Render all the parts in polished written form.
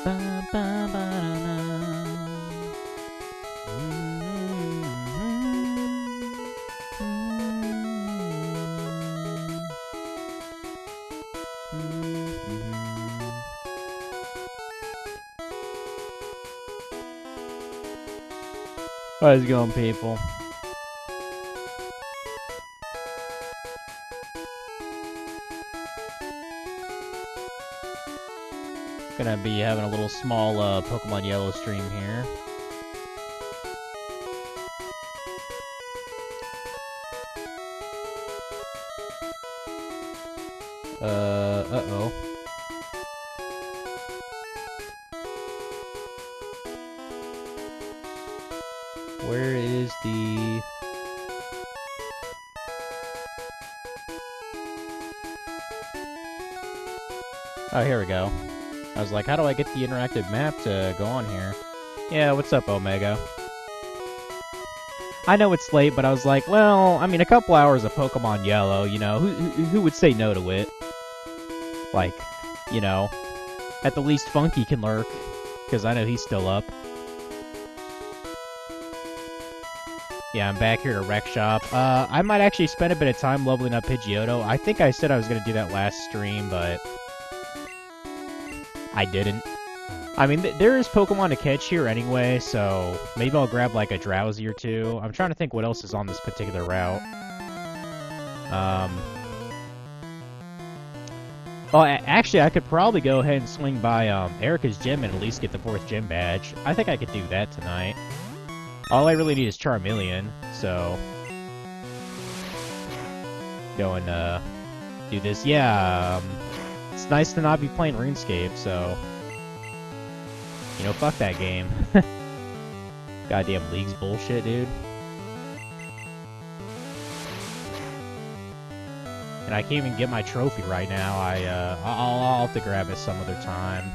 How's it going, people? Gonna be having a little small Pokemon Yellow stream here. Uh-oh. Where is the... Oh, here we go. I was like, how do I get the interactive map to go on here? Yeah, what's up, Omega? I know it's late, but I was like, well, I mean, a couple hours of Pokemon Yellow, you know, who would say no to it? Like, you know, at the least Funky can lurk, because I know he's still up. Yeah, I'm back here at a rec shop. I might actually spend a bit of time leveling up Pidgeotto. I think I said I was going to do that last stream, but I didn't. I mean, there is Pokemon to catch here anyway, so maybe I'll grab, like, a Drowsy or two. I'm trying to think what else is on this particular route. Well, actually, I could probably go ahead and swing by Erica's gym and at least get the 4th gym badge. I think I could do that tonight. All I really need is Charmeleon, so... Go and, do this. Yeah, it's nice to not be playing RuneScape, so... You know, fuck that game. Goddamn League's bullshit, dude. And I can't even get my trophy right now. I'll have to grab it some other time.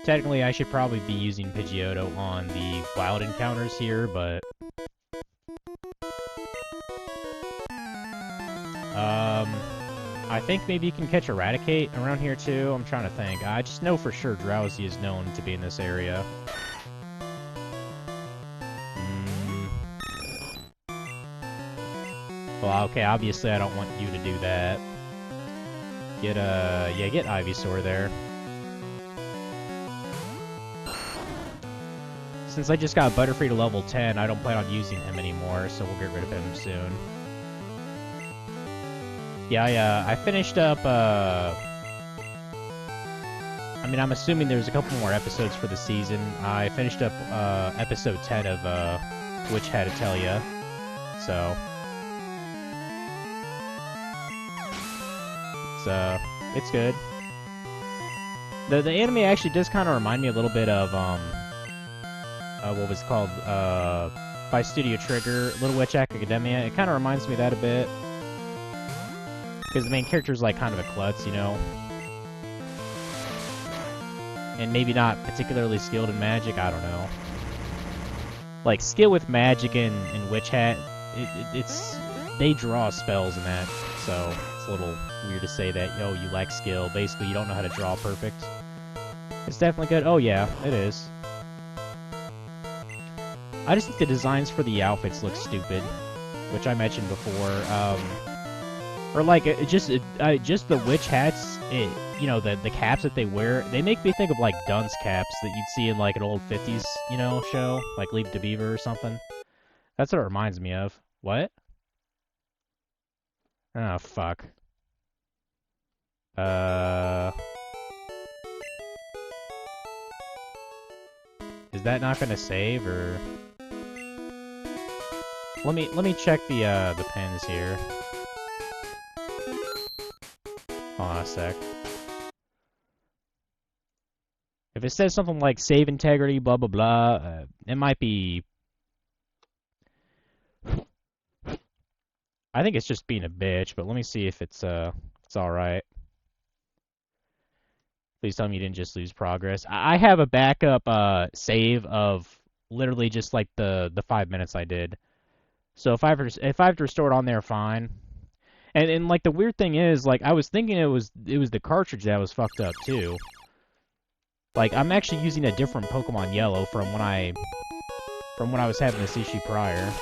Technically, I should probably be using Pidgeotto on the wild encounters here, but... I think maybe you can catch Eradicate around here, too. I'm trying to think. I just know for sure Drowsy is known to be in this area. Well, okay, obviously I don't want you to do that. Get Ivysaur there. Since I just got Butterfree to level 10, I don't plan on using him anymore, so we'll get rid of him soon. Yeah, I finished up, I mean, I'm assuming there's a couple more episodes for the season. I finished up, episode 10 of, Witch Hatatalia, so... it's good. The anime actually does kind of remind me a little bit of, what was it called, by Studio Trigger, Little Witch Academia. It kind of reminds me of that a bit. Because the main character's, like, kind of a klutz, you know? And maybe not particularly skilled in magic, I don't know. Like, skill with magic and Witch Hat, it's... They draw spells in that, so it's a little weird to say that, yo, you lack skill. Basically, you don't know how to draw perfect. It's definitely good. Oh, yeah, it is. I just think the designs for the outfits look stupid, which I mentioned before. Or like just the witch hats, you know, the caps that they wear, they make me think of like dunce caps that you'd see in like an old 50s, you know, show, like Leave to Beaver or something. That's what it reminds me of. What? Oh, fuck. Is that not gonna save, or... Let me check the pins here. Hold on a sec. If it says something like save integrity, blah blah blah, it might be... I think it's just being a bitch, but let me see if it's alright. Please tell me you didn't just lose progress. I have a backup save of literally just like the 5 minutes I did. So if I have to restore it on there, fine. And like the weird thing is, like I was thinking it was the cartridge that was fucked up too. Like I'm actually using a different Pokemon Yellow from when I was having this issue prior.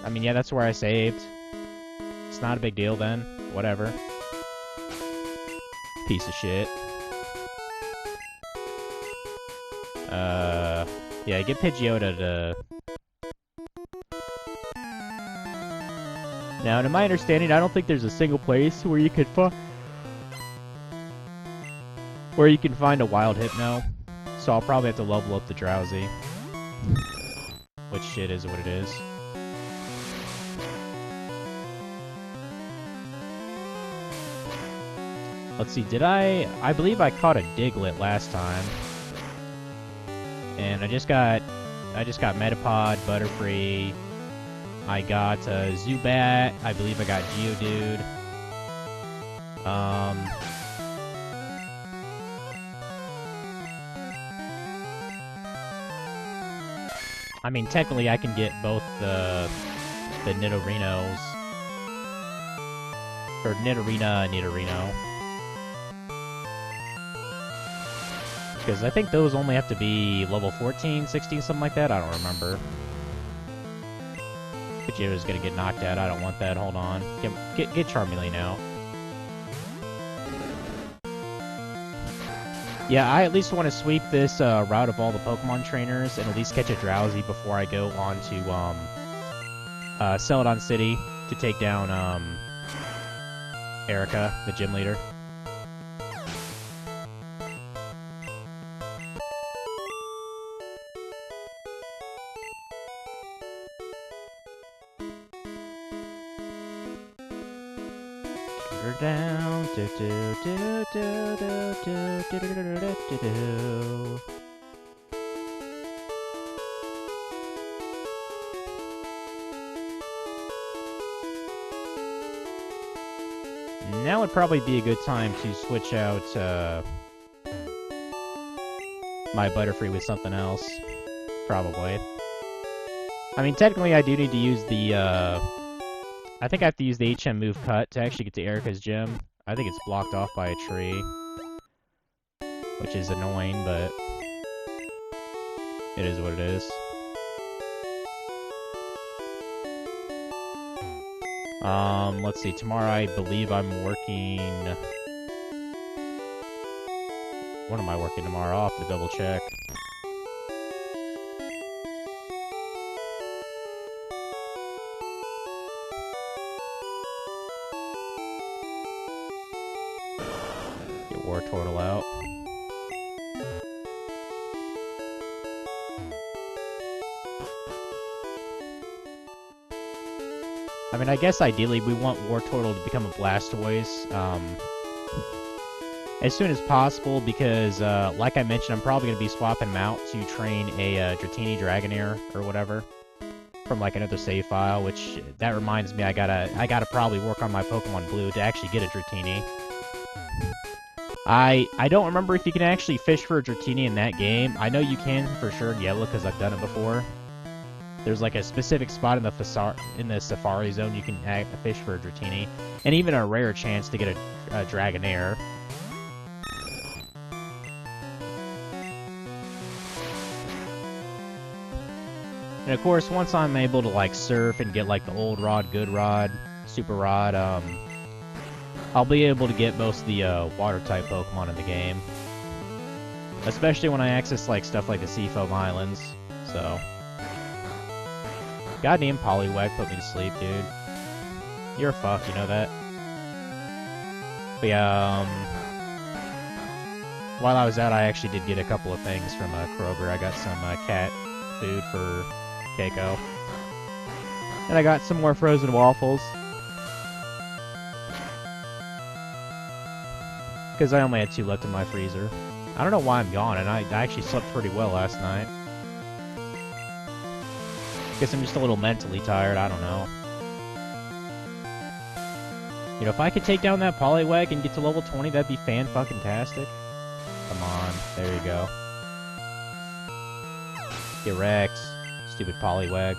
I mean, yeah, that's where I saved. It's not a big deal then. Whatever. Piece of shit. Yeah, get Pidgeotto to... Now, to my understanding, I don't think there's a single place where you could find a wild Hypno. So I'll probably have to level up the Drowsy. Which shit is what it is. Let's see, I believe I caught a Diglett last time. And I just got Metapod, Butterfree. I got Zubat. I believe I got Geodude. I mean, technically I can get both the Nidorinos. Or Nidorina and Nidorino. Because I think those only have to be level 14, 16, something like that. I don't remember. Pidgeotto's gonna get knocked out. I don't want that. Hold on. Get Charmeleon now. Yeah, I at least want to sweep this route of all the Pokemon trainers and at least catch a Drowsy before I go on to Celadon City to take down Erica, the gym leader. Down. Do, do, do, do, do, do, do, do, do, do, do. Now would probably be a good time to switch out my Butterfree with something else. Probably. I mean, technically I do need to use the I think I have to use the HM move cut to actually get to Erica's gym. I think it's blocked off by a tree. Which is annoying, but it is what it is. Let's see. Tomorrow I believe I'm working... What am I working tomorrow? I'll have to double check. Wartortle out. I mean, I guess ideally we want Wartortle to become a Blastoise as soon as possible because, like I mentioned, I'm probably going to be swapping him out to train a Dratini Dragonair or whatever from like another save file. Which that reminds me, I gotta probably work on my Pokemon Blue to actually get a Dratini. I don't remember if you can actually fish for a Dratini in that game. I know you can for sure in Yellow because I've done it before. There's like a specific spot in the Safari Zone you can fish for a Dratini, and even a rare chance to get a Dragonair. And of course, once I'm able to like surf and get like the old rod, good rod, super rod, I'll be able to get most of the water-type Pokemon in the game. Especially when I access like stuff like the Seafoam Islands, so... Goddamn Poliwag put me to sleep, dude. You're fucked, you know that? But yeah, while I was out, I actually did get a couple of things from Kroger. I got some cat food for Keiko. And I got some more frozen waffles. Because I only had 2 left in my freezer. I don't know why I'm gone, and I actually slept pretty well last night. Guess I'm just a little mentally tired, I don't know. You know, if I could take down that Poliwag and get to level 20, that'd be fan-fucking-tastic. Come on. There you go. Get wrecked. Stupid Poliwag.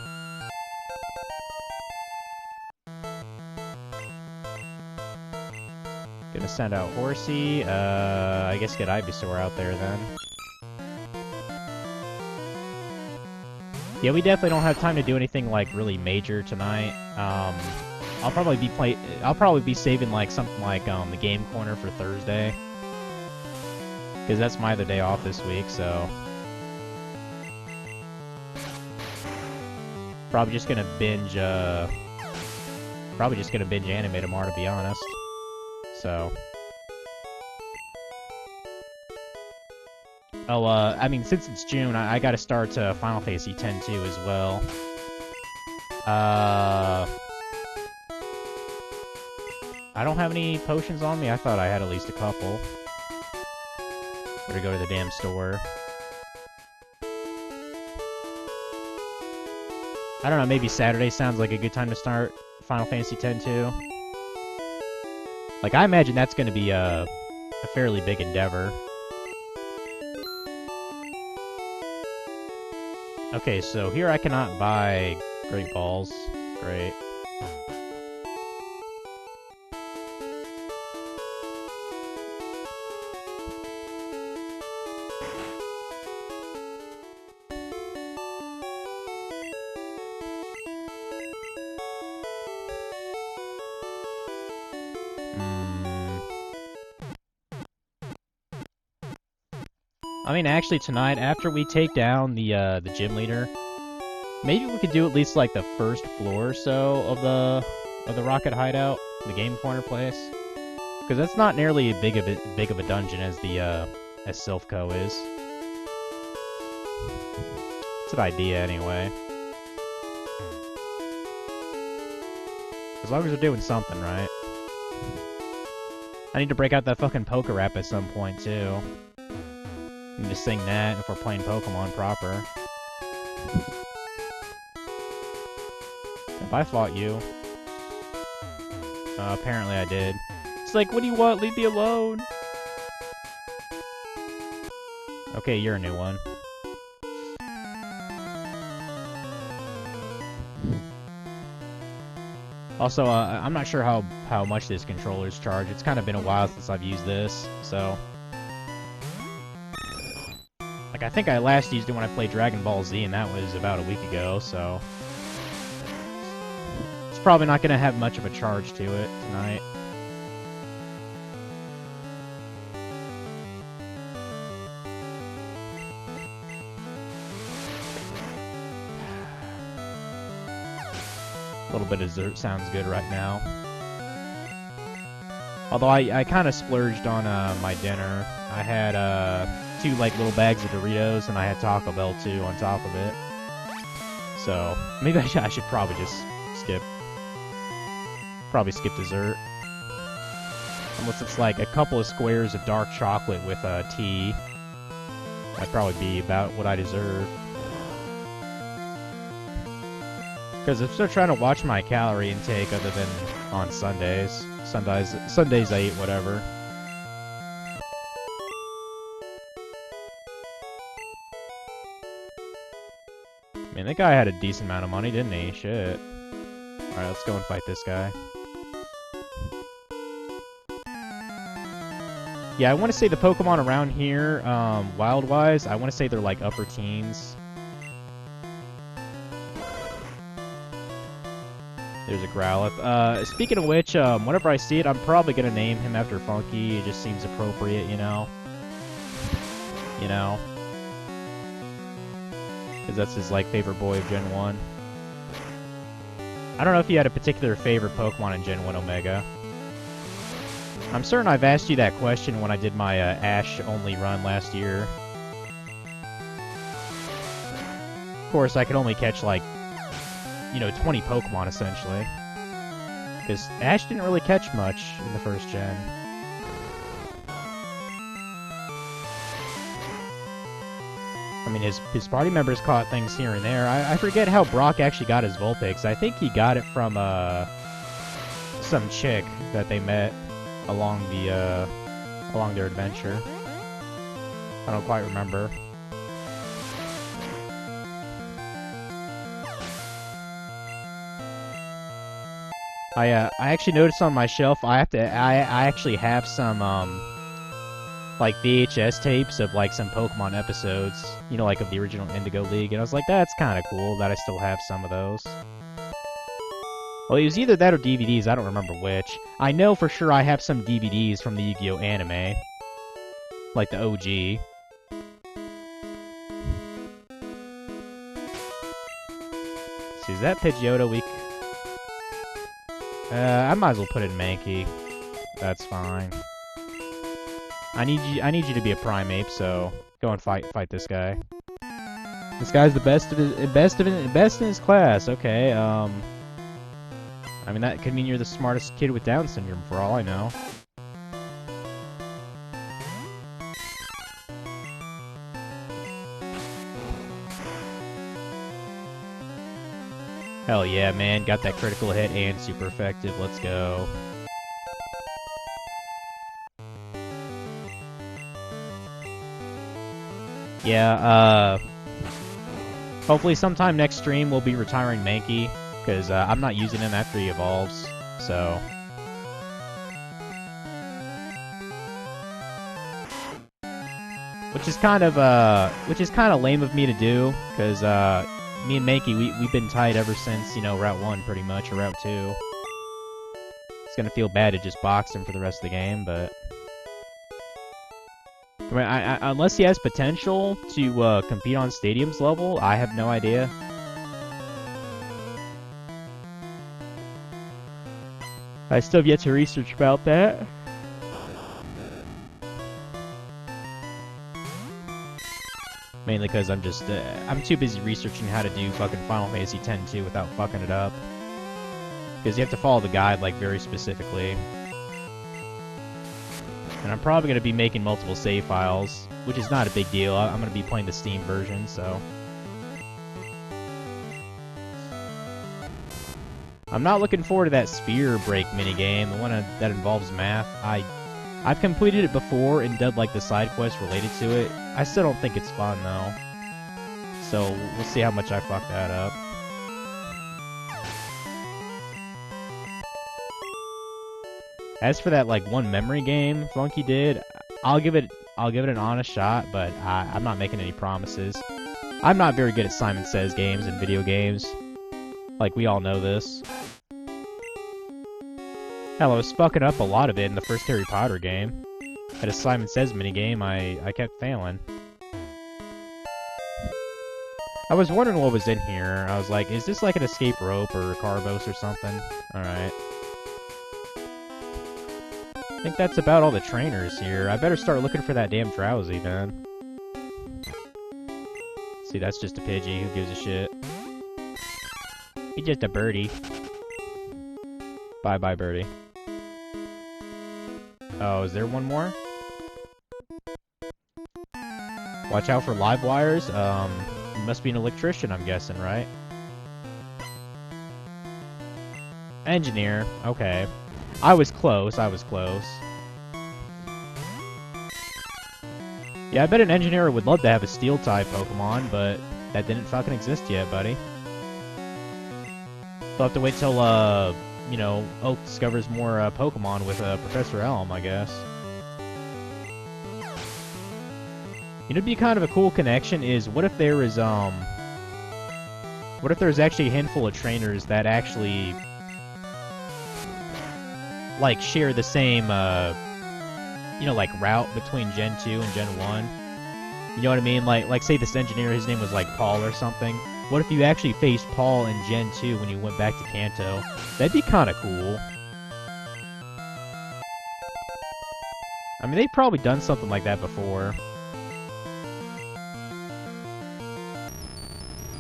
Gonna send out Horsey. I guess get Ivysaur out there then. Yeah, we definitely don't have time to do anything like really major tonight. I'll probably be saving like something like the game corner for Thursday, because that's my other day off this week. So probably just gonna binge anime tomorrow, to be honest. So, I mean, since it's June, I gotta start Final Fantasy X too as well. I don't have any potions on me. I thought I had at least a couple. Better go to the damn store. I don't know, maybe Saturday sounds like a good time to start Final Fantasy X too. Like, I imagine that's gonna be a fairly big endeavor. Okay, so here I cannot buy Great Balls. Great. I mean, actually, tonight, after we take down the gym leader, maybe we could do at least like the first floor or so of the Rocket Hideout, the game corner place, because that's not nearly as big of a dungeon as the as Silphco is. It's an idea, anyway. As long as we're doing something, right? I need to break out that fucking Poké Rap at some point too. Need to sing that if we're playing Pokemon proper. If I fought you. Apparently I did. It's like, what do you want? Leave me alone! Okay, you're a new one. Also, I'm not sure how much this controller's charge. It's kind of been a while since I've used this, so... Like, I think I last used it when I played Dragon Ball Z, and that was about a week ago, so... It's probably not going to have much of a charge to it tonight. A little bit of dessert sounds good right now. Although I kind of splurged on my dinner. I had 2 like little bags of Doritos, and I had Taco Bell too on top of it. So maybe I should probably just skip dessert. Unless it's like a couple of squares of dark chocolate with tea. That'd probably be about what I deserve. Because I'm still trying to watch my calorie intake other than on Sundays. Sundays I eat whatever. I mean, that guy had a decent amount of money, didn't he? Shit. Alright, let's go and fight this guy. Yeah, I want to say the Pokemon around here, wild-wise, I want to say they're like upper teens. There's a Growlithe. Speaking of which, whenever I see it, I'm probably gonna name him after Funky. It just seems appropriate, you know? You know? Because that's his, like, favorite boy of Gen 1. I don't know if you had a particular favorite Pokemon in Gen 1 Omega. I'm certain I've asked you that question when I did my Ash-only run last year. Of course, I could only catch, like, you know, 20 Pokemon, essentially. Because Ash didn't really catch much in the first gen. I mean, his party members caught things here and there. I forget how Brock actually got his Vulpix. I think he got it from, some chick that they met along the along their adventure. I don't quite remember. I actually noticed on my shelf I actually have some like VHS tapes of like some Pokemon episodes, you know, like of the original Indigo League, and I was like, that's kind of cool that I still have some of those. Well, it was either that or DVDs, I don't remember which. I know for sure I have some DVDs from the Yu-Gi-Oh! Anime. Like the OG. So is that Pidgeotto weak? I might as well put it in Mankey. That's fine. I need you to be a Primeape, so go and fight this guy. This guy's the best in his class. Okay. I mean that could mean you're the smartest kid with Down syndrome for all I know. Hell yeah, man. Got that critical hit and super effective. Let's go. Yeah, hopefully sometime next stream we'll be retiring Mankey, because I'm not using him after he evolves, so... Which is kind of lame of me to do, because, me and Mankey, we've been tight ever since, you know, Route 1, pretty much, or Route 2. It's gonna feel bad to just box him for the rest of the game, but... I mean, unless he has potential to compete on Stadium's level, I have no idea. I still have yet to research about that. Mainly because I'm just, I'm too busy researching how to do fucking Final Fantasy X-2 without fucking it up. Because you have to follow the guide, like, very specifically. And I'm probably going to be making multiple save files, which is not a big deal. I'm going to be playing the Steam version, so... I'm not looking forward to that Spear Break minigame, the one that involves math. I've completed it before and done, like, the side quest related to it. I still don't think it's fun, though. So, we'll see how much I fuck that up. As for that, like, one memory game Flunky did, I'll give it an honest shot, but I'm not making any promises. I'm not very good at Simon Says games and video games. Like, we all know this. Hell, I was fucking up a lot of it in the first Harry Potter game. At a Simon Says minigame, I kept failing. I was wondering what was in here. I was like, is this like an escape rope or a Carbos or something? Alright. I think that's about all the trainers here. I better start looking for that damn Drowsy, then. See, that's just a Pidgey. Who gives a shit? He's just a birdie. Bye-bye, birdie. Oh, is there one more? Watch out for live wires. You must be an electrician, I'm guessing, right? Engineer. Okay. I was close. Yeah, I bet an engineer would love to have a Steel-type Pokemon, but that didn't fucking exist yet, buddy. They'll have to wait till, you know, Oak discovers more Pokemon with Professor Elm, I guess. You know, it'd be kind of a cool connection is, what if there is, what if there's actually a handful of trainers that actually, like, share the same, you know, like, route between Gen 2 and Gen 1? You know what I mean? Like say this engineer, his name was, like, Paul or something. What if you actually faced Paul in Gen 2 when you went back to Kanto? That'd be kind of cool. I mean, they've probably done something like that before.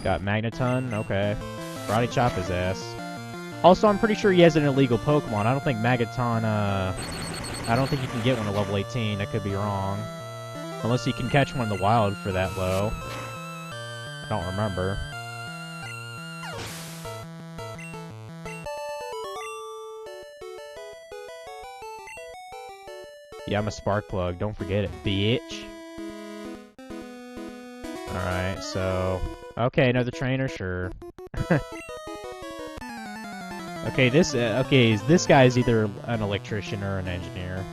Got Magneton, okay. Karate chop his ass. Also, I'm pretty sure he has an illegal Pokemon. I don't think Magneton, I don't think you can get one at level 18. I could be wrong. Unless you can catch one in the wild for that low. I don't remember. Yeah, I'm a spark plug. Don't forget it, bitch. Alright, so... Okay, another trainer, sure. Okay, this guy is either an electrician or an engineer.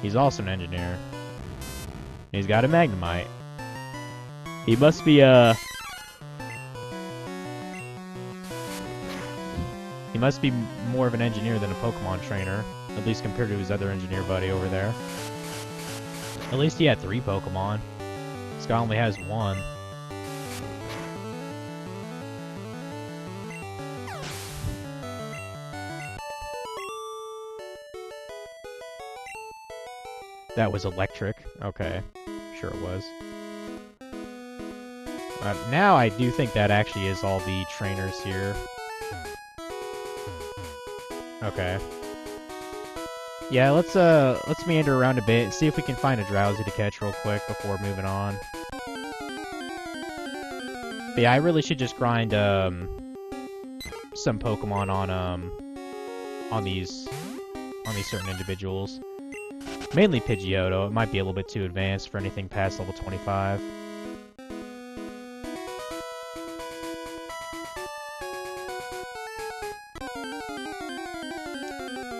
He's also an engineer. He's got a Magnemite. He must be, he must be more of an engineer than a Pokemon trainer. At least compared to his other engineer buddy over there. At least he had 3 Pokemon. This guy only has 1. That was electric. Okay. Sure it was. Now I do think that actually is all the trainers here. Okay. Yeah, let's meander around a bit, see if we can find a Drowsy to catch real quick before moving on. But yeah, I really should just grind some Pokemon on these certain individuals. Mainly Pidgeotto. It might be a little bit too advanced for anything past level 25.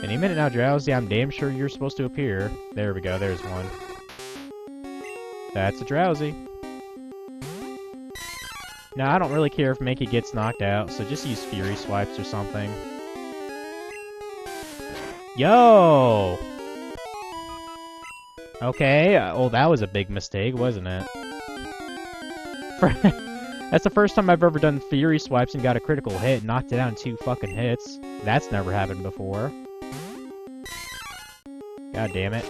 Any minute now, Drowsy. I'm damn sure you're supposed to appear. There we go. There's one. That's a Drowsy. Now, I don't really care if Mankey gets knocked out, so just use Fury Swipes or something. Yo! Okay, well, that was a big mistake, wasn't it? That's the first time I've ever done Fury Swipes and got a critical hit, knocked it out in 2 fucking hits. That's never happened before. God damn it.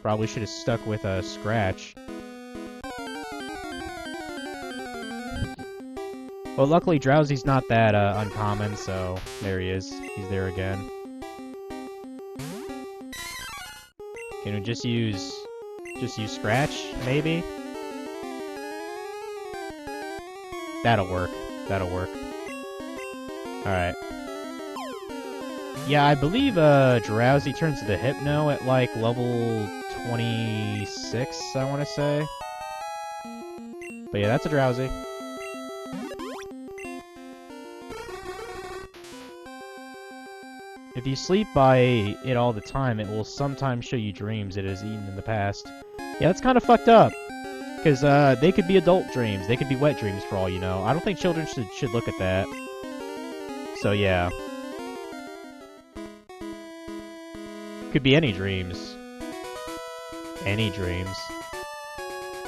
Probably should have stuck with a Scratch. Well, luckily Drowsy's not that uncommon, so there he is. He's there again. Can we just use Scratch, maybe? That'll work. That'll work. Alright. Yeah, I believe Drowsy turns to the Hypno at like level 26, I want to say. But yeah, that's a Drowsy. If you sleep by it all the time, it will sometimes show you dreams it has eaten in the past. Yeah, that's kind of fucked up. Because they could be adult dreams. They could be wet dreams for all you know. I don't think children should look at that. So yeah. Could be any dreams. Any dreams.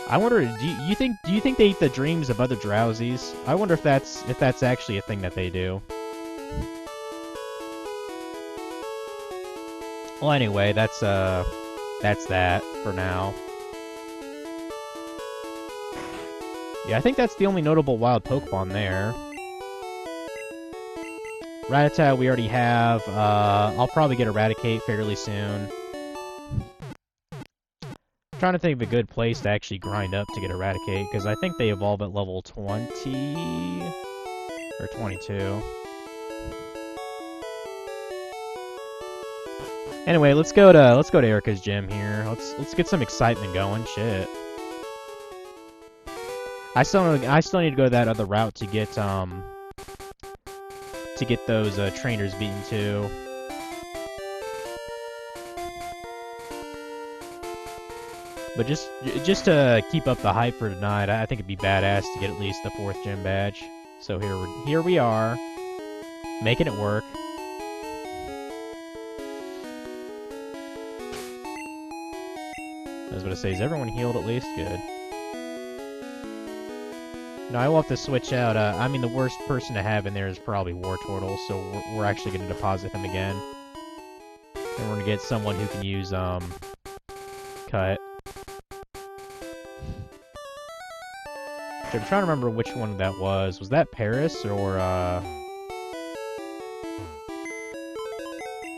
I wonder, do you think they eat the dreams of other Drowsies? I wonder if that's actually a thing that they do. Well, anyway, that's that for now. Yeah, I think that's the only notable wild Pokemon there. Rattata we already have. I'll probably get Eradicate fairly soon. I'm trying to think of a good place to actually grind up to get Eradicate, because I think they evolve at level 20 or 22. Anyway, let's go to Erica's gym here. Let's get some excitement going. Shit. I still need to go that other route to get those trainers beaten too. But just to keep up the hype for tonight, I think it'd be badass to get at least the 4th gym badge. So here we are, making it work. I was going to say, is everyone healed at least? Good. No, I will have to switch out. I mean, the worst person to have in there is probably Wartortle, so we're actually going to deposit him again. And we're going to get someone who can use, Cut. I'm trying to remember which one that was. Was that Paris or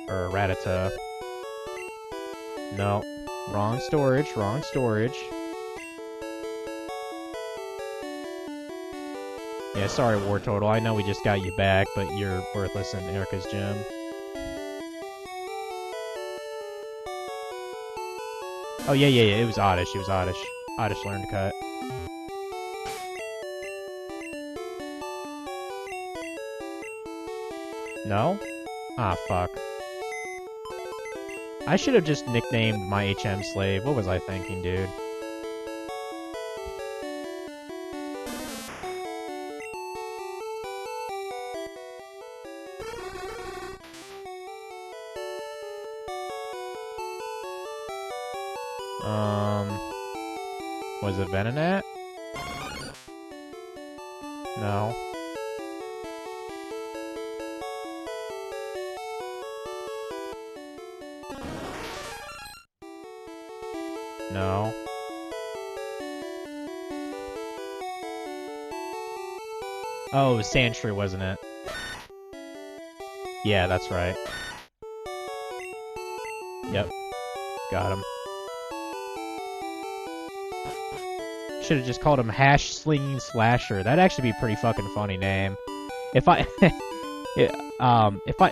Rattata? No. Wrong storage, wrong storage. Yeah, sorry, Wartortle. I know we just got you back, but you're worthless in Erica's gym. Oh, yeah, it was Oddish. It was Oddish. Oddish learned to cut. No? Ah, fuck. I should have just nicknamed my HM slave. What was I thinking, dude? Was it Venonat? No. No. Oh, it was Sandshrew, wasn't it? Yeah, that's right. Yep. Got him. Should have just called him Hash Slinging Slasher. That'd actually be a pretty fucking funny name. If I...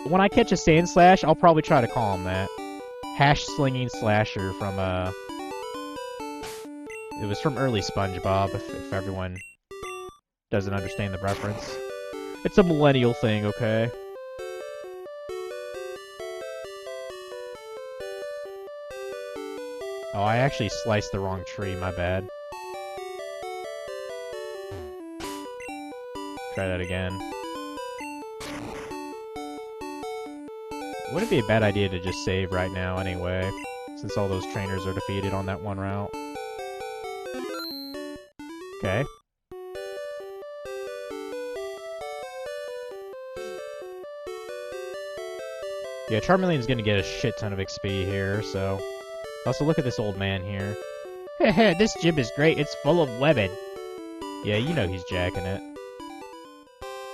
when I catch a Sandslash, I'll probably try to call him that. Hash Slinging Slasher from, It was from early SpongeBob, if everyone doesn't understand the reference. It's a millennial thing, okay? Oh, I actually sliced the wrong tree, my bad. Try that again. Wouldn't be a bad idea to just save right now anyway, since all those trainers are defeated on that one route. Okay. Yeah, Charmeleon's gonna get a shit ton of XP here, so... Also, look at this old man here. Heh, this gym is great, it's full of women. Yeah, you know he's jacking it.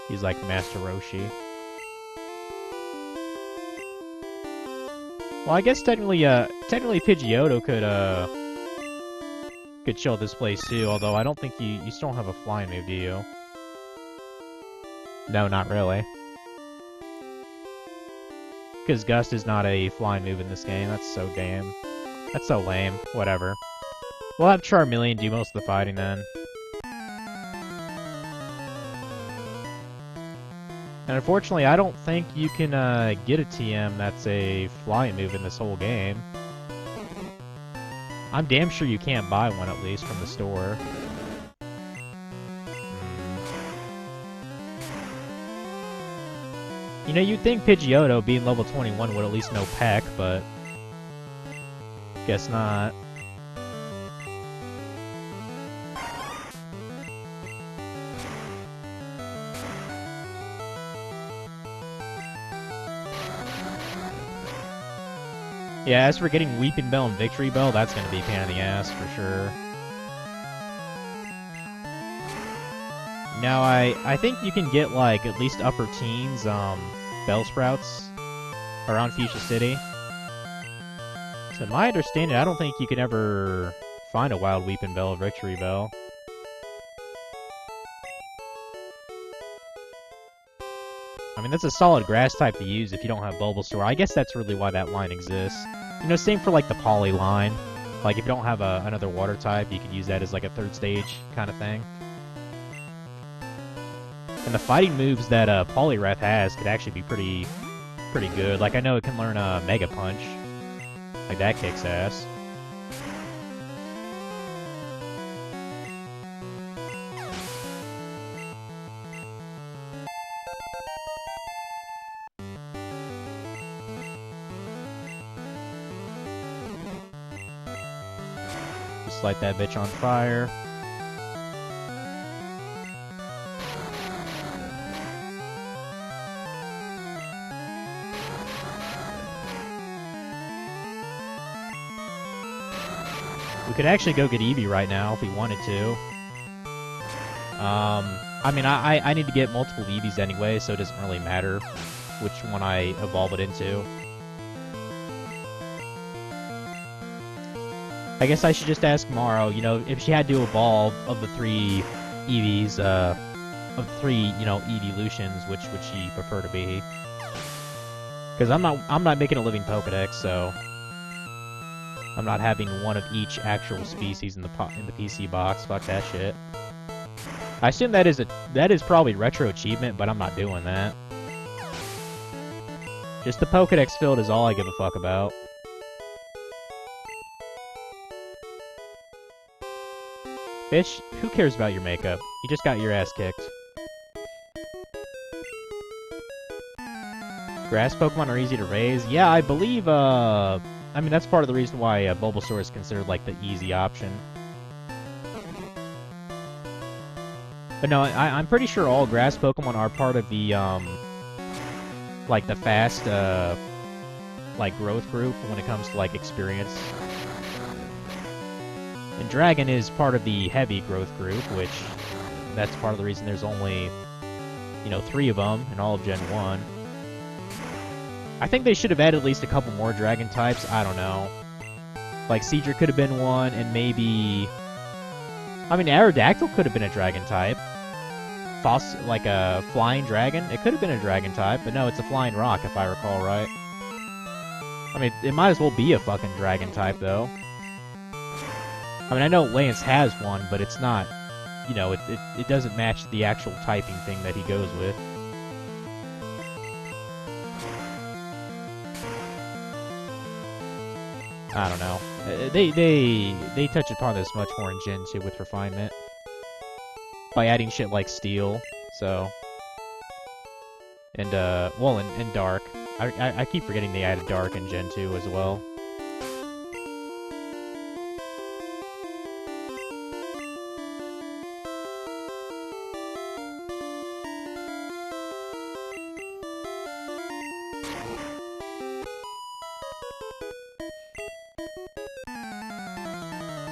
He's like Master Roshi. Well, I guess technically Pidgeotto could chill this place too, although I don't think you still don't have a flying move, do you? No, not really. Because Gust is not a flying move in this game. That's so lame. Whatever. We'll have Charmeleon do most of the fighting then. And unfortunately, I don't think you can get a TM that's a flying move in this whole game. I'm damn sure you can't buy one, at least, from the store. You know, you'd think Pidgeotto, being level 21, would at least know Peck, but... guess not. Yeah, as for getting Weepinbell and Victreebel, that's gonna be a pain in the ass, for sure. Now, I think you can get, like, at least upper teens, Bellsprouts around Fuchsia City. To my understanding, I don't think you can ever find a wild Weepinbell or Victreebel. I mean, that's a solid grass type to use if you don't have Bulbasaur. I guess that's really why that line exists. You know, same for, like, the Poly line. Like, if you don't have another water type, you could use that as, like, a third stage kind of thing. And the fighting moves that Poliwrath has could actually be pretty good. Like, I know it can learn Mega Punch. Like, that kicks ass. Just light that bitch on fire. We could actually go get Eevee right now if we wanted to. I mean, I need to get multiple Eevees anyway, so it doesn't really matter which one I evolve it into. I guess I should just ask Maro, you know, if she had to evolve of the 3 Eevees, of 3, you know, Eeveelutions, which would she prefer to be? Because I'm not making a living Pokedex, so... I'm not having one of each actual species in the PC box. Fuck that shit. I assume that is probably retro achievement, but I'm not doing that. Just the Pokédex field is all I give a fuck about. Bitch, who cares about your makeup? You just got your ass kicked. Grass Pokemon are easy to raise. Yeah, I believe, I mean, that's part of the reason why Bulbasaur is considered, like, the easy option. But no, I'm pretty sure all grass Pokemon are part of the, like, the fast, like, growth group when it comes to, like, experience. And Dragon is part of the heavy growth group, which, that's part of the reason there's only, you know, 3 of them in all of Gen 1. I think they should have added at least a couple more Dragon types, I don't know. Like, Seadra could have been one, and maybe... I mean, Aerodactyl could have been a Dragon type. Like a Flying Dragon? It could have been a Dragon type, but no, it's a Flying Rock, if I recall right. I mean, it might as well be a fucking Dragon type, though. I mean, I know Lance has one, but it's not... You know, it doesn't match the actual typing thing that he goes with. I don't know. They touch upon this much more in Gen 2 with refinement. By adding shit like Steel, so... And, well, and Dark. I keep forgetting they added Dark in Gen 2 as well.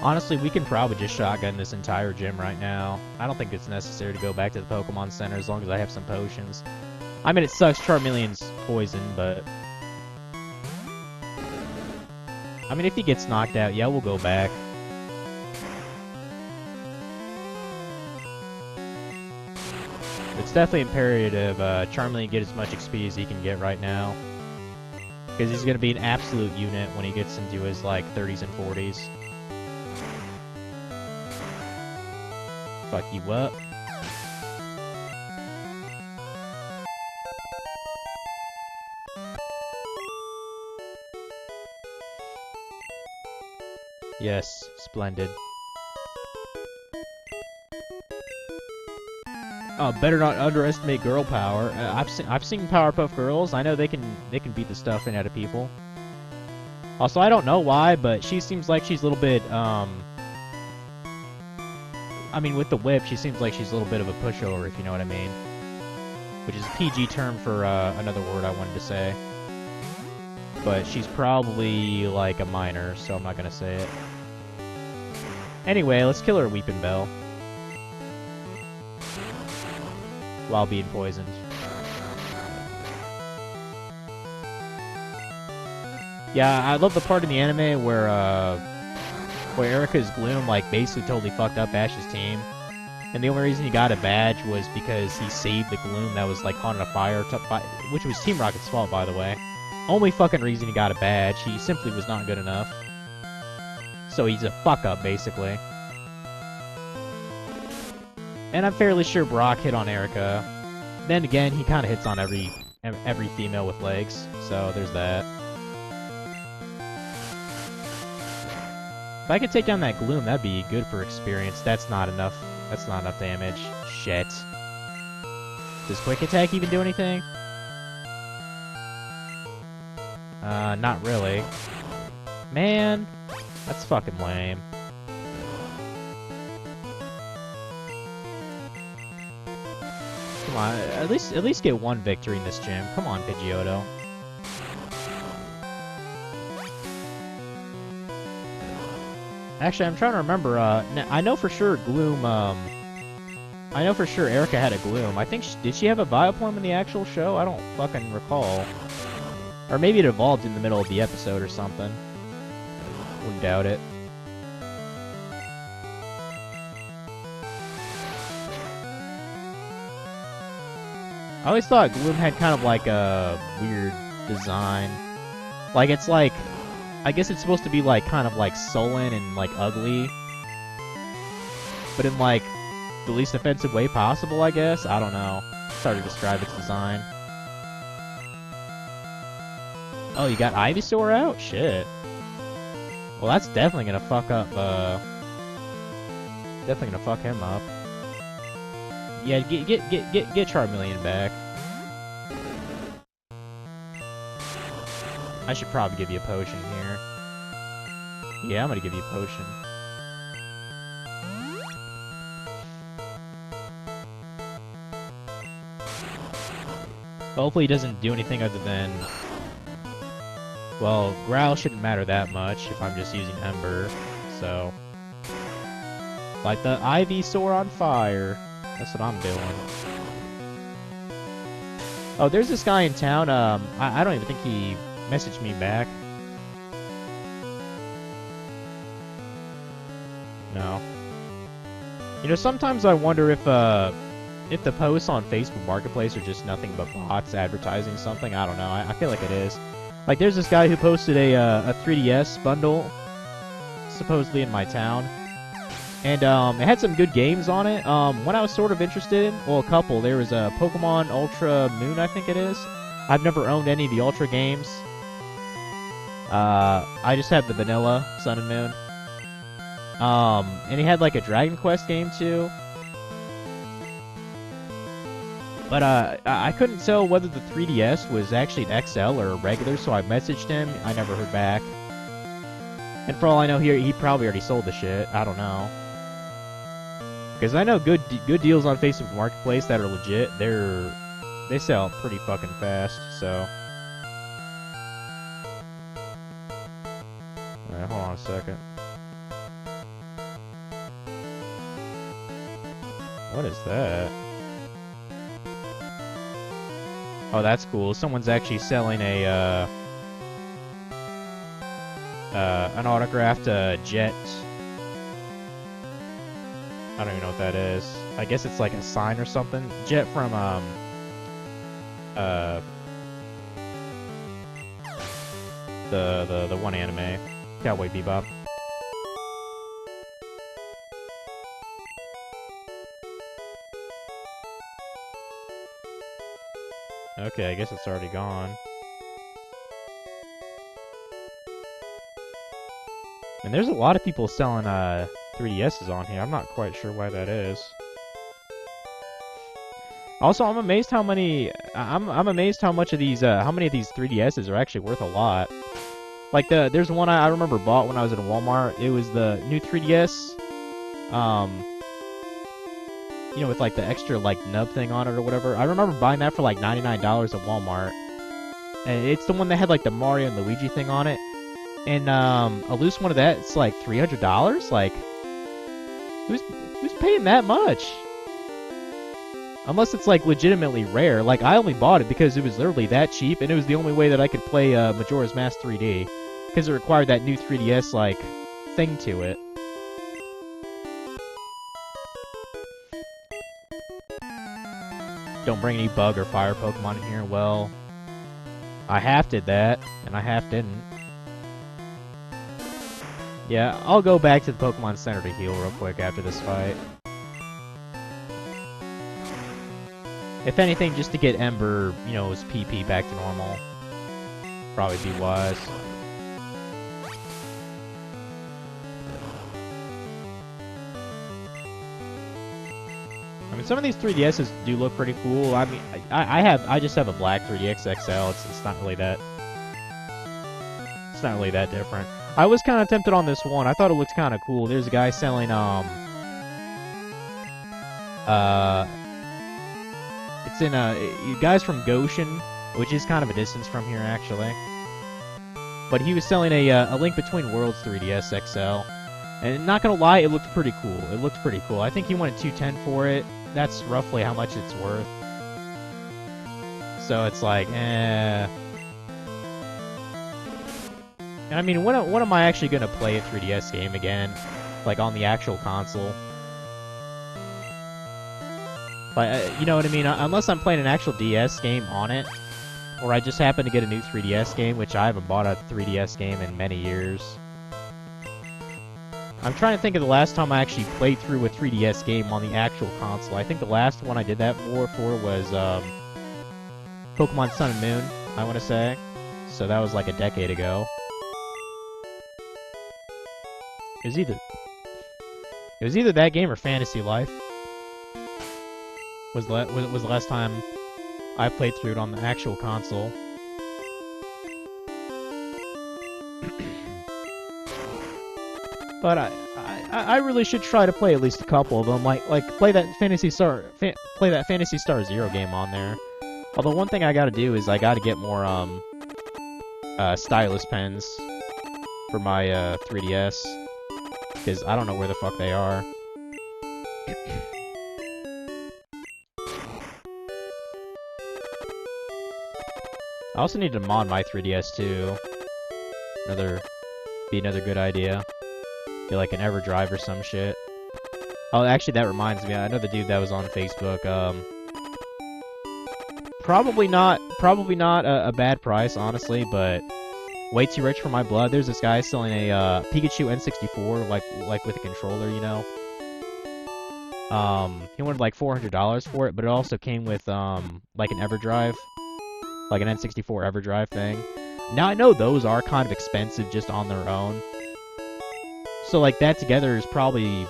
Honestly, we can probably just shotgun this entire gym right now. I don't think it's necessary to go back to the Pokemon Center as long as I have some potions. I mean, it sucks Charmeleon's poison, but... I mean, if he gets knocked out, yeah, we'll go back. It's definitely imperative Charmeleon get as much XP as he can get right now. Because he's going to be an absolute unit when he gets into his, like, 30s and 40s. Fuck you up. Yes, splendid. Better not underestimate girl power. I've seen Powerpuff Girls. I know they can beat the stuffing out of people. Also, I don't know why, but she seems like she's a little bit I mean, with the whip, she seems like she's a little bit of a pushover, if you know what I mean. Which is a PG term for another word I wanted to say. But she's probably, like, a minor, so I'm not gonna say it. Anyway, let's kill her Weeping Bell. While being poisoned. Yeah, I love the part in the anime where Erika's Gloom, like, basically totally fucked up Ash's team. And the only reason he got a badge was because he saved the Gloom that was, like, caught on a fire, which was Team Rocket's fault, by the way. Only fucking reason he got a badge. He simply was not good enough. So he's a fuck-up, basically. And I'm fairly sure Brock hit on Erika. Then again, he kind of hits on every female with legs, so there's that. If I could take down that Gloom, that'd be good for experience. That's not enough. That's not enough damage. Shit. Does Quick Attack even do anything? Not really. Man, that's fucking lame. Come on, at least get one victory in this gym. Come on, Pidgeotto. Actually, I'm trying to remember, I know for sure Gloom, I know for sure Erika had a Gloom. I think, did she have a Vileplume in the actual show? I don't fucking recall. Or maybe it evolved in the middle of the episode or something. Wouldn't doubt it. I always thought Gloom had kind of like a weird design. Like, it's like I guess it's supposed to be like kind of like sullen and like ugly, but in like the least offensive way possible, I guess. I don't know. It's hard to describe its design. Oh, you got Ivysaur out? Shit. Well, that's definitely gonna fuck up, definitely gonna fuck him up. Yeah, get Charmeleon back. I should probably give you a potion here. Yeah, I'm gonna give you a potion. Hopefully he doesn't do anything other than... Well, Growl shouldn't matter that much if I'm just using Ember, so... Light the Ivysaur on fire. That's what I'm doing. Oh, there's this guy in town, I don't even think he messaged me back. No. You know, sometimes I wonder if the posts on Facebook Marketplace are just nothing but bots advertising something. I don't know. I feel like it is. Like, there's this guy who posted a 3DS bundle, supposedly in my town. And, it had some good games on it. One I was sort of interested in, well, a couple. There was a Pokemon Ultra Moon, I think it is. I've never owned any of the Ultra games. I just have the vanilla Sun and Moon. And he had, like, a Dragon Quest game, too. But, I couldn't tell whether the 3DS was actually an XL or a regular, so I messaged him. I never heard back. And for all I know, he probably already sold the shit. I don't know. Because I know good deals on Facebook Marketplace that are legit. They sell pretty fucking fast, so... Alright, hold on a second. What is that? Oh, that's cool. Someone's actually selling an autographed jet. I don't even know what that is. I guess it's like a sign or something. Jet from, the one anime. Cowboy Bebop. Okay, I guess it's already gone. And there's a lot of people selling, 3DSs on here. I'm not quite sure why that is. Also, I'm amazed how many... I'm amazed how much of these, how many of these 3DSs are actually worth a lot. Like, there's one I remember bought when I was at Walmart. It was the new 3DS. You know, with, like, the extra, like, nub thing on it or whatever. I remember buying that for, like, $99 at Walmart. And it's the one that had, like, the Mario and Luigi thing on it. And, a loose one of that, it's, like, $300? Like, who's paying that much? Unless it's, like, legitimately rare. Like, I only bought it because it was literally that cheap, and it was the only way that I could play, Majora's Mask 3D. Because it required that new 3DS, like, thing to it. Don't bring any bug or fire Pokemon in here. Well, I half did that, and I half didn't. Yeah, I'll go back to the Pokemon Center to heal real quick after this fight. If anything, just to get Ember, you know, his PP back to normal. Probably be wise. I mean, some of these 3DSs do look pretty cool. I mean, I just have a black 3DX XL. It's not really that... It's not really that different. I was kind of tempted on this one. I thought it looked kind of cool. There's a guy selling, it's in, guys from Goshen, which is kind of a distance from here, actually. But he was selling a Link Between Worlds 3DS XL. And not gonna lie, it looked pretty cool. It looked pretty cool. I think he wanted $210 for it. That's roughly how much it's worth. So it's like, eh... And I mean, when am I actually gonna play a 3DS game again? Like, on the actual console? Like, you know what I mean? Unless I'm playing an actual DS game on it. Or I just happened to get a new 3DS game, which I haven't bought a 3DS game in many years. I'm trying to think of the last time I actually played through a 3DS game on the actual console. I think the last one I did that for was Pokemon Sun and Moon, I want to say. So that was like a decade ago. It was either that game or Fantasy Life. Was the last time I played through it on the actual console. But I really should try to play at least a couple of them. Like play that Phantasy Star Zero game on there. Although one thing I gotta do is I gotta get more stylus pens for my 3DS, because I don't know where the fuck they are. I also need to mod my 3DS too. Be another good idea. Get like an EverDrive or some shit. Oh, actually, that reminds me. I know the dude that was on Facebook. Probably not a bad price, honestly, but way too rich for my blood. There's this guy selling a Pikachu N64, like with a controller, you know. He wanted like $400 for it, but it also came with like an EverDrive, like an N64 EverDrive thing. Now I know those are kind of expensive just on their own. So like that together is probably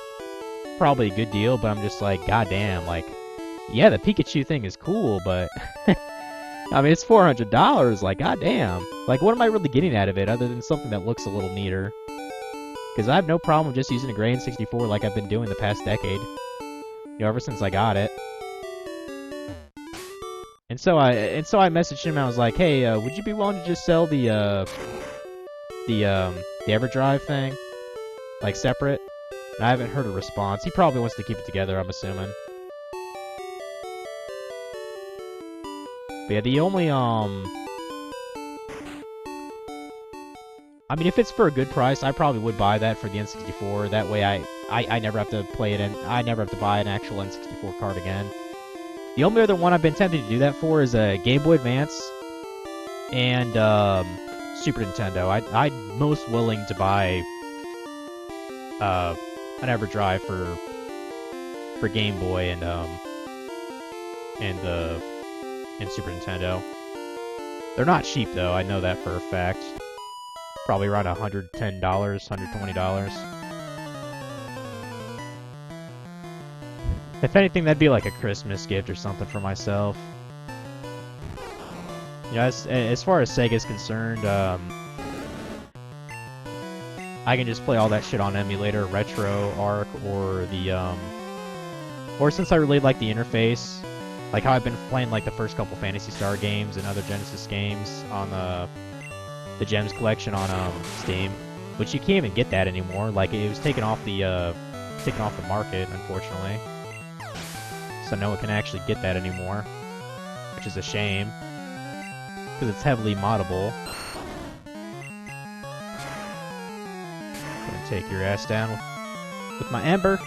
a good deal, but I'm just like, goddamn, like, yeah, the Pikachu thing is cool, but I mean, it's $400, like, goddamn. Like, what am I really getting out of it other than something that looks a little neater? Because I have no problem just using a gray N64 like I've been doing the past decade. You know, ever since I got it. And so I messaged him and I was like, hey, would you be willing to just sell the EverDrive thing? Like, separate? And I haven't heard a response. He probably wants to keep it together, I'm assuming. But yeah, the only, I mean, if it's for a good price, I probably would buy that for the N64. That way I never have to play it, and I never have to buy an actual N64 card again. The only other one I've been tempted to do that for is a Game Boy Advance and Super Nintendo. I'm most willing to buy an EverDrive for Game Boy and Super Nintendo. They're not cheap though, I know that for a fact. Probably around $110, $120. If anything, that'd be like a Christmas gift or something for myself. Yeah, as far as Sega's concerned, I can just play all that shit on emulator, RetroArch, or the, or since I really like the interface, like how I've been playing like the first couple Phantasy Star games and other Genesis games on the Gems collection on Steam, which you can't even get that anymore. Like it was taken off the market, unfortunately. So no one can actually get that anymore, which is a shame because it's heavily moddable. Gonna take your ass down with my Ember.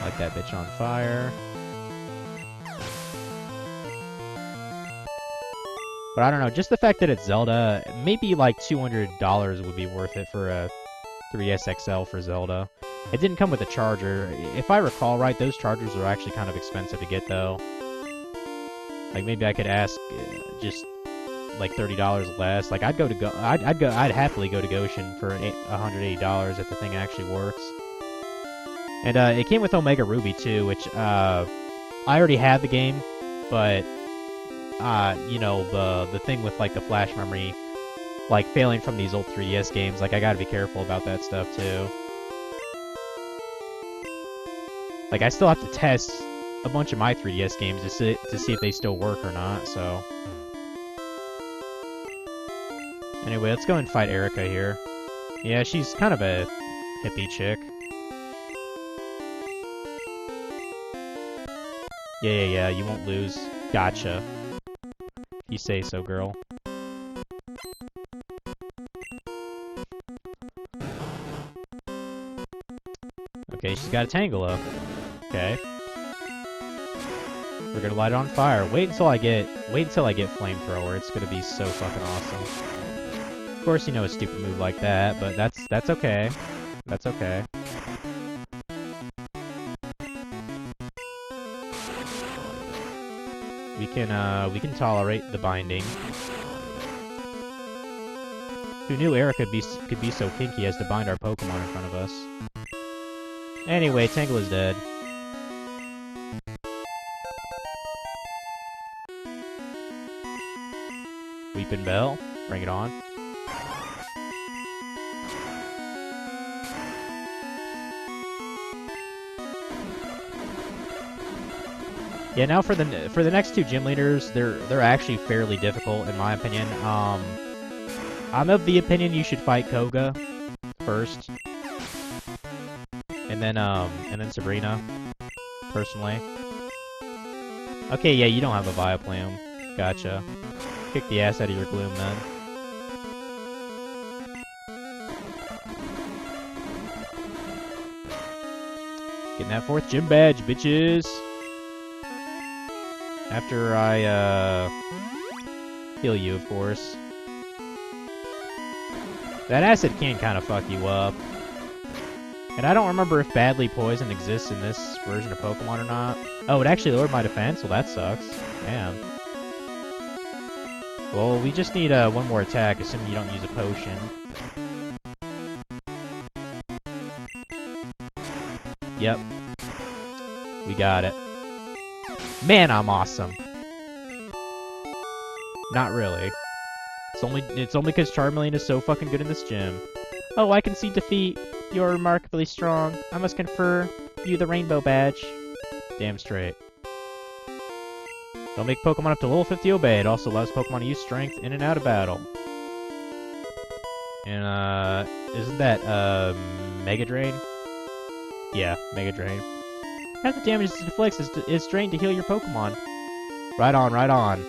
Light that bitch on fire. But I don't know, just the fact that it's Zelda, maybe like $200 would be worth it for a 3DS XL for Zelda. It didn't come with a charger. If I recall right, those chargers are actually kind of expensive to get though. Like maybe I could ask just like $30 less. Like I'd happily go to Goshen for $180 if the thing actually works. And it came with Omega Ruby too, which I already had the game, but you know, the thing with like the flash memory, like failing from these old 3DS games, like I gotta be careful about that stuff too. Like I still have to test a bunch of my 3DS games to see if they still work or not, so. Anyway, let's go and fight Erica here. Yeah, she's kind of a hippie chick. Yeah, you won't lose. Gotcha. You say so, girl. Okay, she's got a Tangela. Okay. We're gonna light it on fire. Wait until I get flamethrower. It's gonna be so fucking awesome. Of course, you know a stupid move like that, but that's okay. That's okay. We can tolerate the binding. Who knew Eric could be so kinky as to bind our Pokemon in front of us? Anyway, Tangela's dead. Weeping Bell, bring it on. Yeah, now for the next two gym leaders, they're actually fairly difficult in my opinion. I'm of the opinion you should fight Koga first, and then Sabrina, personally. Okay, yeah, you don't have a Vileplume. Gotcha. Kick the ass out of your Gloom then. Getting that 4th gym badge, bitches. After I heal you, of course. That acid can kind of fuck you up. And I don't remember if Badly Poison exists in this version of Pokemon or not. Oh, it actually lowered my defense? Well, that sucks. Damn. Well, we just need one more attack, assuming you don't use a potion. Yep. We got it. Man, I'm awesome. Not really. It's only because Charmeleon is so fucking good in this gym. Oh, I concede defeat. You're remarkably strong. I must confer you the Rainbow Badge. Damn straight. Don't make Pokemon up to level 50 obey. It also allows Pokemon to use Strength in and out of battle. And, isn't that, Mega Drain? Yeah, Mega Drain. Half the damage it deflects is drained to heal your Pokemon. Right on, right on.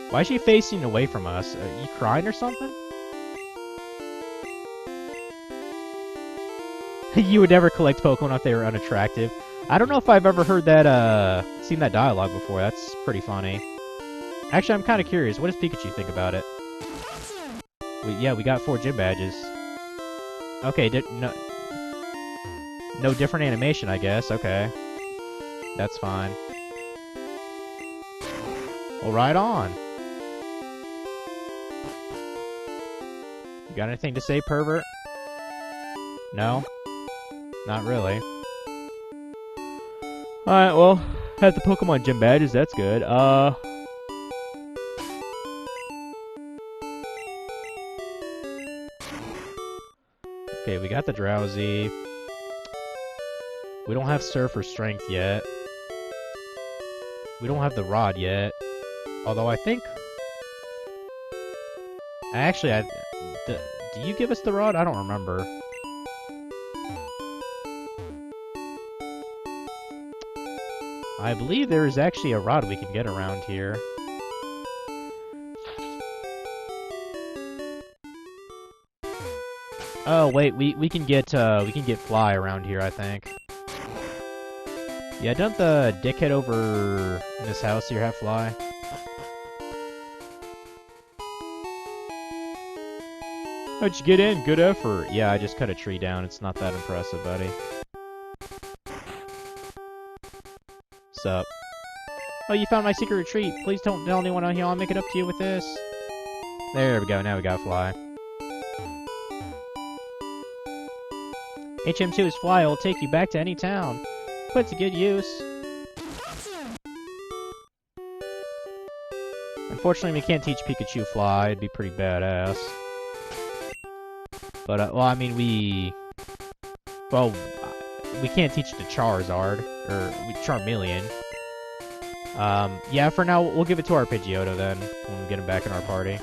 Why is she facing away from us? Are you crying or something? You would never collect Pokemon if they were unattractive. I don't know if I've ever heard that, seen that dialogue before. That's pretty funny. Actually, I'm kind of curious. What does Pikachu think about it? Yeah, we got 4 gym badges. Okay, no different animation, I guess. Okay. That's fine. Well, right on. You got anything to say, pervert? No? Not really. Alright, well, had the Pokemon gym badges, that's good. Okay, we got the Drowsy. We don't have Surf or Strength yet. We don't have the Rod yet. Although I think... Actually, do you give us the Rod? I don't remember. I believe there is actually a Rod we can get around here. Oh wait, we can get Fly around here, I think. Yeah, don't the dickhead over in this house here have Fly? How'd you get in? Good effort. Yeah, I just cut a tree down. It's not that impressive, buddy. Sup? Oh, you found my secret retreat. Please don't tell anyone out here. I'll make it up to you with this. There we go. Now we got Fly. HM2's Fly will take you back to any town. Put to good use. Unfortunately, we can't teach Pikachu Fly. It'd be pretty badass. But, well, I mean, we can't teach it to Charizard, or Charmeleon. Yeah, for now, we'll give it to our Pidgeotto then, when we get him back in our party.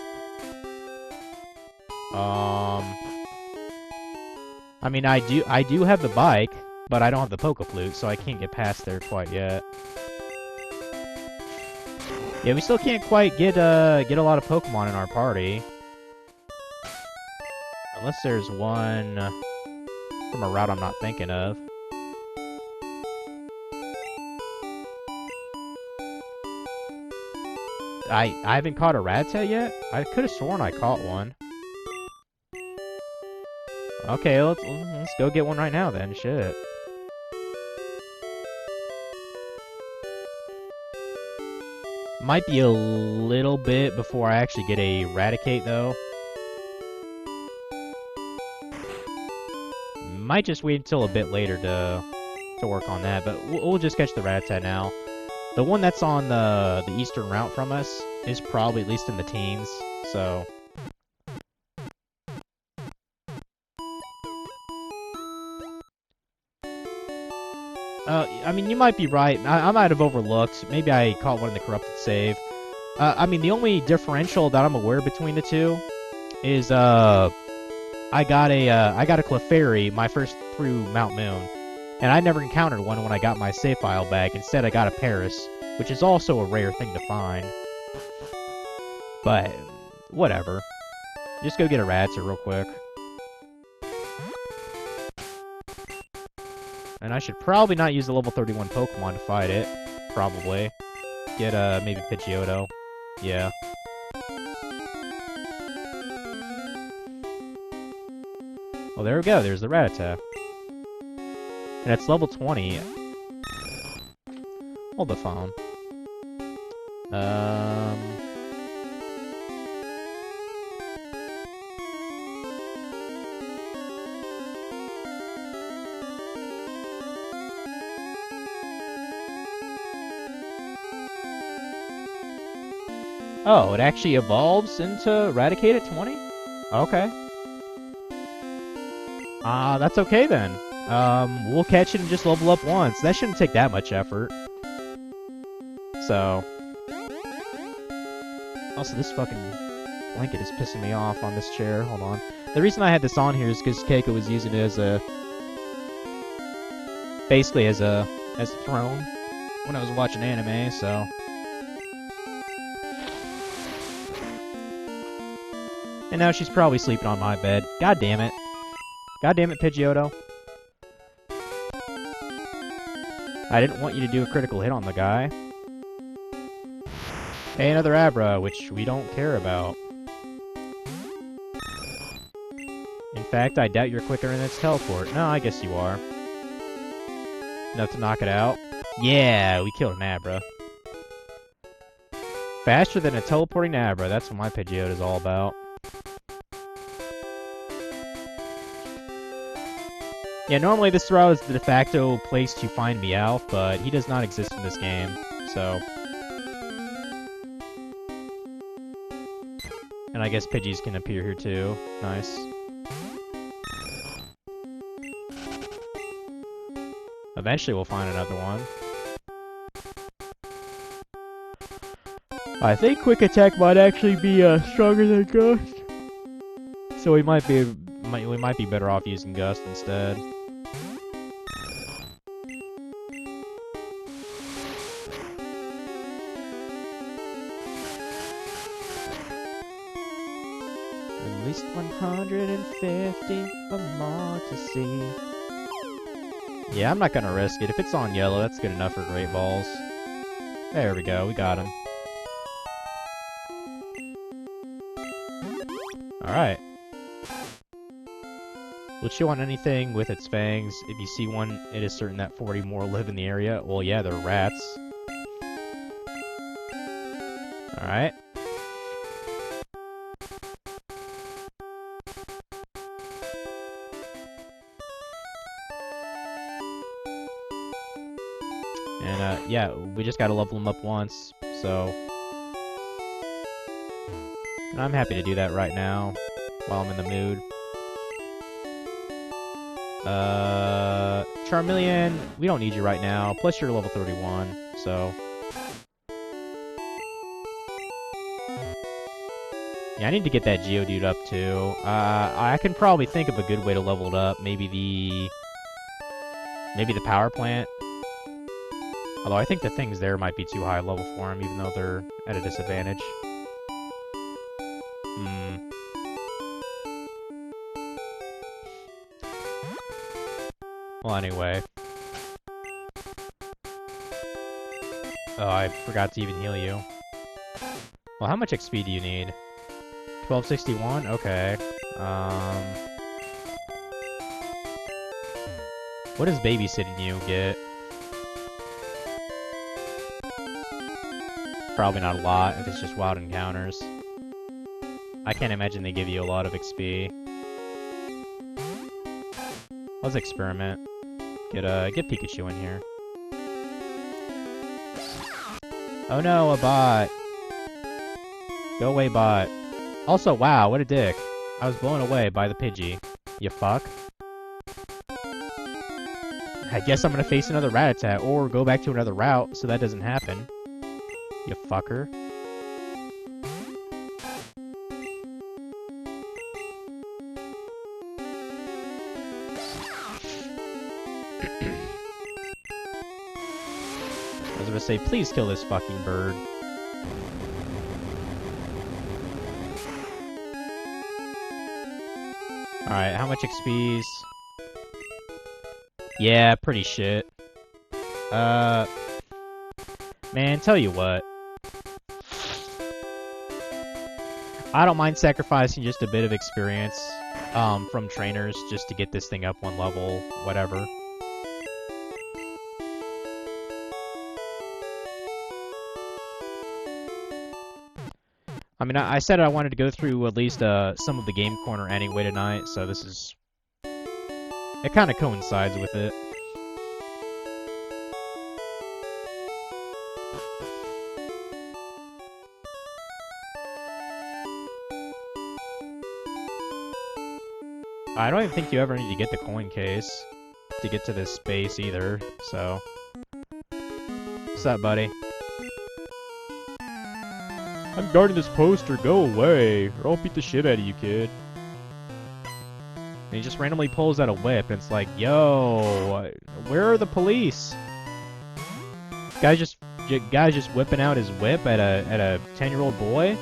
I mean, I do have the bike, but I don't have the Poke-Flute, so I can't get past there quite yet. Yeah, we still can't quite get a lot of Pokemon in our party. Unless there's one from a route I'm not thinking of. I haven't caught a Rattata yet? I could have sworn I caught one. Okay, let's go get one right now then, shit. Might be a little bit before I actually get a Raticate though. Might just wait until a bit later to work on that, but we'll just catch the Rattata now. The one that's on the eastern route from us is probably at least in the teens, so... I mean, you might be right. I might have overlooked. Maybe I caught one in the corrupted save. I mean, the only differential that I'm aware between the two is, I got a Clefairy my first through Mount Moon, and I never encountered one when I got my save file back. Instead, I got a Paris, which is also a rare thing to find. But, whatever. Just go get a Rattata real quick. And I should probably not use the level 31 Pokemon to fight it. Probably. Get, maybe Pidgeotto. Yeah. Well, there we go. There's the Rattata. And it's level 20. Hold the phone. Oh, it actually evolves into Raticate at 20? Okay. That's okay then. We'll catch it and just level up once. That shouldn't take that much effort. So. Also, this fucking blanket is pissing me off on this chair. Hold on. The reason I had this on here is because Keiko was using it as a... basically as a throne when I was watching anime, so... And now she's probably sleeping on my bed. God damn it. God damn it, Pidgeotto. I didn't want you to do a critical hit on the guy. Hey, another Abra, which we don't care about. In fact, I doubt you're quicker in its teleport. No, I guess you are. Enough to knock it out. Yeah, we killed an Abra. Faster than a teleporting Abra. That's what my Pidgeotto is all about. Yeah, normally this route is the de facto place to find Meowth, but he does not exist in this game, so... And I guess Pidgeys can appear here too. Nice. Eventually we'll find another one. I think Quick Attack might actually be stronger than Gust. So we might be better off using Gust instead. At least 150 or more to see. Yeah, I'm not gonna risk it. If it's on yellow, that's good enough for Great Balls. There we go, we got him. Alright. Will chew on anything with its fangs. If you see one, it is certain that 40 more live in the area. Well, yeah, they're rats. Alright. And, yeah, we just gotta level them up once, so... And I'm happy to do that right now, while I'm in the mood. Charmeleon, we don't need you right now, plus you're level 31, so... Yeah, I need to get that Geodude up, too. I can probably think of a good way to level it up, maybe the Power Plant. Although I think the things there might be too high level for him, even though they're at a disadvantage. Well, anyway. Oh, I forgot to even heal you. Well, how much XP do you need? 1261? Okay. What does babysitting you get? Probably not a lot if it's just wild encounters. I can't imagine they give you a lot of XP. Let's experiment. Get Pikachu in here. Oh no, a bot. Go away, bot. Also, wow, what a dick. I was blown away by the Pidgey. You fuck. I guess I'm gonna face another Rattata, or go back to another route, so that doesn't happen. You fucker. I was gonna say, please kill this fucking bird. Alright, how much XP's? Yeah, pretty shit. Man, tell you what. I don't mind sacrificing just a bit of experience, from trainers just to get this thing up one level, whatever. I mean, I said I wanted to go through at least some of the Game Corner anyway tonight, so this is... It kind of coincides with it. I don't even think you ever need to get the coin case to get to this space either, so... What's up, buddy? I'm guarding this poster, go away, or I'll beat the shit out of you, kid. And he just randomly pulls out a whip, and it's like, yo, where are the police? Guy's just whipping out his whip at a 10-year-old boy?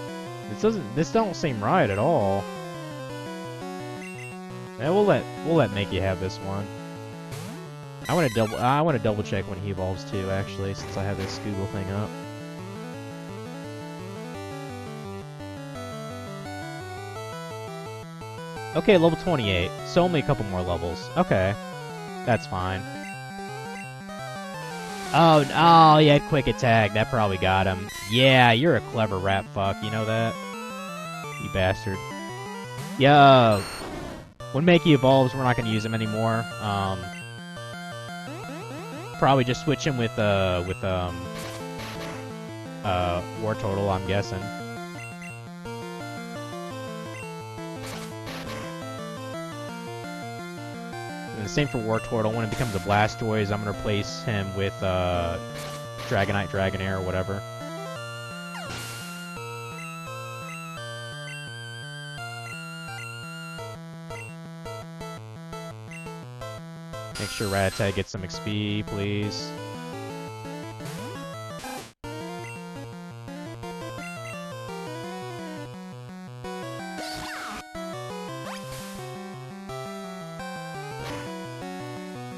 This don't seem right at all. Yeah, we'll let Mickey have this one. I want to double check when he evolves too, actually, since I have this Google thing up. Okay, level 28. So only a couple more levels. Okay. That's fine. Oh, yeah, quick attack. That probably got him. Yeah, you're a clever rat fuck. You know that? You bastard. Yeah. When Makey evolves, we're not going to use him anymore. Probably just switch him with Wartortle, I'm guessing. And the same for Wartortle. When it becomes a Blastoise, I'm going to replace him with Dragonite, Dragonair, or whatever. Make sure Rattata gets some XP, please.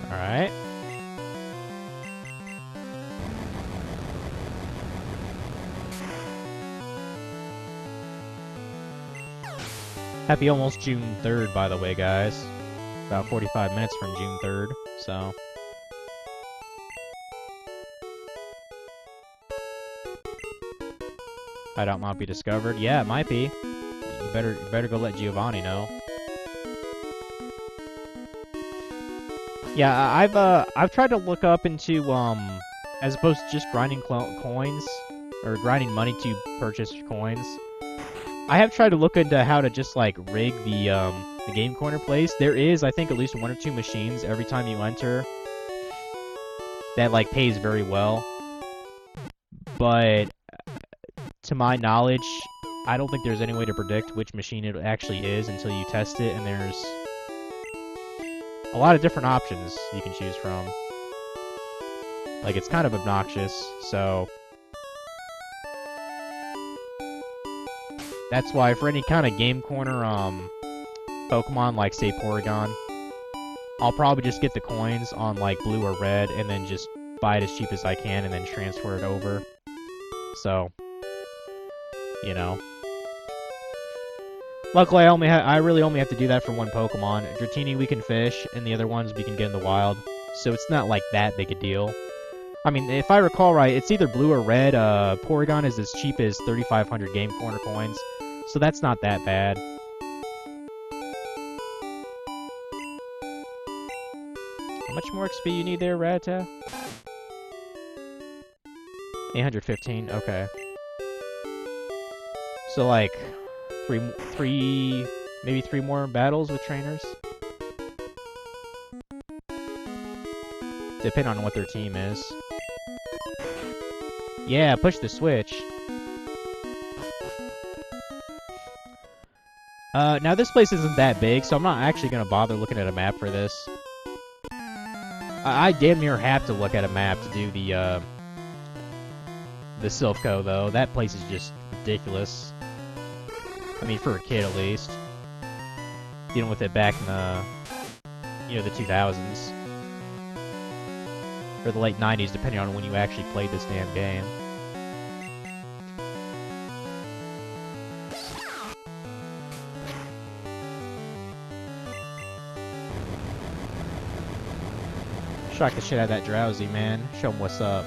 Alright. Happy almost June 3rd, by the way, guys. About 45 minutes from June 3rd, so... Hideout might be discovered. Yeah, it might be. You better go let Giovanni know. Yeah, I've tried to look up into, as opposed to just grinding coins, or grinding money to purchase coins, I have tried to look into how to just, like, rig the Game Corner place. There is, I think, at least 1 or 2 machines every time you enter that, like, pays very well. But, to my knowledge, I don't think there's any way to predict which machine it actually is until you test it, and there's a lot of different options you can choose from. Like, it's kind of obnoxious, so... That's why for any kind of Game Corner, Pokemon, like, say, Porygon, I'll probably just get the coins on, like, blue or red, and then just buy it as cheap as I can, and then transfer it over. So, you know. Luckily, I really only have to do that for one Pokemon. Dratini we can fish, and the other ones we can get in the wild. So it's not like that big a deal. I mean, if I recall right, it's either blue or red. Porygon is as cheap as 3,500 Game Corner coins, so that's not that bad. How much more XP you need there, Rattata? 815, okay. So, like, maybe three more battles with trainers? Depending on what their team is. Yeah, push the switch. Now this place isn't that big, so I'm not actually gonna bother looking at a map for this. I damn near have to look at a map to do the Silph Co, though. That place is just ridiculous. I mean, for a kid at least. Dealing with it back in the, the 2000s. Or the late 90s, depending on when you actually played this damn game. Shock the shit out of that Drowsy, man. Show him what's up.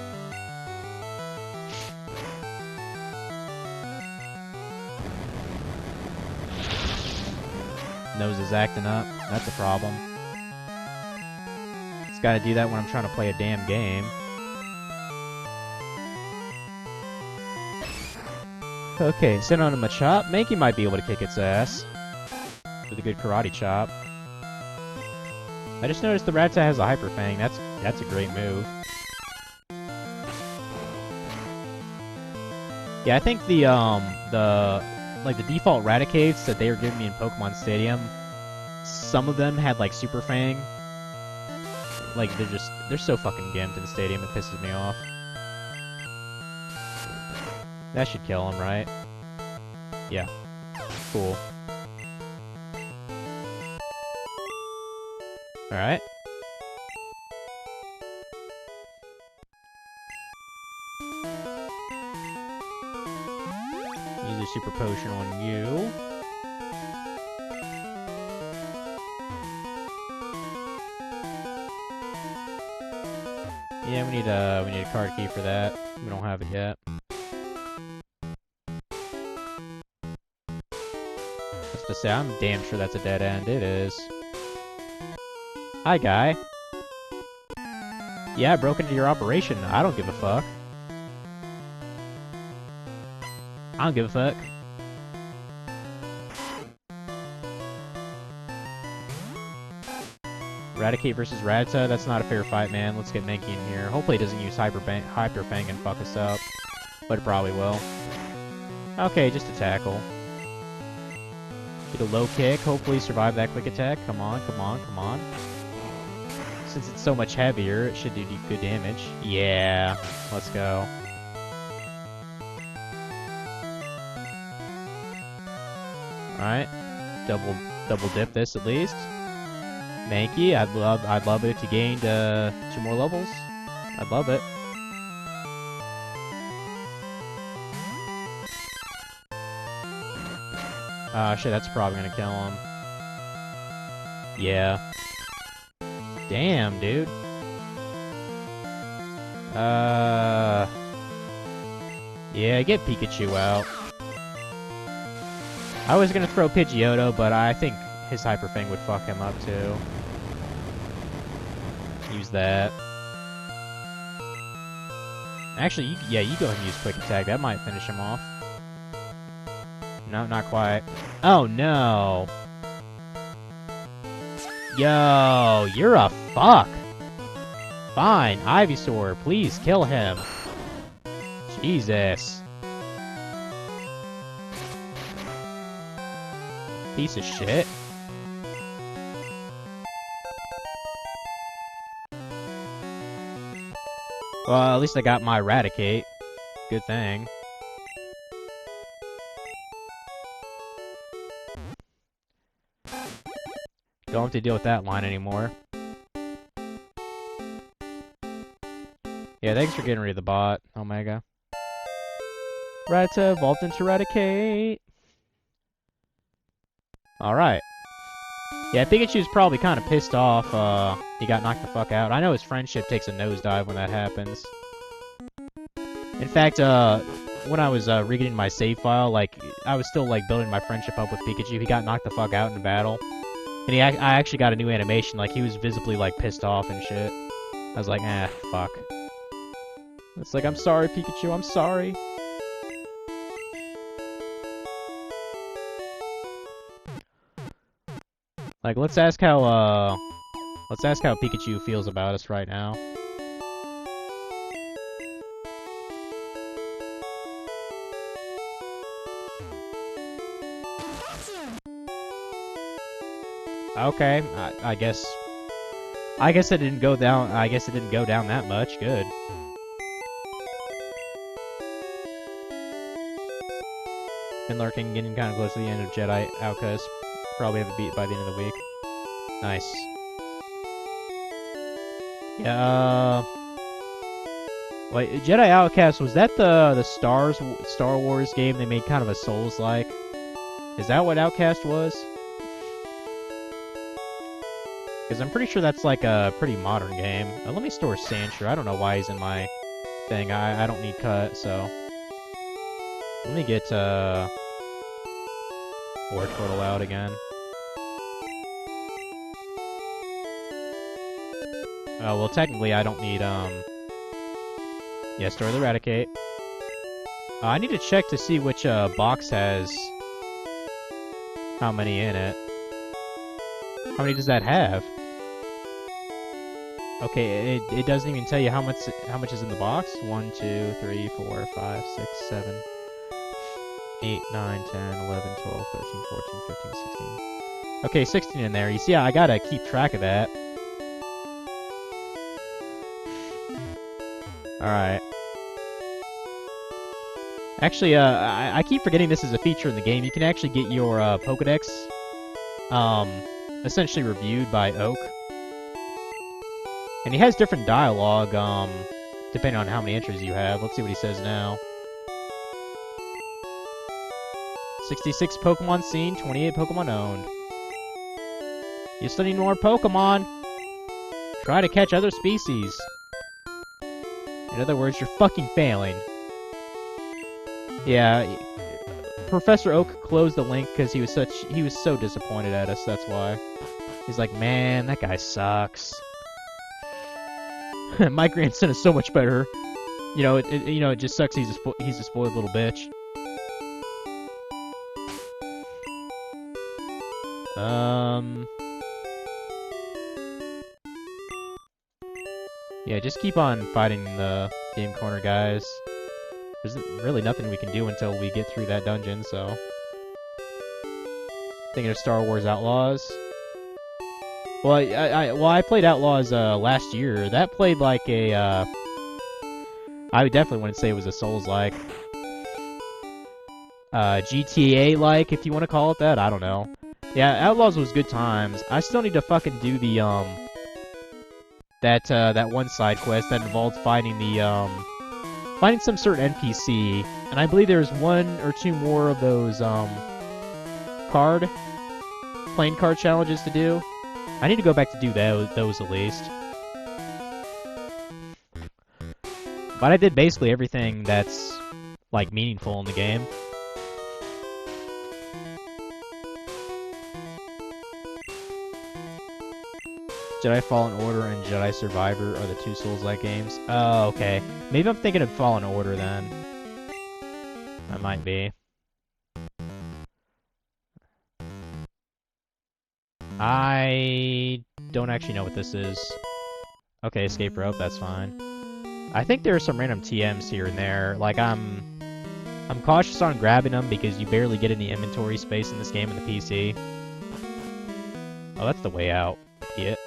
Nose is acting up. That's a problem. It's gotta do that when I'm trying to play a damn game. Okay, send on him a chop. Mankey might be able to kick its ass with a good karate chop. I just noticed the Rattata has a Hyper Fang. That's a great move. Yeah, I think the default Raticates that they were giving me in Pokemon Stadium, some of them had like Super Fang. Like they're so fucking gimped in the stadium, it pisses me off. That should kill him, right? Yeah. Cool. Alright. Use a Super Potion on you. Yeah, we need a card key for that. We don't have it yet. What's to say? I'm damn sure that's a dead end. It is. Hi, guy. Yeah, I broke into your operation. I don't give a fuck. I don't give a fuck. Raticate versus Rattata, that's not a fair fight, man. Let's get Mankey in here. Hopefully it doesn't use Hyper Fang and fuck us up. But it probably will. Okay, just a tackle. Get a low kick, hopefully survive that quick attack. Come on, come on, come on. Since it's so much heavier, it should do good damage. Yeah, let's go. Alright. Double dip this at least. Mankey, I'd love it if you gained 2 more levels. I'd love it. Shit, that's probably gonna kill him. Yeah. Damn, dude. Yeah, get Pikachu out. I was gonna throw Pidgeotto, but I think his Hyper Fang would fuck him up too. Use that. Actually, you go ahead and use Quick Attack. That might finish him off. No, not quite. Oh, no. Yo, you're a fuck. Fine, Ivysaur, please kill him. Jesus. Piece of shit. Well, at least I got my Raticate. Good thing. Don't have to deal with that line anymore. Yeah, thanks for getting rid of the bot, Omega. Rattata, evolved into Raticate. Alright. Yeah, Pikachu's probably kind of pissed off, he got knocked the fuck out. I know his friendship takes a nosedive when that happens. In fact, when I was, regetting my save file, like, I was still, like, building my friendship up with Pikachu. He got knocked the fuck out in battle. And I actually got a new animation, like, he was visibly, like, pissed off and shit. I was like, fuck. It's like, I'm sorry, Pikachu, I'm sorry. Like, let's ask how Pikachu feels about us right now. Okay, I guess it didn't go down. I guess it didn't go down that much. Good. Been lurking, getting kind of close to the end of Jedi Outcast. Probably have it beat by the end of the week. Nice. Yeah. Wait, Jedi Outcast, was that the Star Wars game they made kind of a Souls-like? Is that what Outcast was? Because I'm pretty sure that's like a pretty modern game. Let me store Sandshrew. I don't know why he's in my thing. I don't need cut, so... Let me get, Ore Turtle out again. Oh, well, technically I don't need, yeah, store the Raticate. I need to check to see which, box has how many in it. How many does that have? Okay, it doesn't even tell you how much is in the box. 1, 2, 3, 4, 5, 6, 7, 8, 9, 10, 11, 12, 13, 14, 15, 16. Okay, 16 in there. You see, I gotta keep track of that. Alright. Actually, I keep forgetting this is a feature in the game. You can actually get your, Pokedex, essentially reviewed by Oak. And he has different dialogue, depending on how many entries you have. Let's see what he says now. 66 Pokemon seen, 28 Pokemon owned. You still need more Pokemon. Try to catch other species. In other words, you're fucking failing. Yeah, Professor Oak closed the link because he was so disappointed at us, that's why. He's like, man, that guy sucks. My grandson is so much better. You know, it just sucks he's a spoiled little bitch. Yeah, just keep on fighting the Game Corner guys. There's really nothing we can do until we get through that dungeon, so... Thinking of Star Wars Outlaws. Well, I played Outlaws, last year. That played like a, I definitely wouldn't say it was a Souls-like. GTA-like, if you want to call it that, I don't know. Yeah, Outlaws was good times. I still need to fucking do the, that one side quest that involved fighting the, finding some certain NPC, and I believe there's 1 or 2 more of those, playing card challenges to do. I need to go back to do those at least. But I did basically everything that's, like, meaningful in the game. Jedi Fallen Order and Jedi Survivor are the 2 Souls-like games. Oh, okay. Maybe I'm thinking of Fallen Order then. I might be. I don't actually know what this is. Okay, escape rope, that's fine. I think there are some random TMs here and there. Like, I'm cautious on grabbing them because you barely get any inventory space in this game in the PC. Oh, that's the way out. Idiot.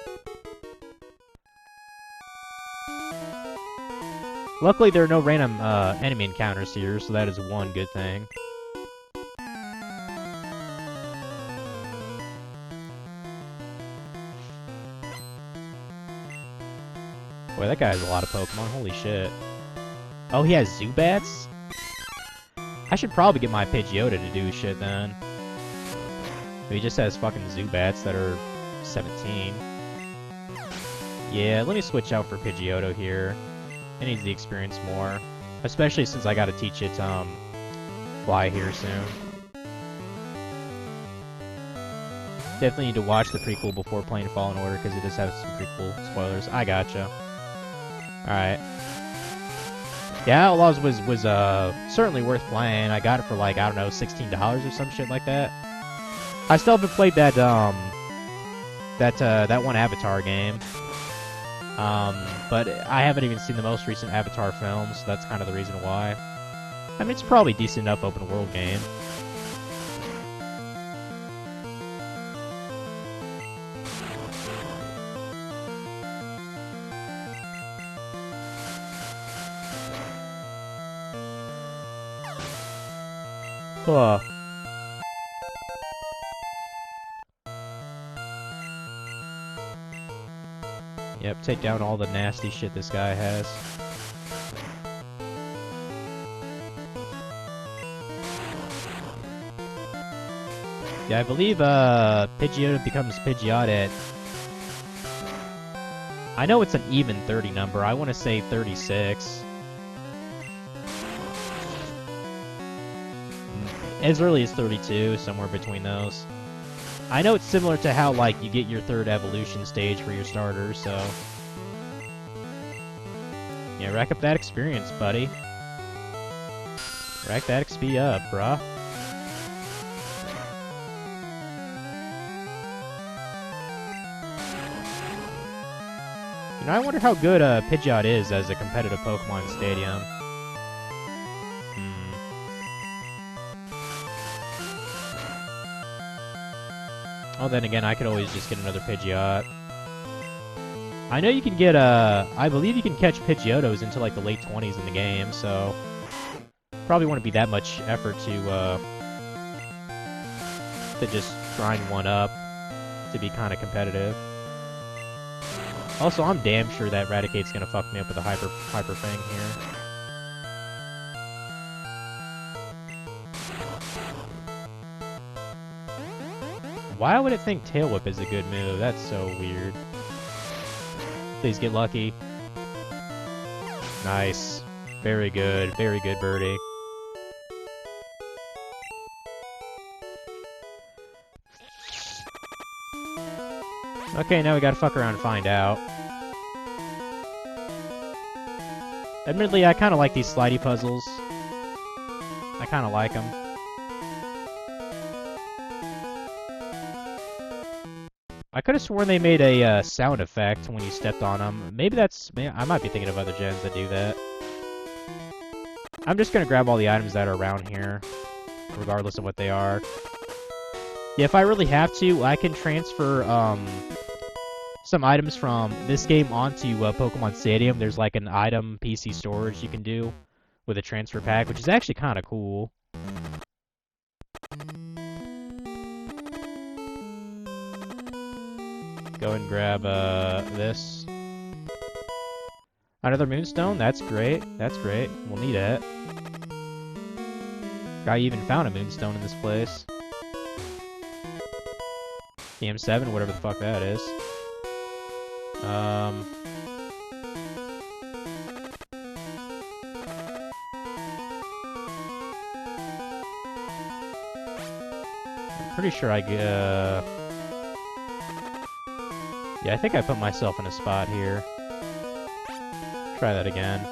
Luckily, there are no random enemy encounters here, so that is one good thing. Boy, that guy has a lot of Pokemon. Holy shit. Oh, he has Zubats? I should probably get my Pidgeotto to do shit then. But he just has fucking Zubats that are 17. Yeah, let me switch out for Pidgeotto here. It needs the experience more. Especially since I gotta teach it, fly here soon. Definitely need to watch the prequel before playing Fallen Order, because it does have some prequel spoilers. I gotcha. Alright. Yeah, Outlaws was certainly worth playing. I got it for like, I don't know, $16 or some shit like that. I still haven't played that one Avatar game. But I haven't even seen the most recent Avatar film, so that's kind of the reason why. I mean, it's probably a decent enough open world game. Huh. Yep, take down all the nasty shit this guy has. Yeah, I believe Pidgeotto becomes Pidgeot. I know it's an even 30 number. I want to say 36. As early as 32, somewhere between those. I know it's similar to how, like, you get your third evolution stage for your starters, so... Yeah, rack up that experience, buddy. Rack that XP up, bruh. You know, I wonder how good Pidgeot is as a competitive Pokemon Stadium. Oh, then again, I could always just get another Pidgeot. I know you can get, I believe you can catch Pidgeottos into, like, the late 20s in the game, so... Probably wouldn't be that much effort to just grind one up to be kind of competitive. Also, I'm damn sure that Raticate's gonna fuck me up with a hyper thing here. Why would it think Tail Whip is a good move? That's so weird. Please get lucky. Nice. Very good, birdie. Okay, now we gotta fuck around and find out. Admittedly, I kinda like these slidey puzzles. I kinda like them. I could have sworn they made a sound effect when you stepped on them. Maybe I might be thinking of other gens that do that. I'm just gonna grab all the items that are around here, regardless of what they are. Yeah, if I really have to, I can transfer some items from this game onto Pokemon Stadium. There's like an item PC storage you can do with a transfer pack, which is actually kind of cool. Go and grab this. Another Moonstone? That's great. That's great. We'll need it. I even found a Moonstone in this place. EM7, whatever the fuck that is. I'm pretty sure yeah, I think I put myself in a spot here. Try that again.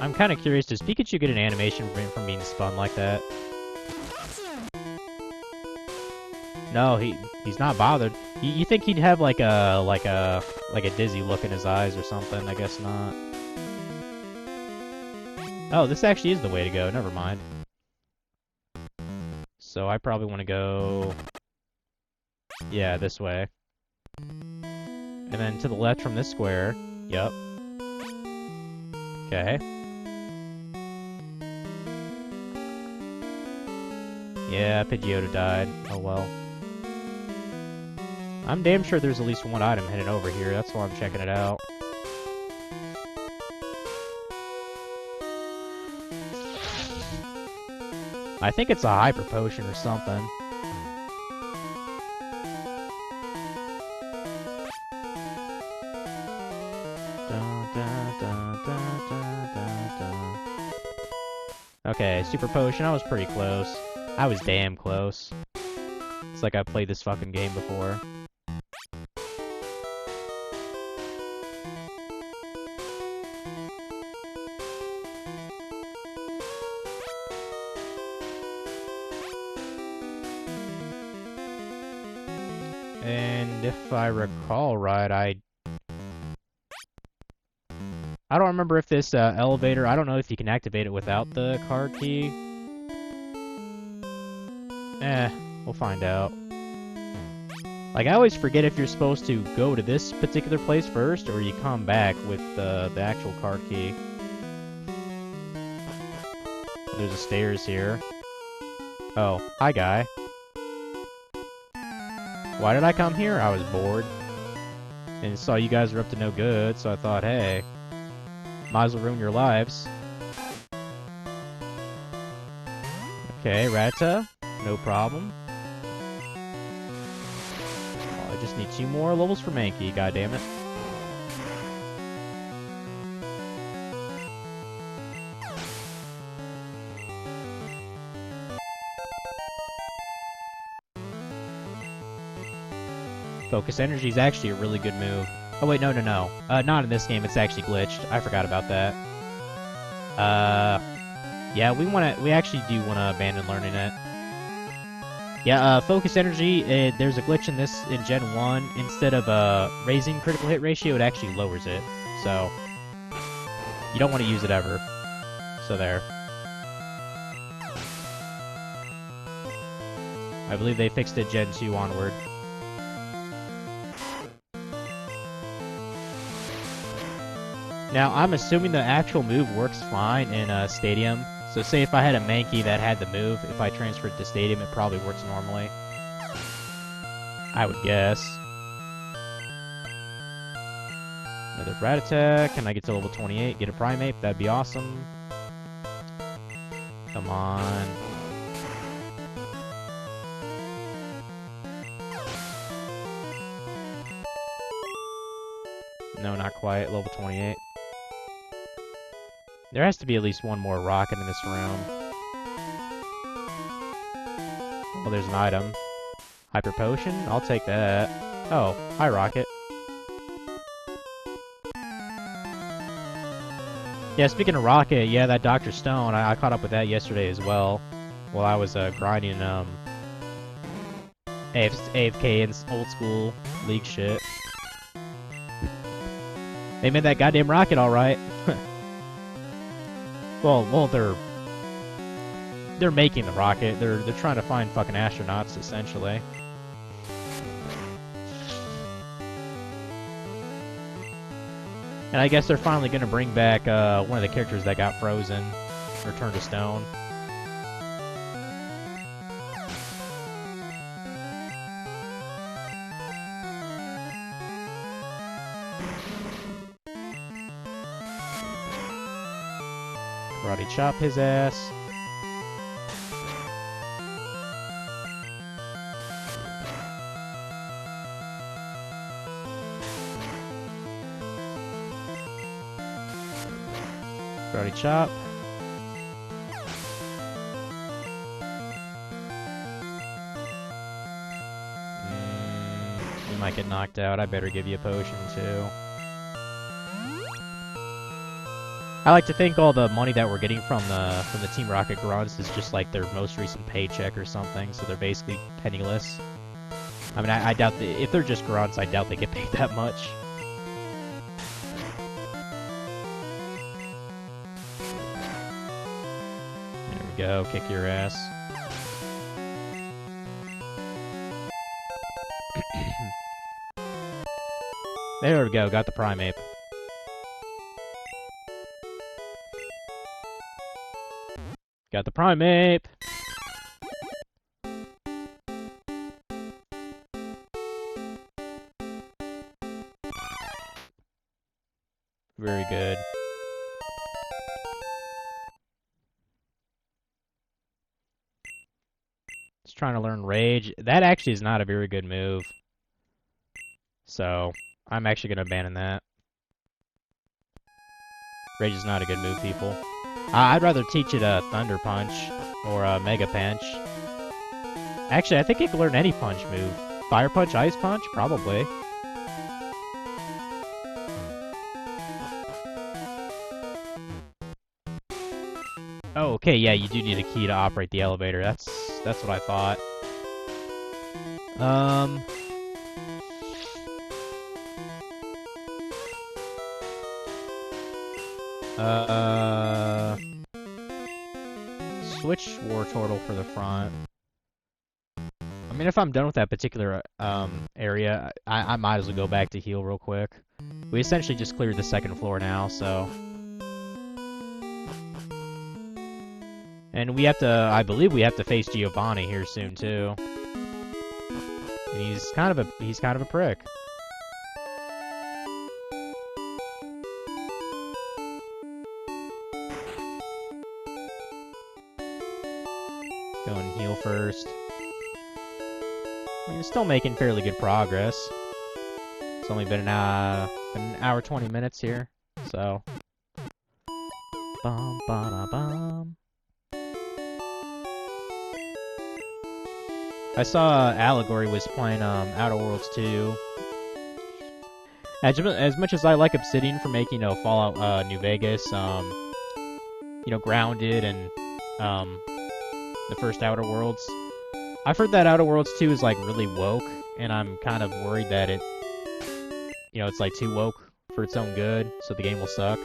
I'm kind of curious, does Pikachu get an animation from being spun like that? No, he's not bothered. You think he'd have like a dizzy look in his eyes or something? I guess not. Oh, this actually is the way to go. Never mind. So I probably want to go... Yeah, this way. And then to the left from this square. Yep. Okay. Yeah, Pidgeotto died. Oh well. I'm damn sure there's at least one item hidden over here. That's why I'm checking it out. I think it's a hyper potion or something. Okay, super potion. I was pretty close. I was damn close. It's like I've played this fucking game before. And if I recall right, I don't remember if this elevator, I don't know if you can activate it without the card key. We'll find out. Like, I always forget if you're supposed to go to this particular place first, or you come back with the actual card key. There's a stairs here. Oh, hi guy. Why did I come here? I was bored. And saw you guys were up to no good, so I thought, hey, might as well ruin your lives. Okay, Rattata, no problem. Oh, I just need 2 more levels for Mankey, goddammit. Focus Energy is actually a really good move. Oh wait, no. Not in this game, it's actually glitched. I forgot about that. Yeah, we actually do wanna abandon learning it. Yeah, Focus Energy, there's a glitch in this, in Gen 1. Instead of, raising critical hit ratio, it actually lowers it. So, you don't want to use it ever. So there. I believe they fixed it Gen 2 onward. Now, I'm assuming the actual move works fine in Stadium. So say if I had a Mankey that had the move, if I transferred it to Stadium, it probably works normally. I would guess. Another Rattata. Can I get to level 28? Get a Primeape? That'd be awesome. Come on. No, not quite. Level 28. There has to be at least one more rocket in this room. Oh, there's an item. Hyper Potion? I'll take that. Oh, hi, Rocket. Yeah, speaking of Rocket, yeah, that Dr. Stone, I caught up with that yesterday as well. While I was grinding AFK and old school League shit. They made that goddamn rocket alright. Well, they're making the rocket. They're trying to find fucking astronauts, essentially. And I guess they're finally gonna bring back one of the characters that got frozen or turned to stone. Karate chop his ass. Karate chop. You might get knocked out. I better give you a potion too. I like to think all the money that we're getting from the Team Rocket grunts is just like their most recent paycheck or something, so they're basically penniless. I mean, I doubt if they're just grunts, I doubt they get paid that much. There we go, kick your ass. There we go, got the Primeape. Got the Primeape! very good. Just trying to learn Rage. That actually is not a very good move. So, I'm actually going to abandon that. Rage is not a good move, people. I'd rather teach it a Thunder Punch or a Mega Punch. Actually, I think you can learn any punch move. Fire Punch, Ice Punch? Probably. Oh, okay, yeah, you do need a key to operate the elevator. That's what I thought. Switch Wartortle for the front. I mean, if I'm done with that particular area, I might as well go back to heal real quick. We essentially just cleared the second floor now, so. And we have to, I believe we have to face Giovanni here soon too. And he's kind of a prick. Go and heal first. I mean, still making fairly good progress. It's only been an hour 20 minutes here, so. Bum ba da bum. I saw Allegory was playing Outer Worlds 2. As much as I like Obsidian for making Fallout New Vegas, Grounded and the first Outer Worlds. I've heard that Outer Worlds 2 is like really woke, and I'm kind of worried that it's like too woke for its own good, so the game will suck.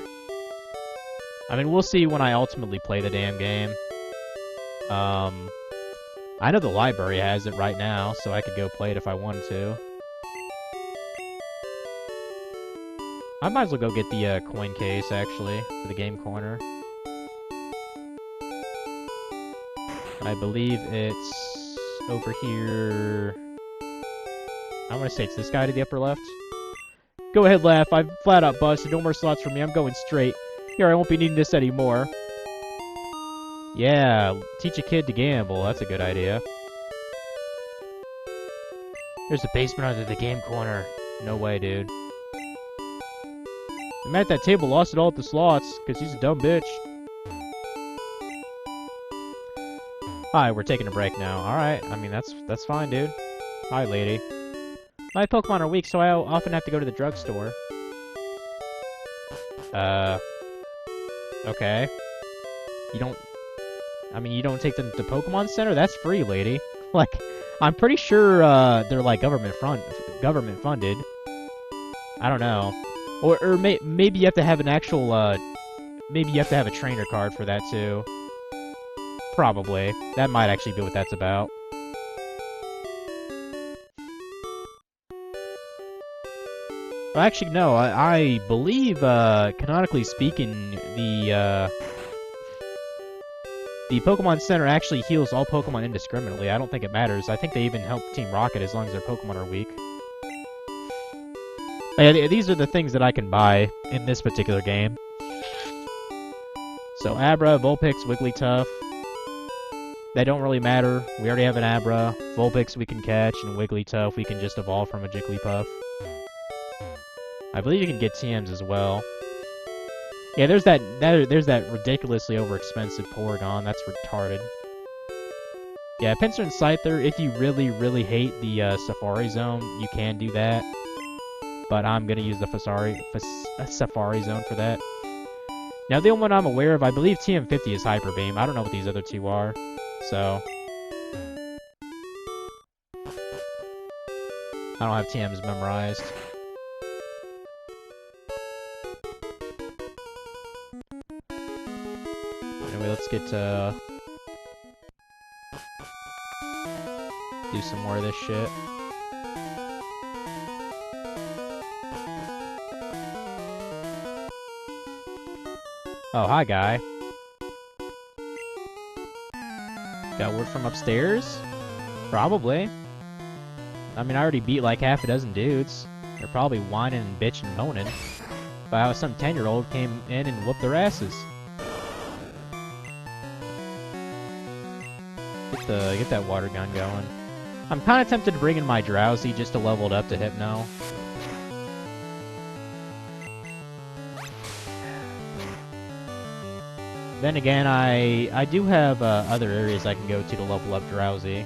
I mean, we'll see when I ultimately play the damn game. I know the library has it right now, so I could go play it if I wanted to. I might as well go get the coin case, actually, for the game corner. I believe it's over here. I want to say it's this guy to the upper left. Go ahead, Laugh. I'm flat out busted. No more slots for me. I'm going straight. Here, I won't be needing this anymore. Yeah, teach a kid to gamble. That's a good idea. There's a basement under the game corner. No way, dude. The man at that table lost it all at the slots, because he's a dumb bitch. Hi, we're taking a break now. Alright, I mean, that's fine, dude. Hi, lady. My Pokemon are weak, so I often have to go to the drugstore. Okay. You don't take them to Pokemon Center? That's free, lady. Like, I'm pretty sure, they're, like, government funded. I don't know. Or maybe you have to have an actual, maybe you have to have a trainer card for that, too. Probably. That might actually be what that's about. Well, actually, no. I believe, canonically speaking, the Pokemon Center actually heals all Pokemon indiscriminately. I don't think it matters. I think they even help Team Rocket as long as their Pokemon are weak. Yeah, these are the things that I can buy in this particular game. So, Abra, Vulpix, Wigglytuff. They don't really matter. We already have an Abra. Vulpix we can catch, and Wigglytuff we can just evolve from a Jigglypuff. I believe you can get TMs as well. Yeah, there's that ridiculously overexpensive Porygon. That's retarded. Yeah, Pinsir and Scyther, if you really, really hate the Safari Zone, you can do that. But I'm gonna use the Safari Zone for that. Now, the only one I'm aware of, I believe TM50 is Hyper Beam. I don't know what these other two are. So, I don't have TMs memorized. Anyway, let's get to do some more of this shit. Oh, hi, guy. Got word from upstairs? Probably. I mean, I already beat like half a dozen dudes. They're probably whining and bitching and moaning. about how some 10-year-old came in and whooped their asses. Get that water gun going. I'm kind of tempted to bring in my Drowsy just to level it up to Hypno. Then again, I do have other areas I can go to level up Drowsy.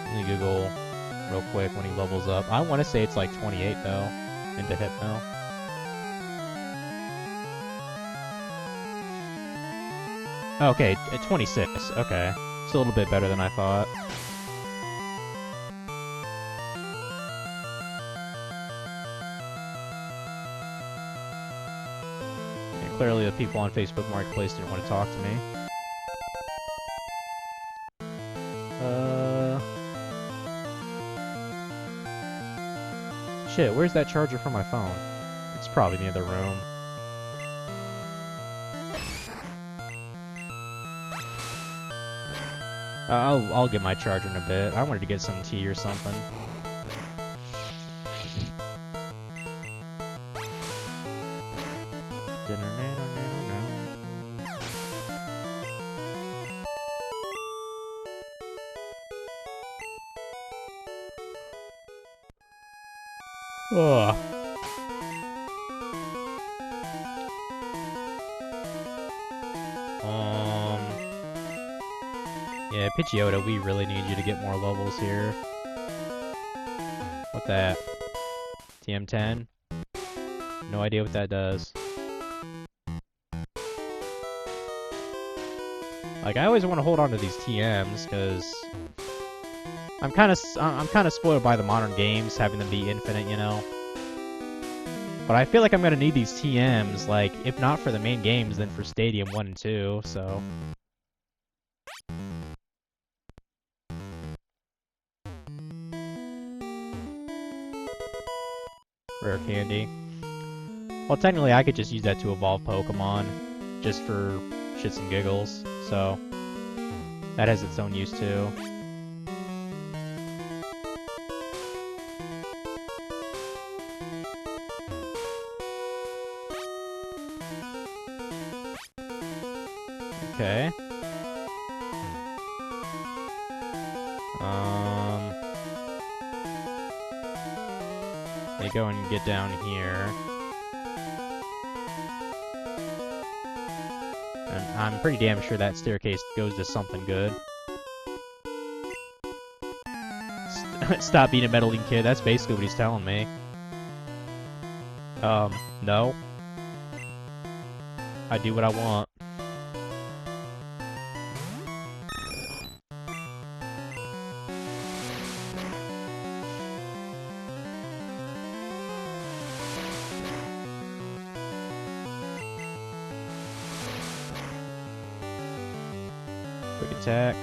Let me Google real quick when he levels up. I want to say it's like 28 though, into Hypno. Okay, 26. Okay, it's a little bit better than I thought. And clearly, the people on Facebook Marketplace didn't want to talk to me. Shit, where's that charger for my phone? It's probably in the other room. I'll get my charger in a bit. I wanted to get some tea or something. Ugh. Yeah, Pidgeotto, we really need you to get more levels here. What that? TM10? No idea what that does. Like, I always want to hold on to these TMs, because I'm kind of spoiled by the modern games, having them be infinite, you know? But I feel like I'm going to need these TMs, like, if not for the main games, then for Stadium 1 and 2, so... Rare candy. Well, technically, I could just use that to evolve Pokemon, just for shits and giggles, so... That has its own use, too. Okay. Let me go and get down here. And I'm pretty damn sure that staircase goes to something good. Stop being a meddling kid, that's basically what he's telling me. No. I do what I want. Quick attack.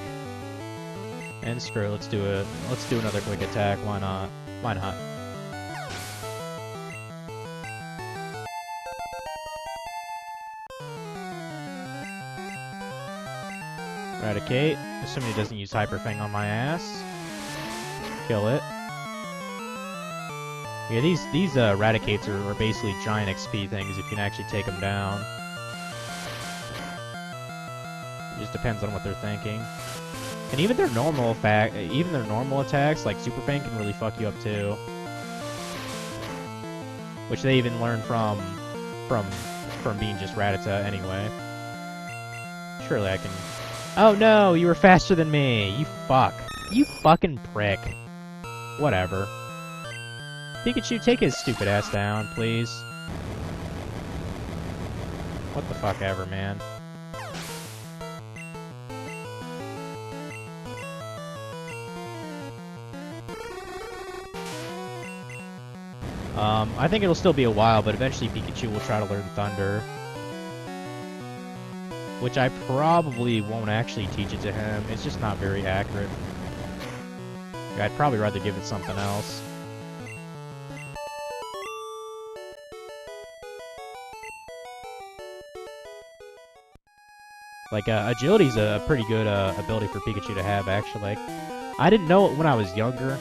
And screw it, let's do another quick attack, why not? Why not? Eradicate, assuming it doesn't use Hyper Fang on my ass. Kill it. Yeah, these Eradicates are basically giant XP things if you can actually take them down. It just depends on what they're thinking. And even their normal attacks, like Super Fang, can really fuck you up too. Which they even learned from being just Rattata anyway. Surely I can... Oh no, you were faster than me! You fuck. You fucking prick. Whatever. Pikachu, take his stupid ass down, please. What the fuck ever, man. I think it'll still be a while, but eventually Pikachu will try to learn Thunder. Which I probably won't actually teach it to him. It's just not very accurate. I'd probably rather give it something else. Like, Agility's a pretty good ability for Pikachu to have, actually. Like, I didn't know it when I was younger.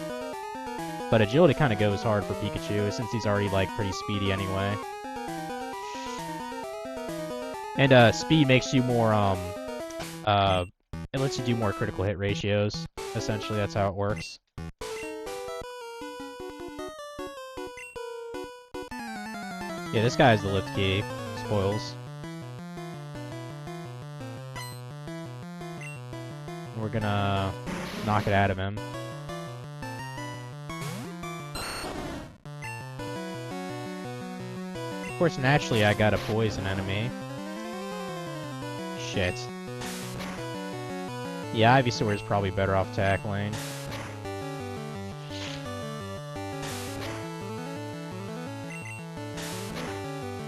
But agility kind of goes hard for Pikachu, since he's already, like, pretty speedy anyway. And, speed makes you more, it lets you do more critical hit ratios. Essentially, that's how it works. Yeah, this guy has the lift key. Spoils. We're gonna knock it out of him. Of course, naturally, I got a poison enemy. Shit. Yeah, Ivysaur is probably better off tackling.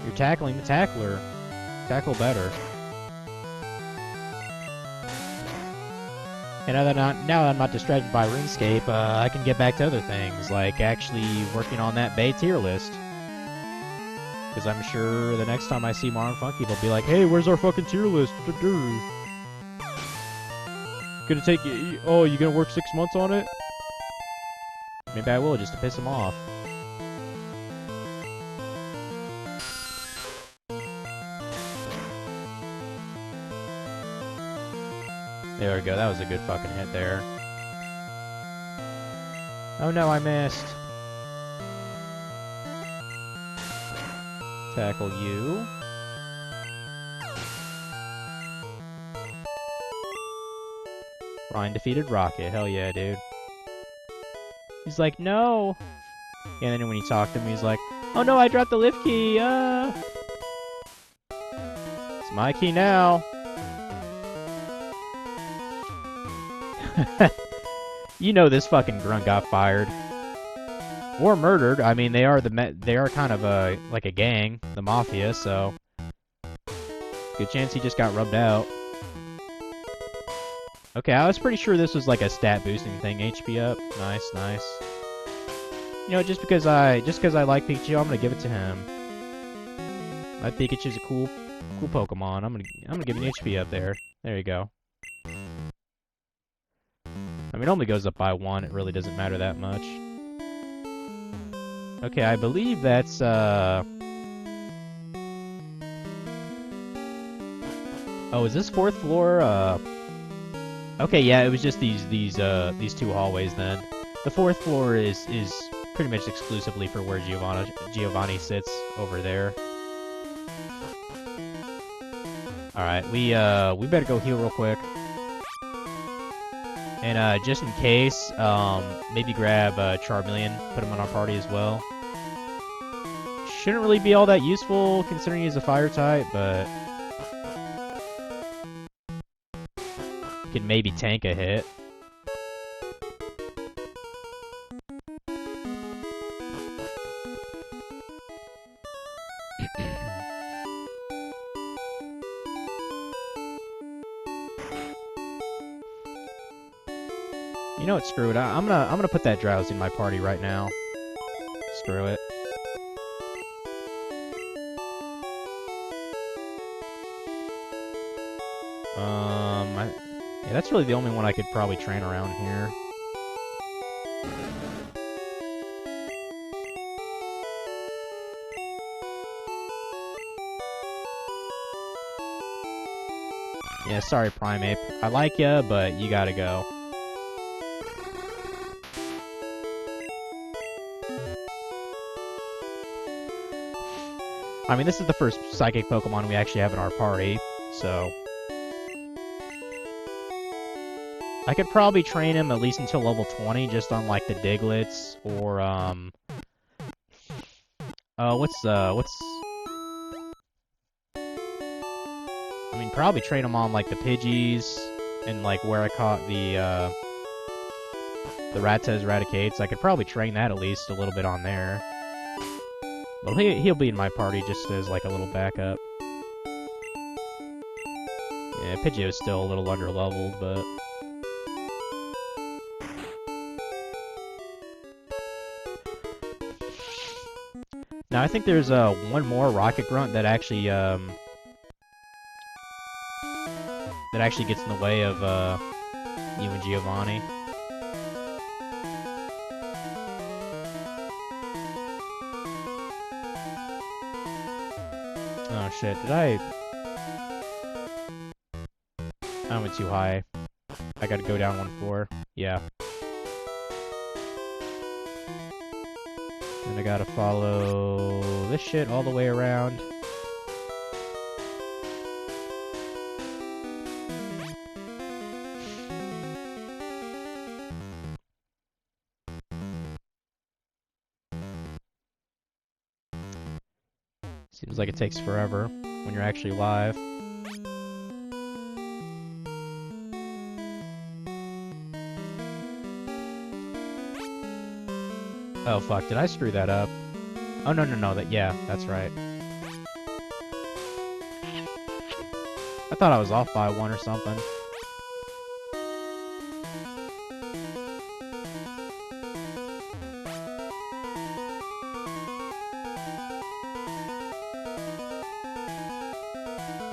You're tackling the tackler. Tackle better. And now that I'm not distracted by RuneScape, I can get back to other things, like actually working on that Bay tier list. Because I'm sure the next time I see Mario and Funky, they'll be like, hey, where's our fucking tier list? Gonna take you... Oh, you gonna work 6 months on it? Maybe I will, just to piss him off. There we go, that was a good fucking hit there. Oh no, I missed. Tackle you. Ryan defeated Rocket, hell yeah, dude. He's like, no! And then when you talk to him, he's like, oh no, I dropped the lift key, It's my key now. You know this fucking grunt got fired. Or murdered. I mean, they are kind of like a gang, the Mafia, so... Good chance he just got rubbed out. Okay, I was pretty sure this was like a stat boosting thing. HP up. Nice, nice. You know, just because I like Pikachu, I'm gonna give it to him. My Pikachu's a cool Pokemon. I'm gonna give you an HP up there. There you go. I mean, it only goes up by 1. It really doesn't matter that much. Okay, I believe that's, Oh, is this 4th floor? Okay, yeah, it was just these 2 hallways then. The 4th floor is pretty much exclusively for where Giovanni sits over there. Alright, we better go heal real quick. And, just in case, maybe grab, Charmeleon, put him on our party as well. Shouldn't really be all that useful, considering he's a fire type, but... Can maybe tank a hit. You know what? Screw it. I'm gonna put that Drowsy in my party right now. Screw it. Yeah, that's really the only one I could probably train around here. Yeah, sorry, Primeape. I like ya, but you gotta go. I mean, this is the first Psychic Pokemon we actually have in our party, so... I could probably train him at least until level 20, just on, like, the Diglets, or, what's... I mean, probably train him on, like, the Pidgeys, and, like, where I caught the Ratez Raticates. I could probably train that at least a little bit on there. But he'll be in my party just as, like, a little backup. Yeah, Pidgeot's still a little under-leveled, but... Now, I think there's, one more Rocket Grunt that actually gets in the way of, you and Giovanni. shit, did I went too high. I gotta go down one floor. Yeah. And I gotta follow this shit all the way around. Seems like it takes forever when you're actually live. Oh fuck, did I screw that up? Oh no, yeah, that's right. I thought I was off by one or something.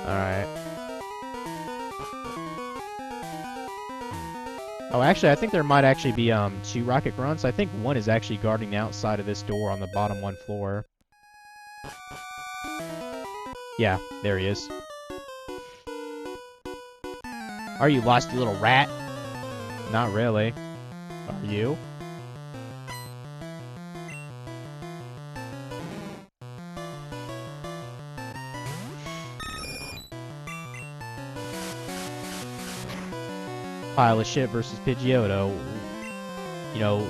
Alright. Oh, actually, I think there might actually be, 2 rocket grunts. I think one is actually guarding the outside of this door on the bottom one floor. Yeah, there he is. Are you lost, you little rat? Not really. Are you? Pile of shit versus Pidgeotto. You know,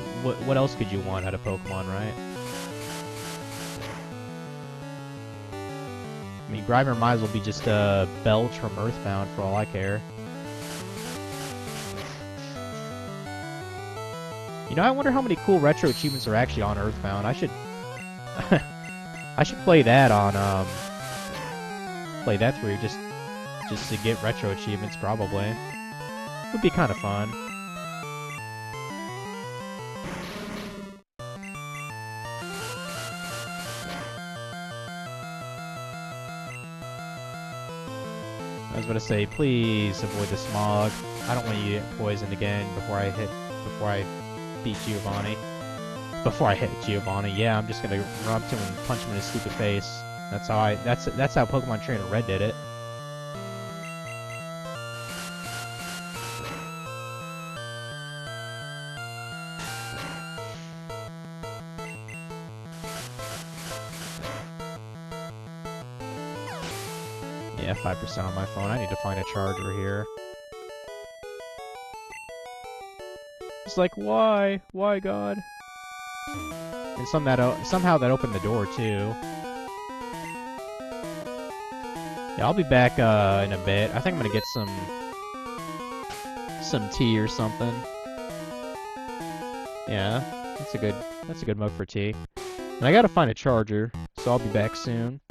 what else could you want out of Pokemon, right? I mean, Grimer might as well be just a Belch from Earthbound for all I care. You know, I wonder how many cool retro achievements are actually on Earthbound. I should... I should play that on, play that through just to get retro achievements, probably. Would be kind of fun. I was gonna say, please avoid the smog. I don't want you to get poisoned again before I beat Giovanni. Before I hit Giovanni, yeah, I'm just gonna run up to him and punch him in his stupid face. That's how Pokemon Trainer Red did it. Yeah, 5% on my phone. I need to find a charger here. It's like, why? Why, God? And somehow that opened the door, too. Yeah, I'll be back, in a bit. I think I'm gonna get some tea or something. Yeah, that's a good mug for tea. And I gotta find a charger, so I'll be back soon.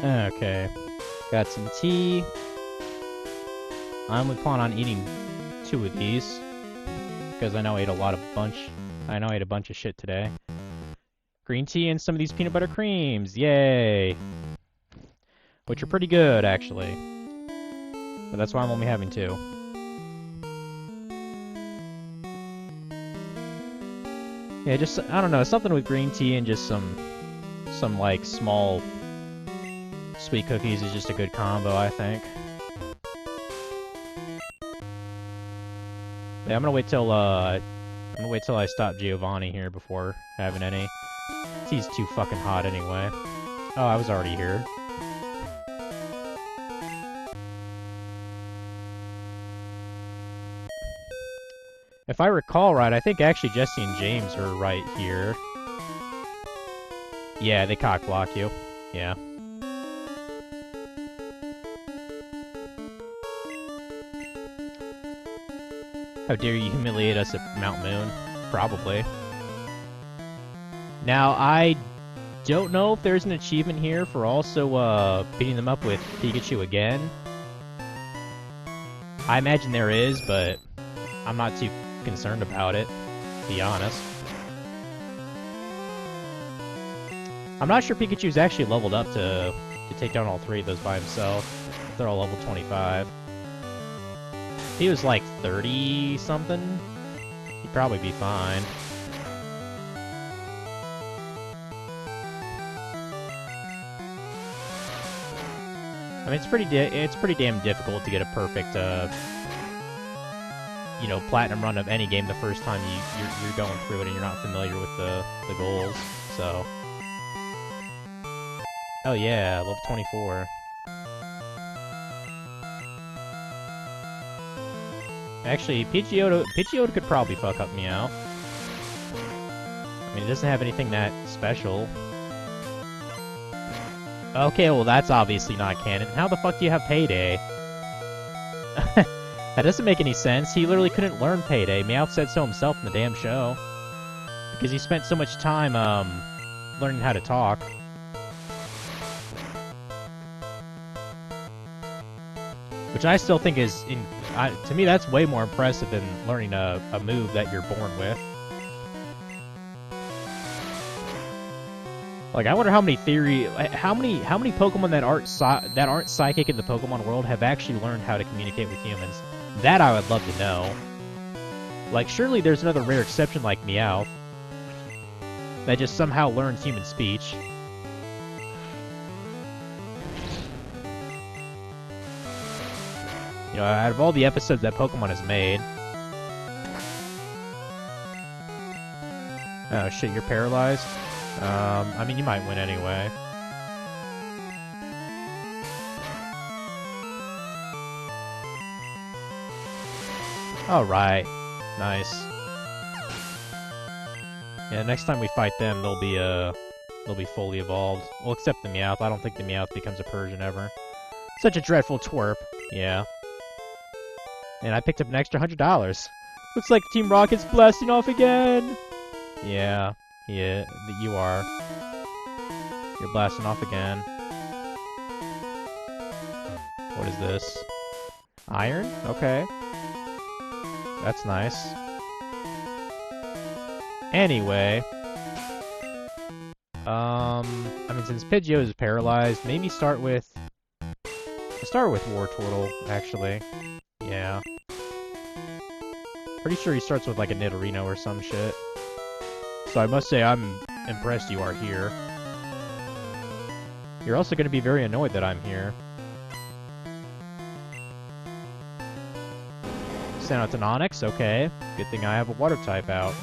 Okay. Got some tea. I only plan on eating 2 of these. Because I know I ate a bunch of shit today. Green tea and some of these peanut butter creams. Yay! Which are pretty good, actually. But that's why I'm only having 2. Yeah, just, I don't know, something with green tea and just some like, small sweet cookies is just a good combo, I think. Yeah, I'm gonna wait till I stop Giovanni here before having any. Tea's too fucking hot anyway. Oh, I was already here. If I recall right, I think actually Jesse and James are right here. Yeah, they cock block you. Yeah. How dare you humiliate us at Mount Moon? Probably. Now, I don't know if there's an achievement here for also beating them up with Pikachu again. I imagine there is, but I'm not too concerned about it, to be honest. I'm not sure Pikachu's actually leveled up to take down all 3 of those by himself. If they're all level 25. If he was like 30-something, he'd probably be fine. I mean, it's pretty damn difficult to get a perfect, you know, platinum run of any game the first time you're going through it and you're not familiar with the goals. So, oh yeah, level 24. Actually, Pidgeotto could probably fuck up Meow. I mean, it doesn't have anything that special. Okay, well that's obviously not canon. How the fuck do you have Payday? That doesn't make any sense. He literally couldn't learn Payday. Meowth said so himself in the damn show. Because he spent so much time, learning how to talk. Which I still think is, to me, that's way more impressive than learning a move that you're born with. Like, I wonder how many how many Pokemon that aren't psychic in the Pokemon world have actually learned how to communicate with humans. That I would love to know. Like, surely there's another rare exception like Meowth that just somehow learns human speech. You know, out of all the episodes that Pokemon has made. Oh shit, you're paralyzed? I mean, you might win anyway. Alright. Nice. Yeah, next time we fight them, they'll be fully evolved. Well, except the Meowth. I don't think the Meowth becomes a Persian ever. Such a dreadful twerp. Yeah. And I picked up an extra $100. Looks like Team Rocket's blasting off again! Yeah. Yeah, you are. You're blasting off again. What is this? Iron? Okay. That's nice. Anyway. I mean, since Pidgeot is paralyzed, maybe start with Wartortle, actually. Yeah. Pretty sure he starts with, like, a Nidorino or some shit. So I must say I'm impressed you are here. You're also going to be very annoyed that I'm here. Send out an Onix? Okay. Good thing I have a water type out.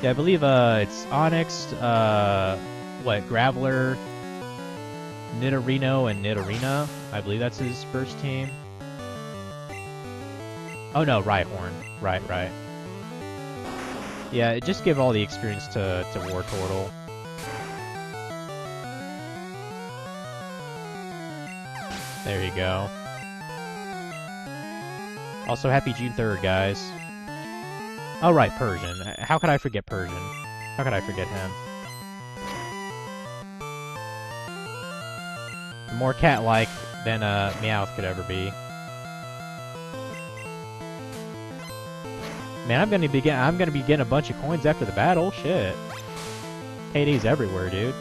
Yeah, I believe it's Onix, Graveler, Nidorino, and Nidorina. I believe that's his first team. Oh no, Rhyhorn. Right. Yeah, just give all the experience to Wartortle. There you go. Also, happy June 3rd, guys. Oh right, Persian. How could I forget Persian? How could I forget him? More cat-like than Meowth could ever be. Man, I'm gonna be getting a bunch of coins after the battle. Shit. Payday's everywhere, dude.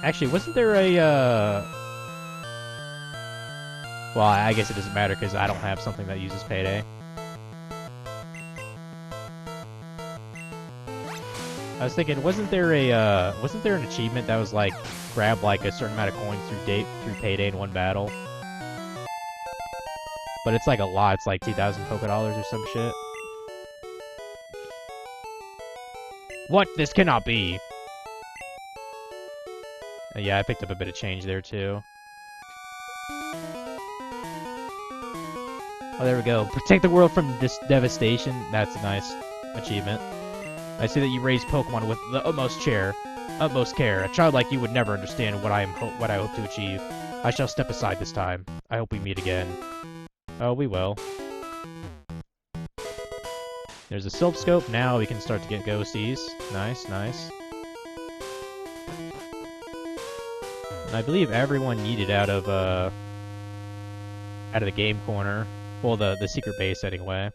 Actually, wasn't there a well, I guess it doesn't matter because I don't have something that uses Payday. I was thinking, wasn't there an achievement that was like grab like a certain amount of coins through Payday in one battle? But it's like a lot. It's like 2,000 Poké Dollars or some shit. What? This cannot be. Yeah, I picked up a bit of change there too. Oh, there we go. Protect the world from this devastation. That's a nice achievement. I see that you raise Pokemon with the utmost care. A child like you would never understand what I hope to achieve. I shall step aside this time. I hope we meet again. Oh, we will. There's a Silph Scope. Now we can start to get ghosties. Nice, nice. And I believe everyone needed out of the game corner. Well, the secret base anyway.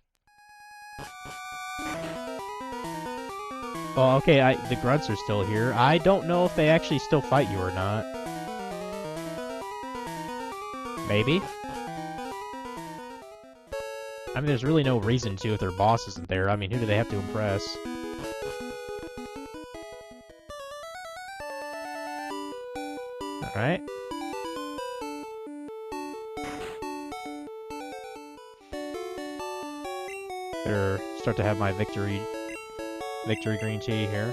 Oh, okay, the grunts are still here. I don't know if they actually still fight you or not. Maybe? I mean, there's really no reason to if their boss isn't there. I mean, who do they have to impress? Alright. Better start to have my victory green tea here.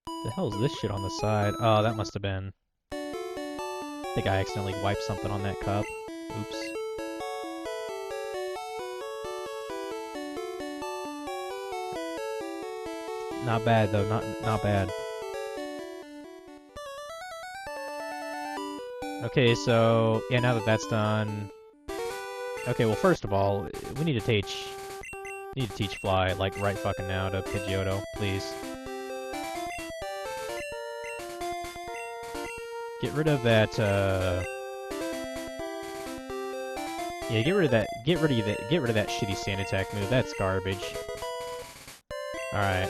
The hell is this shit on the side? Oh, that must have been... I think I accidentally wiped something on that cup. Oops. Not bad though, not bad. Okay, so yeah, now that that's done. Okay, well, first of all, we need to teach Fly like right fucking now to Pidgeotto, please. Get rid of that. Yeah, get rid of that shitty Sand Attack move. That's garbage. All right.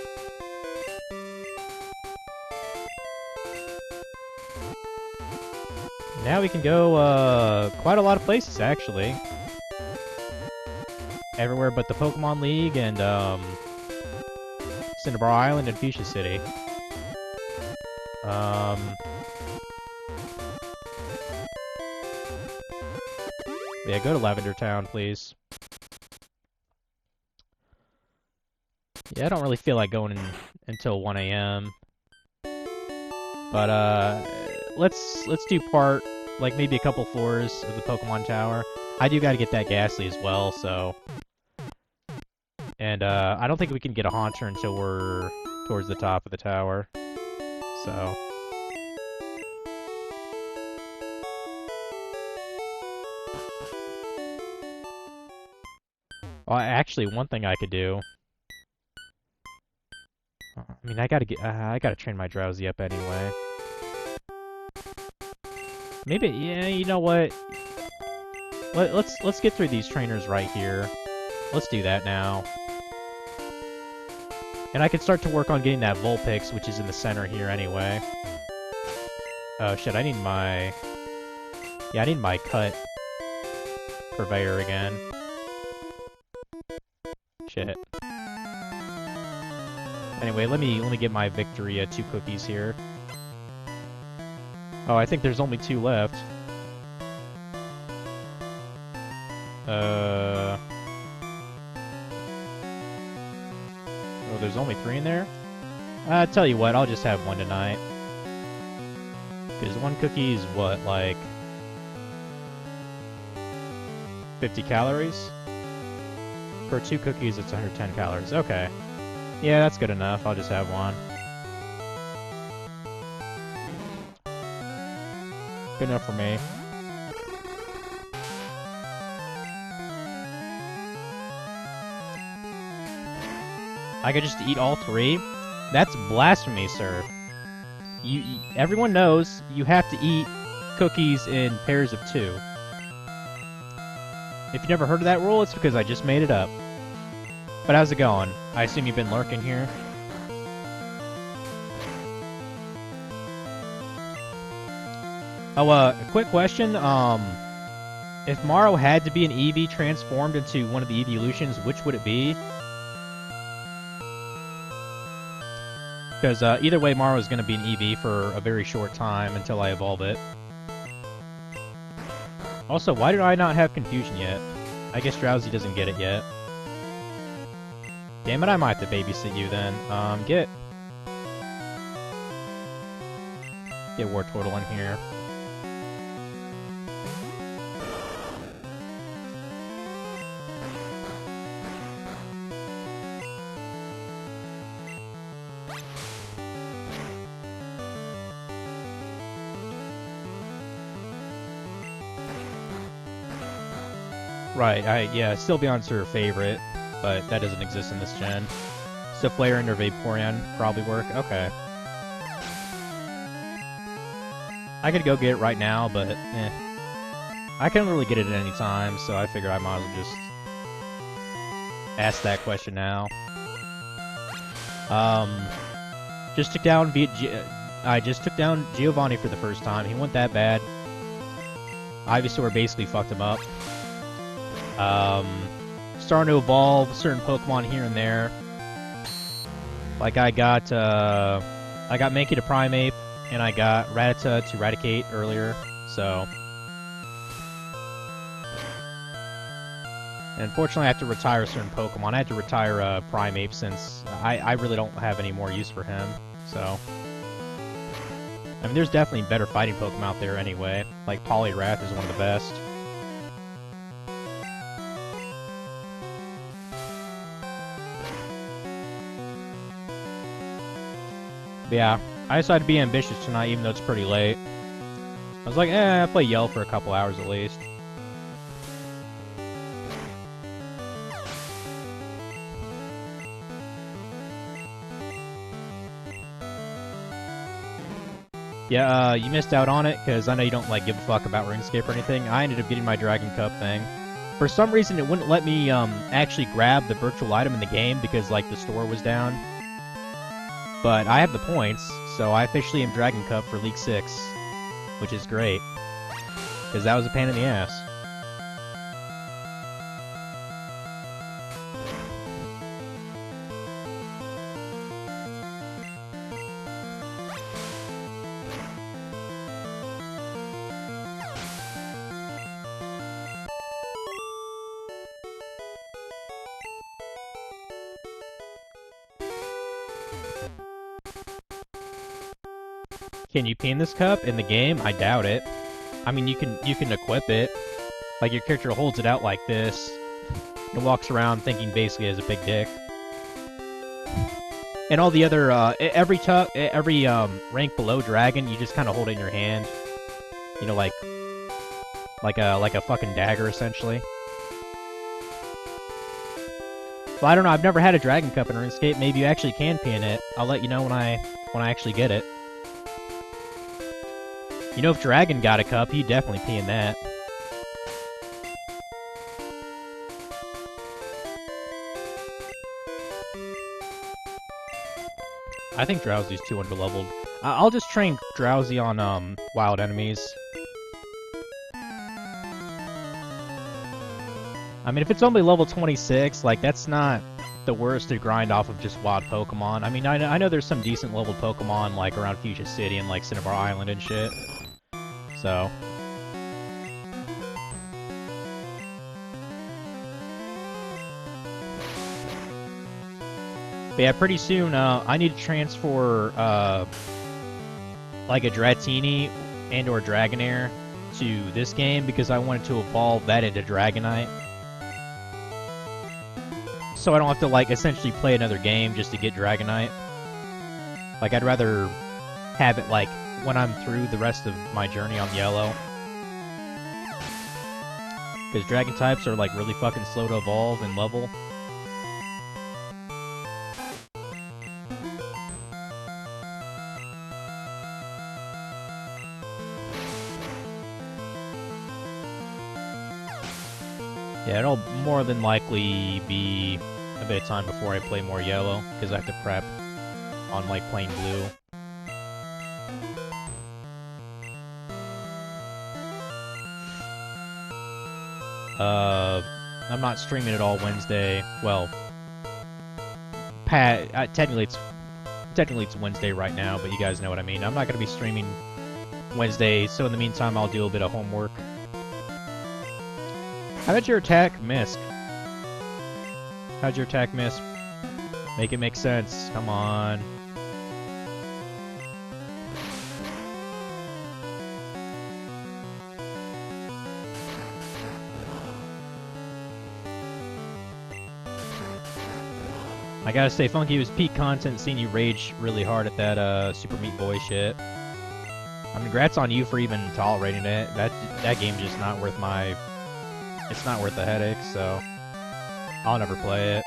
Now we can go, quite a lot of places, actually. Everywhere but the Pokemon League and, Cinnabar Island and Fuchsia City. Yeah, go to Lavender Town, please. Yeah, I don't really feel like going in until 1 AM. But, let's do part, like, maybe a couple floors of the Pokemon Tower. I do gotta get that Ghastly as well, so... And, I don't think we can get a Haunter until we're towards the top of the tower. So... Well, actually, one thing I could do... I mean, I gotta train my Drowsy up anyway. Maybe, yeah, you know what? Let's get through these trainers right here. Let's do that now. And I can start to work on getting that Vulpix, which is in the center here anyway. Oh shit, I need my... Yeah, I need my cut Purveyor again. Shit. Anyway, let me get my victory 2 cookies here. Oh, I think there's only 2 left. Oh, there's only 3 in there? Tell you what, I'll just have 1 tonight. Because 1 cookie is what, like... 50 calories? For 2 cookies, it's 110 calories. Okay. Yeah, that's good enough. I'll just have one. Good enough for me. I could just eat all 3? That's blasphemy, sir. Everyone knows you have to eat cookies in pairs of 2. If you've never heard of that rule, it's because I just made it up. But how's it going? I assume you've been lurking here? Oh, a quick question. If Morrow had to be an Eevee transformed into one of the evolutions, which would it be? Because either way, Morrow is going to be an Eevee for a very short time until I evolve it. Also, why did I not have Confusion yet? I guess Drowsy doesn't get it yet. Damn it, I might have to babysit you then. Get Wartortle in here. Right, yeah, Sylveon's her favorite, but that doesn't exist in this gen. Souffleur and Vaporeon probably work. Okay. I could go get it right now, but I can't really get it at any time, so I figured I might as well just ask that question now. Just took down I just took down Giovanni for the first time. He wasn't that bad. Ivysaur basically fucked him up. Starting to evolve certain Pokemon here and there. Like I got Mankey to Primeape, and I got Rattata to Raticate earlier, so. And unfortunately, I have to retire certain Pokemon. I had to retire Primeape since I really don't have any more use for him, so. I mean, there's definitely better fighting Pokemon out there anyway. Like Poliwrath is one of the best. But yeah, I decided to be ambitious tonight, even though it's pretty late. I was like, I'll play Yell for a couple hours at least. Yeah, you missed out on it, because I know you don't, like, give a fuck about RuneScape or anything. I ended up getting my Dragon Cup thing. For some reason, it wouldn't let me, actually grab the virtual item in the game, because, like, the store was down. But I have the points, so I officially am Dragon Cup for League 6, which is great, because that was a pain in the ass. Can you pin this cup in the game? I doubt it. I mean, you can equip it. Like, your character holds it out like this, and walks around thinking basically has a big dick. And all the other, every rank below Dragon, you just kind of hold it in your hand. You know, like a fucking dagger, essentially. Well, I don't know, I've never had a Dragon Cup in RuneScape. Maybe you actually can pin it. I'll let you know when I actually get it. You know, if Dragon got a cup, he'd definitely pee in that. I think Drowsy's too underleveled. I'll just train Drowsy on, wild enemies. I mean, if it's only level 26, like, that's not the worst to grind off of just wild Pokemon. I mean, I know there's some decent leveled Pokemon, like, around Fuchsia City and, like, Cinnabar Island and shit. So. But yeah, pretty soon, I need to transfer, like a Dratini and or Dragonair to this game because I wanted to evolve that into Dragonite. so I don't have to, like, essentially play another game just to get Dragonite. Like, I'd rather have it, like, when I'm through the rest of my journey on Yellow. Because Dragon types are, like, really fucking slow to evolve and level. Yeah, it'll more than likely be a bit of time before I play more Yellow, because I have to prep on, like, playing Blue. I'm not streaming at all Wednesday. Well, technically it's Wednesday right now, but you guys know what I mean. I'm not gonna be streaming Wednesday, so in the meantime, I'll do a bit of homework. How did your attack miss? How'd your attack miss? Make it make sense. Come on. I gotta say, Funky was peak content seeing you rage really hard at that Super Meat Boy shit. I mean, congrats on you for even tolerating it. That game's just not worth my... It's not worth the headache, so... I'll never play it.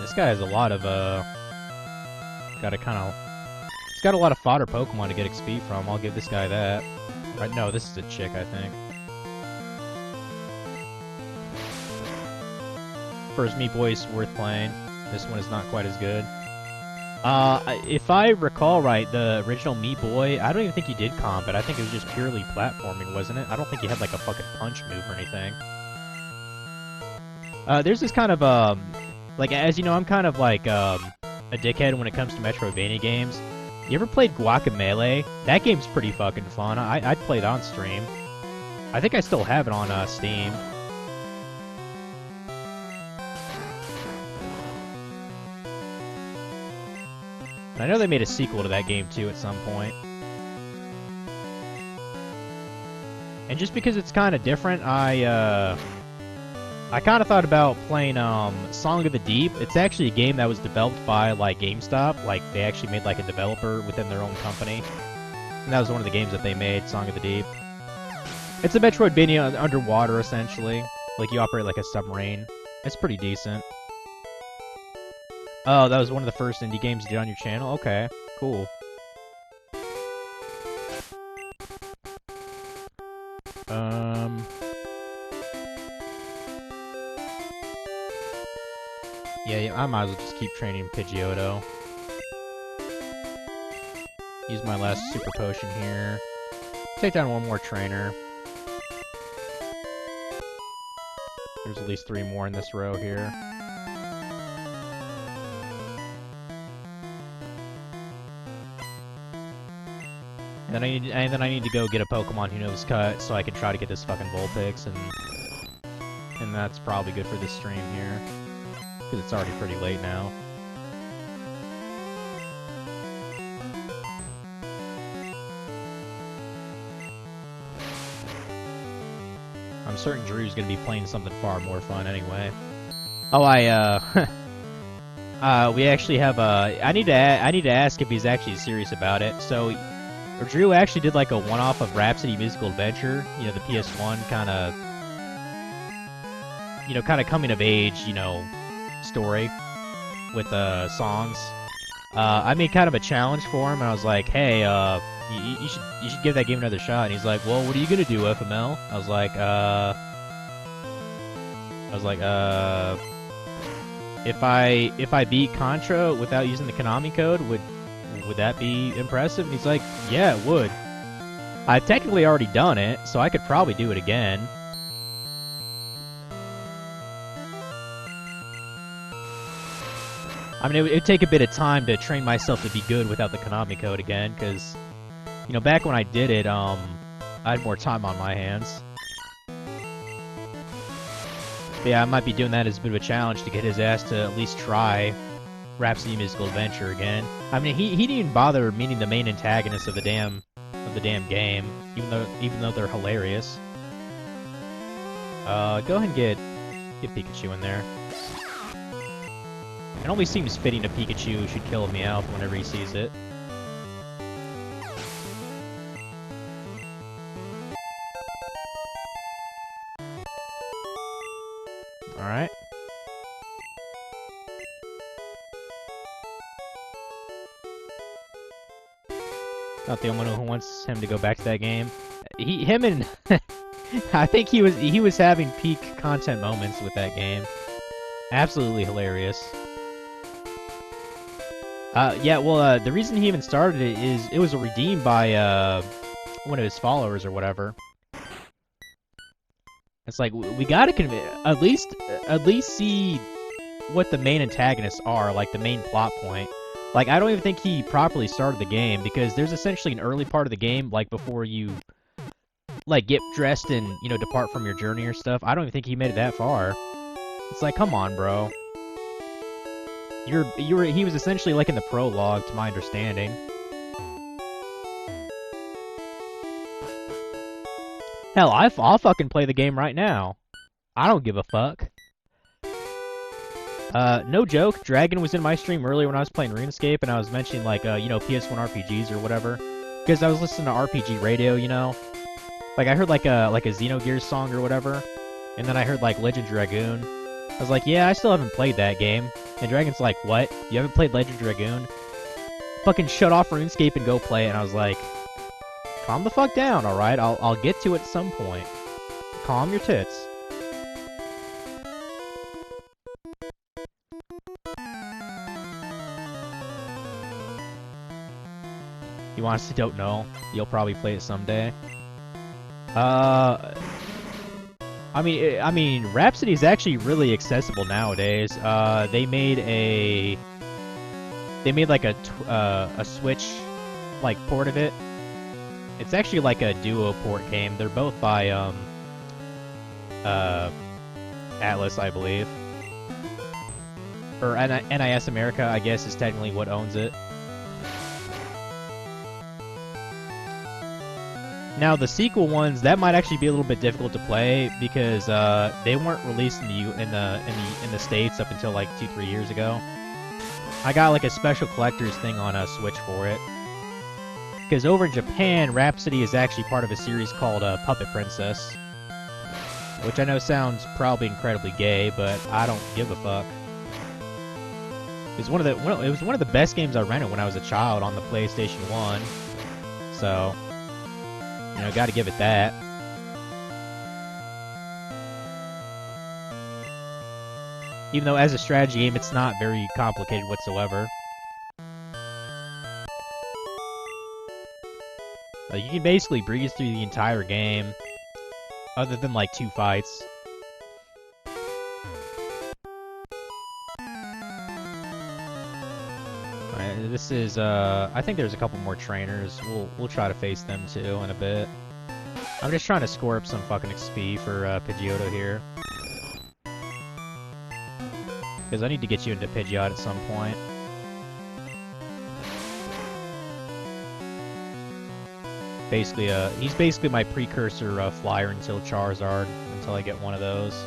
This guy has a lot of, gotta kinda... He's got a lot of fodder Pokemon to get XP from. I'll give this guy that. Right, no, this is a chick, I think. First Meat Boy is worth playing. This one is not quite as good. If I recall right, the original Meat Boy, I don't even think he did combat. I think it was just purely platforming, wasn't it? I don't think he had like a fucking punch move or anything. There's this kind of, like, as you know, I'm kind of like, a dickhead when it comes to Metroidvania games. You ever played Guacamelee? That game's pretty fucking fun. I'd play it on stream. I think I still have it on, Steam. I know they made a sequel to that game too at some point. And just because it's kind of different, I kind of thought about playing Song of the Deep. It's actually a game that was developed by like GameStop. Like they actually made like a developer within their own company. And that was one of the games that they made, Song of the Deep. It's a Metroidvania underwater essentially. Like you operate like a submarine. It's pretty decent. Oh, that was one of the first indie games you did on your channel? Okay, cool. Yeah, I might as well just keep training Pidgeotto. Use my last super potion here. Take down one more trainer. There's at least 3 more in this row here. And then I need to go get a Pokemon who knows Cut, so I can try to get this fucking Vulpix, and that's probably good for this stream here, because it's already pretty late now. I'm certain Drew's gonna be playing something far more fun anyway. Oh, we actually have I need to ask if he's actually serious about it. So. Drew actually did like a one-off of Rhapsody Musical Adventure, you know, the PS1 kind of coming of age, story with songs. I made kind of a challenge for him, and I was like, hey, you should give that game another shot. And he's like, well, what are you gonna do, FML? I was like, if I beat Contra without using the Konami code, would that be impressive? And he's like, yeah, it would. I've technically already done it, so I could probably do it again. I mean, it'd take a bit of time to train myself to be good without the Konami code again, because, back when I did it, I had more time on my hands. But yeah, I might be doing that as a bit of a challenge to get his ass to at least try Rhapsody Musical Adventure again. I mean, he didn't even bother meeting the main antagonists of the damn game, even though they're hilarious. Go ahead and get Pikachu in there. It only seems fitting a Pikachu should kill a Meowth whenever he sees it. Alright. Not the only one who wants him to go back to that game. Him and I think he was having peak content moments with that game. Absolutely hilarious. Yeah, well, the reason he even started it is it was redeemed by one of his followers or whatever. It's like we gotta at least see what the main antagonists are, like the main plot point. Like, I don't even think he properly started the game, because there's essentially an early part of the game, like, before you, like, get dressed and, you know, depart from your journey or stuff. I don't even think he made it that far. It's like, come on, bro. He was essentially, like, in the prologue, to my understanding. Hell, I'll fucking play the game right now. I don't give a fuck. No joke, Dragon was in my stream earlier when I was playing RuneScape, and I was mentioning, like, you know, PS1 RPGs or whatever. Because I was listening to RPG radio, you know? Like, I heard, like a Xenogears song or whatever. And then I heard, like, Legend Dragoon. I was like, yeah, I still haven't played that game. And Dragon's like, what? You haven't played Legend Dragoon? Fucking shut off RuneScape and go play it. And I was like, calm the fuck down, alright? I'll get to it at some point. Calm your tits. You honestly don't know. You'll probably play it someday. I mean, Rhapsody is actually really accessible nowadays. They made like a Switch like port of it. It's actually like a duo port game. They're both by Atlas, I believe, or NIS America, I guess, is technically what owns it. Now, the sequel ones, that might actually be a little bit difficult to play because they weren't released in the States up until like 2-3 years ago. I got like a special collector's thing on a Switch for it. Because over in Japan, Rhapsody is actually part of a series called Puppet Princess, which I know sounds probably incredibly gay, but I don't give a fuck. It was one of the best games I rented when I was a child on the PlayStation 1. So, you know, gotta give it that. Even though as a strategy game, it's not very complicated whatsoever. Like, you can basically breeze through the entire game, other than like 2 fights. Alright, this is I think there's a couple more trainers. We'll try to face them too in a bit. I'm just trying to score up some fucking XP for Pidgeotto here. Because I need to get you into Pidgeot at some point. Basically, he's basically my precursor flyer until Charizard, until I get one of those.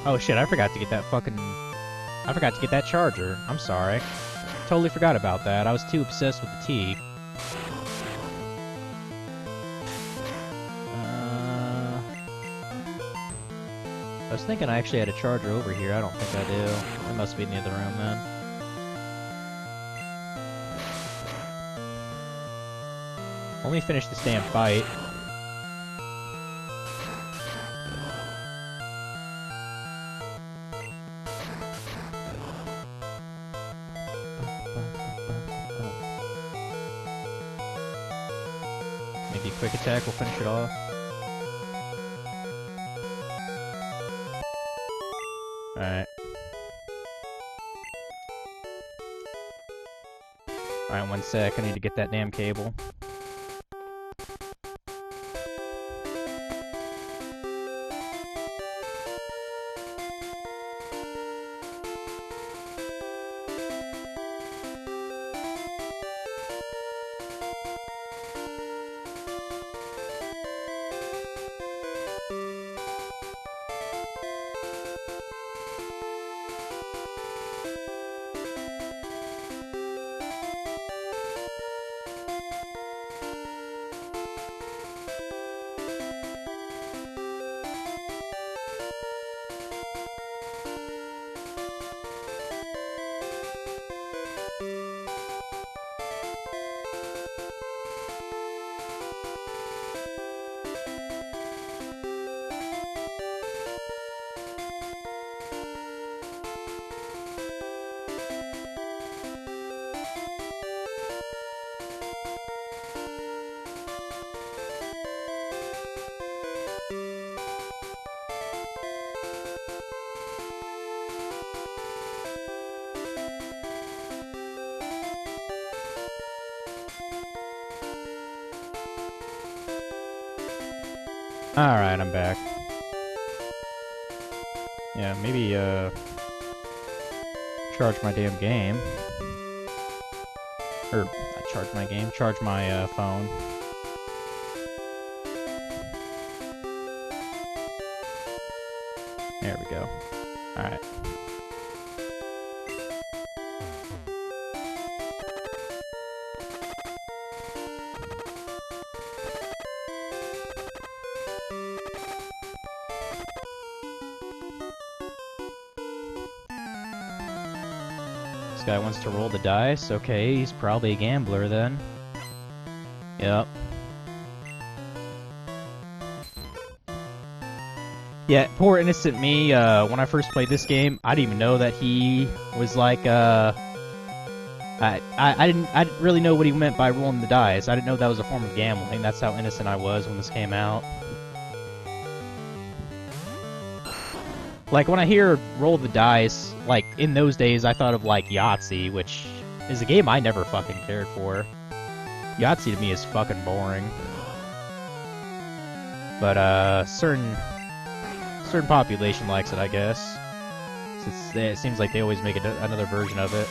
Oh shit, I forgot to get that charger. I'm sorry. Totally forgot about that. I was too obsessed with the T. I was thinking I actually had a charger over here. I don't think I do. It must be in the other room then. Let me finish this damn fight. Maybe a quick attack will finish it off. Alright. Alright, 1 sec. I need to get that damn cable. Alright, I'm back. Yeah, maybe, charge my damn game. Or, not charge my game, charge my, phone. There we go. Alright. Guy wants to roll the dice. Okay, he's probably a gambler then. Yep. Yeah, poor innocent me. When I first played this game, I didn't even know that he was like, I didn't really know what he meant by rolling the dice. I didn't know that was a form of gambling. That's how innocent I was when this came out. Like, when I hear roll the dice, like, in those days, I thought of, like, Yahtzee, which is a game I never fucking cared for. Yahtzee to me is fucking boring. But, certain population likes it, I guess. It seems like they always make another version of it.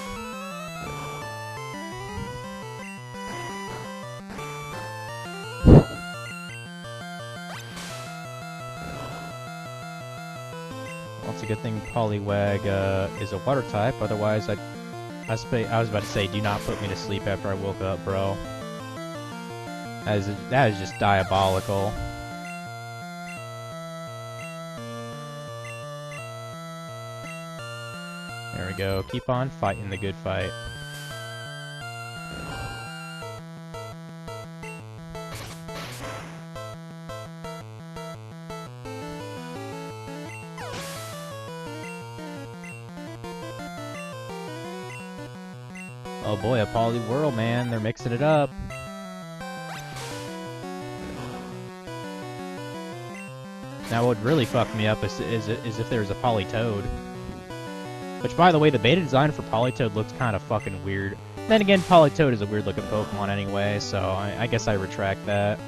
It's a good thing Poliwag is a water type, otherwise I was about to say, do not put me to sleep after I woke up, bro. That is just diabolical. There we go, keep on fighting the good fight. Oh boy, a Poliwhirl, man. They're mixing it up. Now, what would really fuck me up is if there was a Politoed. Which, by the way, the beta design for Politoed looks kind of fucking weird. Then again, Politoed is a weird-looking Pokemon anyway, so I guess I retract that.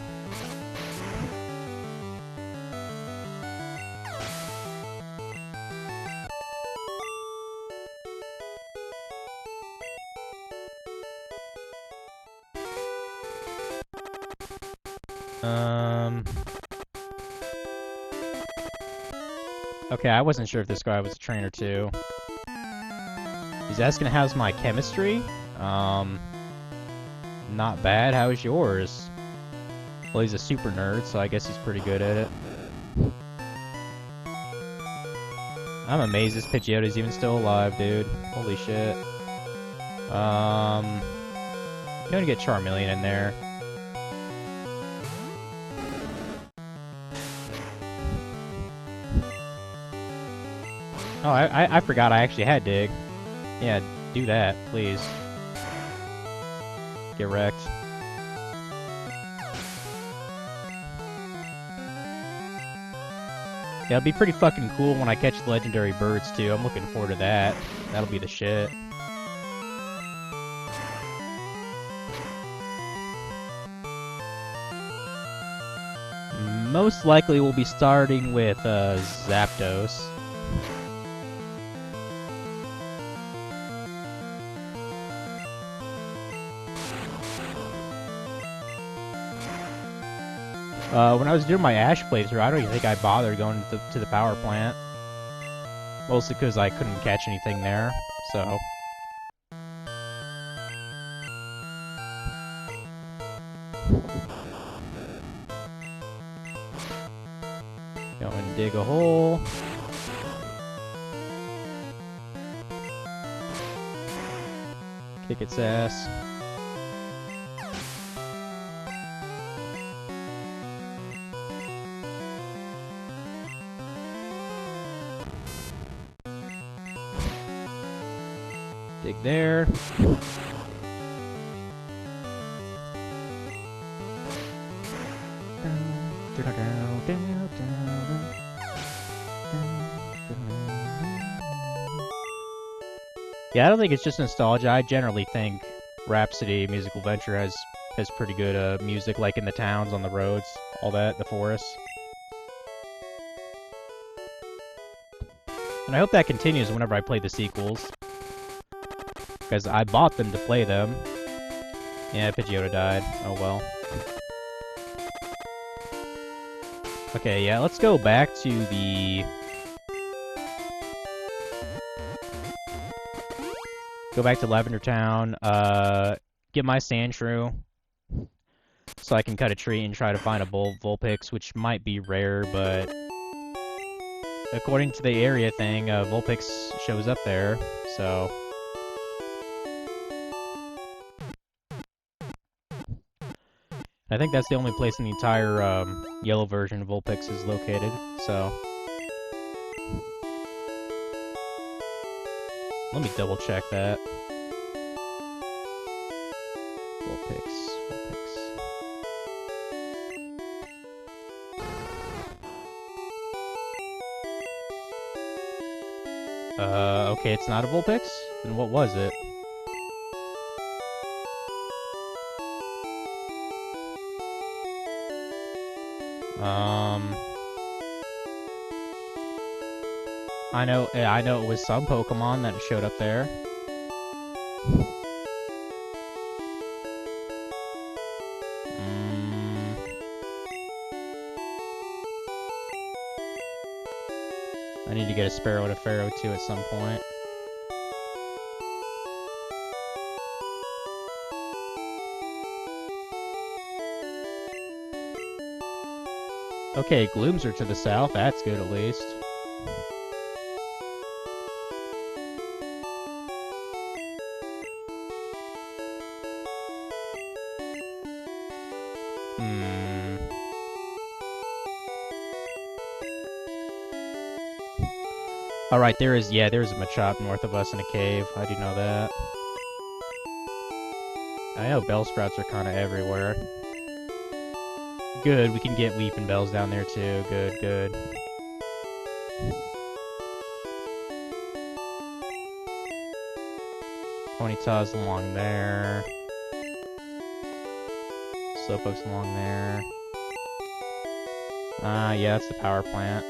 Okay, I wasn't sure if this guy was a trainer too. He's asking how's my chemistry? Not bad. How is yours? Well, he's a super nerd, so I guess he's pretty good at it. I'm amazed this Pidgeotto's even still alive, dude. Holy shit. You want to get Charmeleon in there. Oh, I forgot I actually had Dig. Yeah, do that, please. Get wrecked. Yeah, it'll be pretty fucking cool when I catch the legendary birds, too. I'm looking forward to that. That'll be the shit. Most likely we'll be starting with, Zapdos. When I was doing my Ash playthrough, I don't even think I bothered going to the power plant. Mostly because I couldn't catch anything there, so... Go and dig a hole. Kick its ass. Dig there. Yeah, I don't think it's just nostalgia. I generally think Rhapsody Musical Venture has pretty good music, like in the towns, on the roads, all that, the forests. And I hope that continues whenever I play the sequels. Because I bought them to play them. Yeah, Pidgeotto died. Oh well. Okay, yeah, let's go back to the... Go back to Lavender Town, get my Sandshrew, so I can cut a tree and try to find a Vulpix, which might be rare, but... According to the area thing, Vulpix shows up there, so... I think that's the only place in the entire, yellow version of Vulpix is located, so... Let me double check that. Vulpix. Okay, it's not a Vulpix? Then what was it? I know it was some Pokemon that showed up there. I need to get a Sparrow to Pharaoh too at some point. Okay, Glooms are to the south. That's good at least. Alright, there's a Machop north of us in a cave. I do know that. I know Bellsprouts are kind of everywhere. Good, we can get Weeping Bells down there too. Good, good. Ponyta's along there. Slowpoke's along there. Yeah, that's the power plant.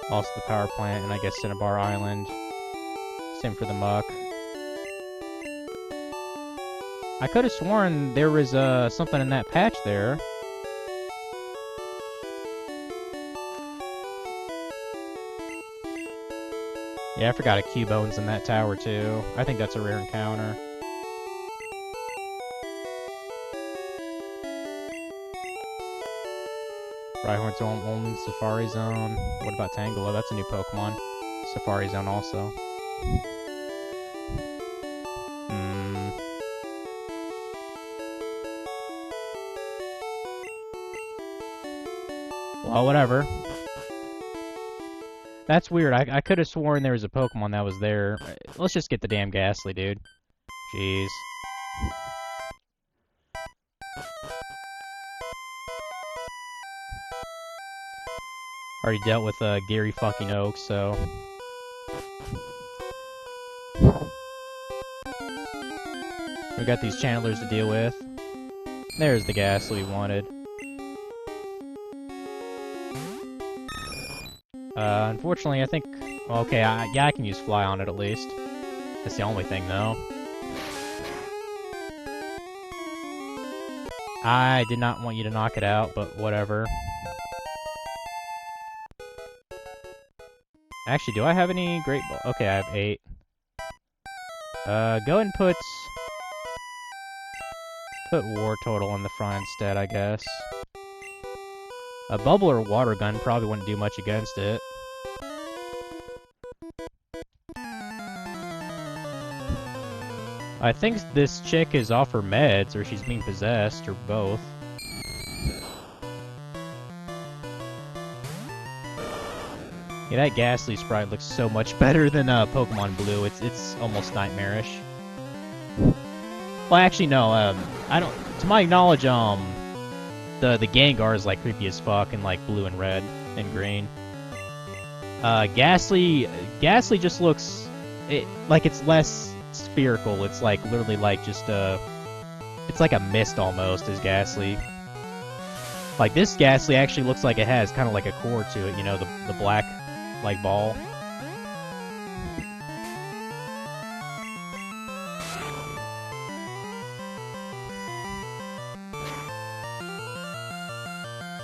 Also the power plant, and I guess Cinnabar Island. Same for the Muck. I could have sworn there was something in that patch there. Yeah, I forgot a Cubone's in that tower too. I think that's a rare encounter. Rhyhorn's only Safari Zone. What about Tangela? That's a new Pokemon. Safari Zone also. Well, whatever. That's weird. I could have sworn there was a Pokemon that was there. Let's just get the damn Ghastly, dude. Jeez. Already dealt with Gary fucking Oaks, so... We got these channelers to deal with. There's the Ghastly we wanted. Unfortunately, I think... Okay, yeah, I can use Fly on it at least. That's the only thing, though. I did not want you to knock it out, but whatever. Actually, do I have any Great Ball? Okay, I have 8. Go and put War Total in the front instead, I guess. A Bubble or Water Gun probably wouldn't do much against it. I think this chick is off her meds, or she's being possessed, or both. Yeah, that Ghastly sprite looks so much better than Pokemon Blue. It's almost nightmarish. Well, actually, no. I don't. To my knowledge, the Gengar is like creepy as fuck in like blue and red and green. Ghastly just looks like it's less spherical. It's like literally like just it's like a mist almost. Is Ghastly. Like this Ghastly actually looks like it has kind of like a core to it. You know, the black like ball.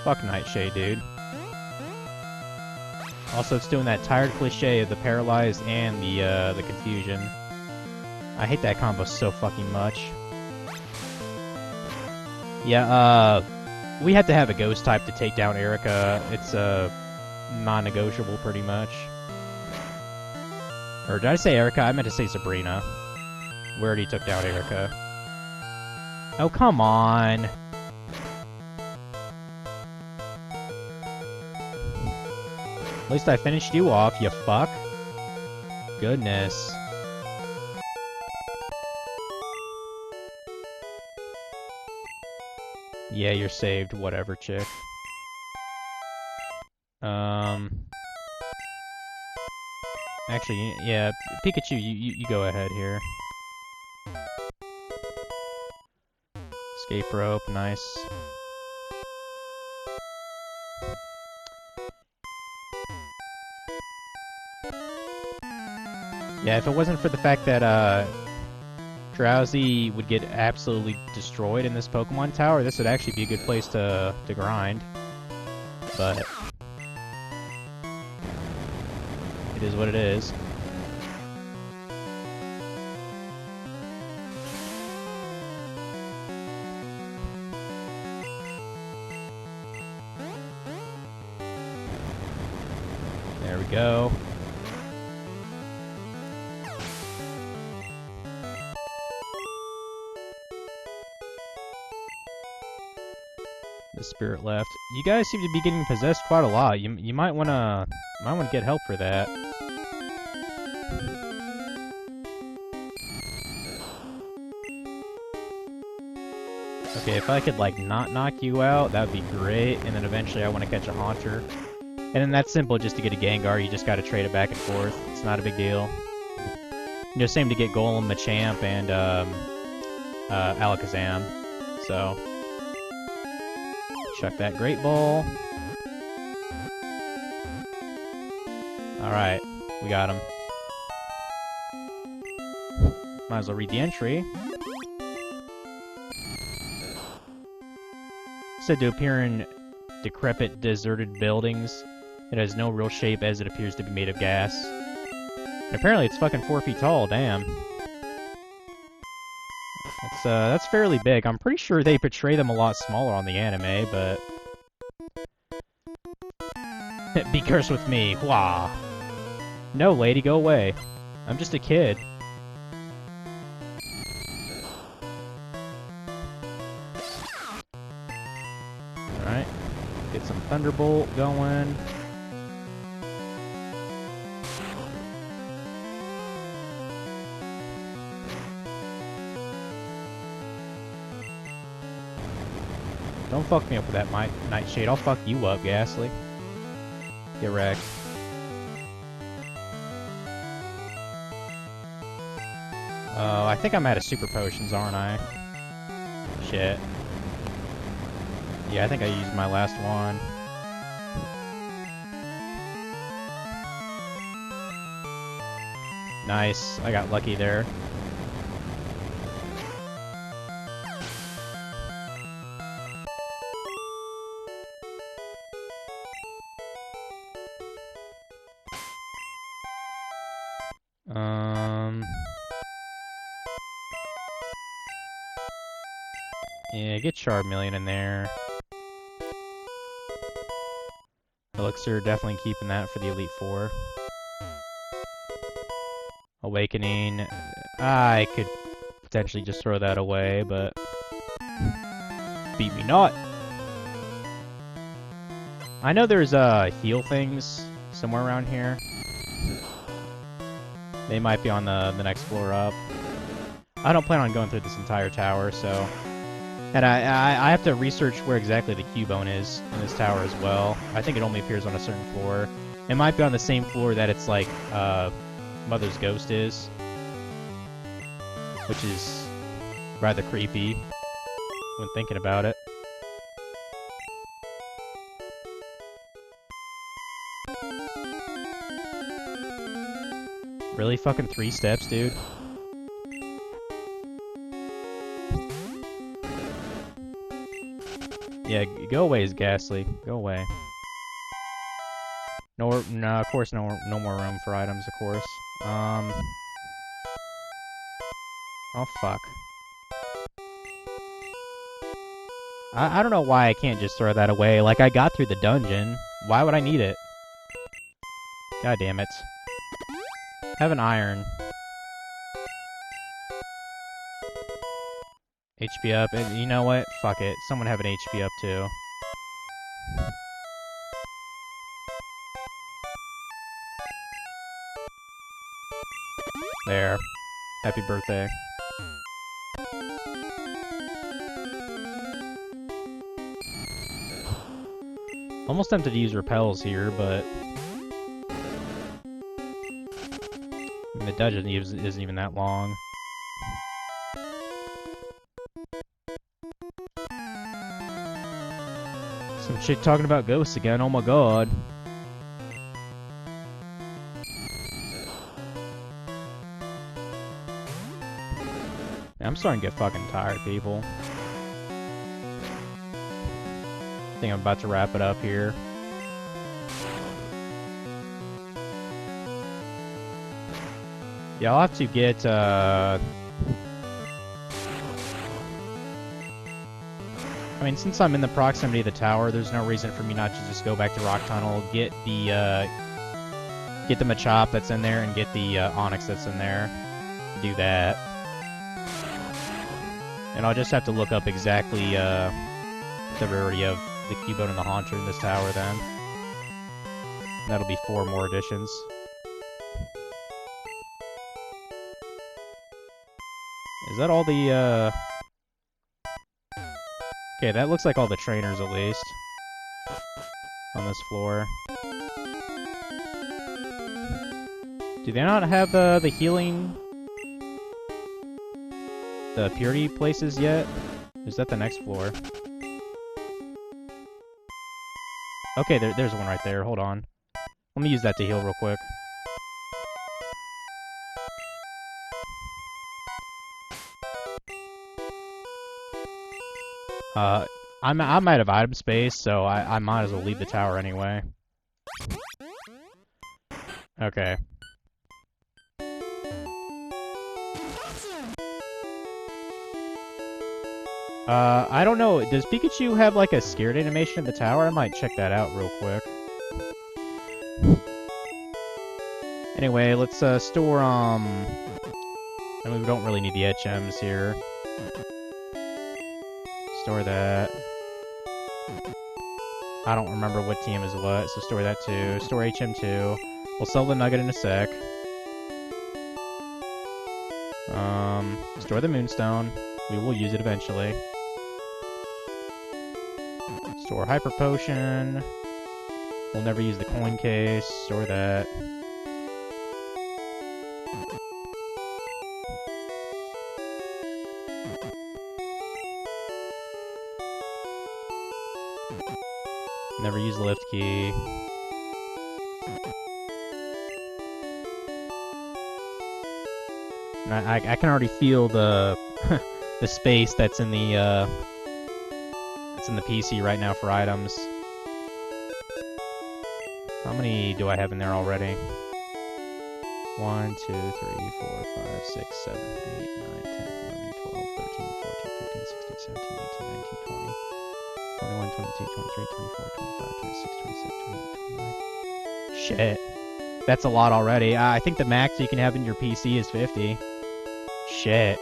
Fuck Nightshade, dude. Also, it's doing that tired cliche of the paralyzed and the confusion. I hate that combo so fucking much. Yeah, we have to have a ghost type to take down Erica. It's non-negotiable pretty much. Or did I say Erica? I meant to say Sabrina. We already took down Erica. Oh, come on. At least I finished you off, you fuck. Goodness. Yeah, you're saved. Whatever, chick. Actually, yeah, Pikachu, you go ahead here. Escape rope, nice. Yeah, if it wasn't for the fact that, Drowsy would get absolutely destroyed in this Pokemon Tower, this would actually be a good place to grind. But... it is what it is. There we go. The spirit left. You guys seem to be getting possessed quite a lot. You might wanna get help for that. Okay, if I could like not knock you out, that would be great. And then eventually I want to catch a Haunter. And then that's simple. Just to get a Gengar, you just got to trade it back and forth. It's not a big deal. You know, same to get Golem, Machamp, and Alakazam. So. Chuck that Great Ball. Alright, we got him. Might as well read the entry. Said to appear in decrepit, deserted buildings. It has no real shape as it appears to be made of gas. And apparently it's fucking 4 feet tall, damn. That's fairly big. I'm pretty sure they portray them a lot smaller on the anime, but... Be cursed with me, wah! No, lady, go away. I'm just a kid. Alright. Get some Thunderbolt going. Don't fuck me up with that Nightshade. I'll fuck you up, Ghastly. Get wrecked. Oh, I think I'm out of super potions, aren't I? Shit. Yeah, I think I used my last one. Nice. I got lucky there. Yeah, get Charmeleon in there. Elixir, definitely keeping that for the Elite Four. Awakening. I could potentially just throw that away, but... Beat me not! I know there's, heal things somewhere around here. They might be on the next floor up. I don't plan on going through this entire tower, so... And I have to research where exactly the Cubone is in this tower as well. I think it only appears on a certain floor. It might be on the same floor that it's like, Mother's Ghost is. Which is rather creepy when thinking about it. Really fucking 3 steps, dude? Yeah, go away, Ghastly. Go away. No, of course, no more room for items, of course. Oh, fuck. I don't know why I can't just throw that away. Like, I got through the dungeon. Why would I need it? God damn it. Have an iron. HP up, and you know what? Fuck it. Someone have an HP up too. There. Happy birthday. Almost tempted to use repels here, but... I mean, the dungeon isn't even that long. Some chick talking about ghosts again, oh my god. I'm starting to get fucking tired, people. I think I'm about to wrap it up here. Yeah, I'll have to get, I mean, since I'm in the proximity of the tower, there's no reason for me not to just go back to Rock Tunnel, get the Machop that's in there, and get the Onyx that's in there. Do that. And I'll just have to look up exactly the rarity of the Cubone and the Haunter in this tower then. And that'll be 4 more additions. Is that all the, Okay, that looks like all the trainers, at least. On this floor. Do they not have, the healing... the purity places yet? Is that the next floor? Okay, there's one right there. Hold on. Let me use that to heal real quick. I'm out of item space, so I might as well leave the tower anyway. Okay. I don't know. Does Pikachu have, like, a scared animation in the tower? I might check that out real quick. Anyway, let's, store, I mean, we don't really need the HMs here. Store that. I don't remember what team is what, so store that too. Store HM2. We'll sell the Nugget in a sec. Store the Moonstone. We will use it eventually. Store Hyper Potion. We'll never use the coin case or that. Never use the lift key. And I can already feel the the space that's in the PC right now for items. How many do I have in there already? 1, 2, 3, 4, 5, 6, 7, 8, 9, 10, 11, 12, 13, 14, 15, 16, 17, 18, 19, 20, 21, 22, 23, 24, 25, 26, 27, 28, 29. Shit. That's a lot already. I think the max you can have in your PC is 50. Shit.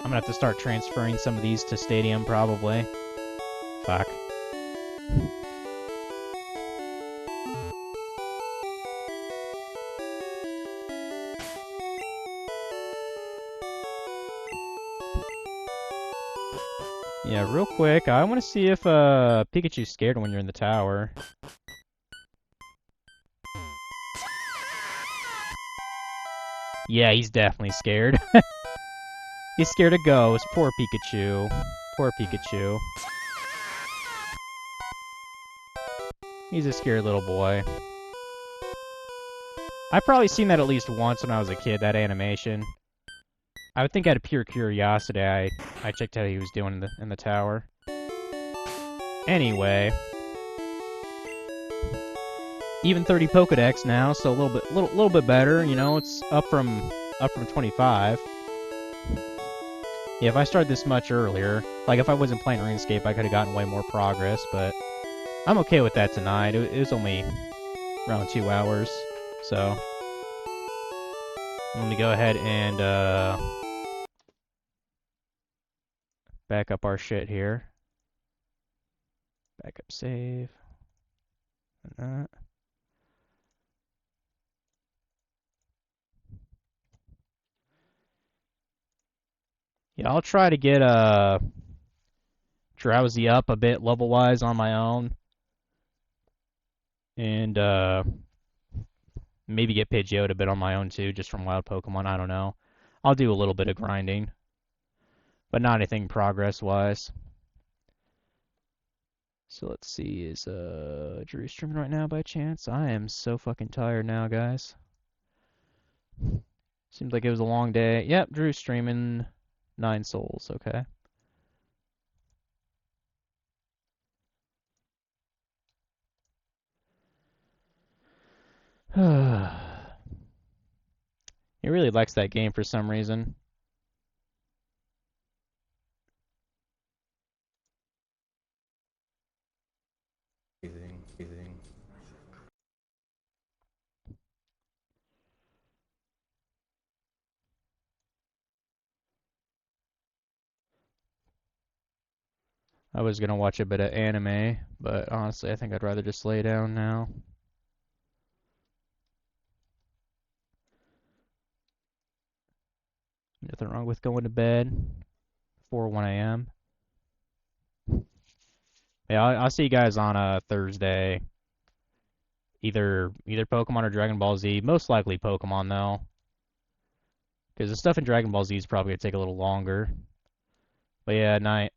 I'm gonna have to start transferring some of these to Stadium, probably. Fuck. Yeah, real quick, I want to see if Pikachu's scared when you're in the tower. Yeah, he's definitely scared. He's scared of ghosts. Poor Pikachu. Poor Pikachu. He's a scared little boy. I've probably seen that at least once when I was a kid, that animation. I would think out of pure curiosity, I checked out how he was doing in the tower. Anyway, even 30 Pokedex now, so a little bit better. You know, it's up from 25. Yeah, if I started this much earlier, like if I wasn't playing RuneScape, I could have gotten way more progress. But I'm okay with that tonight. It was only around 2 hours, so let me go ahead and back up our shit here. Back up save. And that. Yeah, I'll try to get Drowsy up a bit level-wise on my own. And maybe get Pidgeot a bit on my own too, just from wild Pokemon, I don't know. I'll do a little bit of grinding. But not anything progress-wise. So let's see, is Drew streaming right now by chance? I am so fucking tired now, guys. Seems like it was a long day. Yep, Drew's streaming 9 souls, okay. He really likes that game for some reason. I was gonna watch a bit of anime, but honestly, I think I'd rather just lay down now. Nothing wrong with going to bed before 1 a.m. Yeah, I'll see you guys on Thursday. Either Pokemon or Dragon Ball Z. Most likely Pokemon, though. Because the stuff in Dragon Ball Z is probably going to take a little longer. But yeah, night.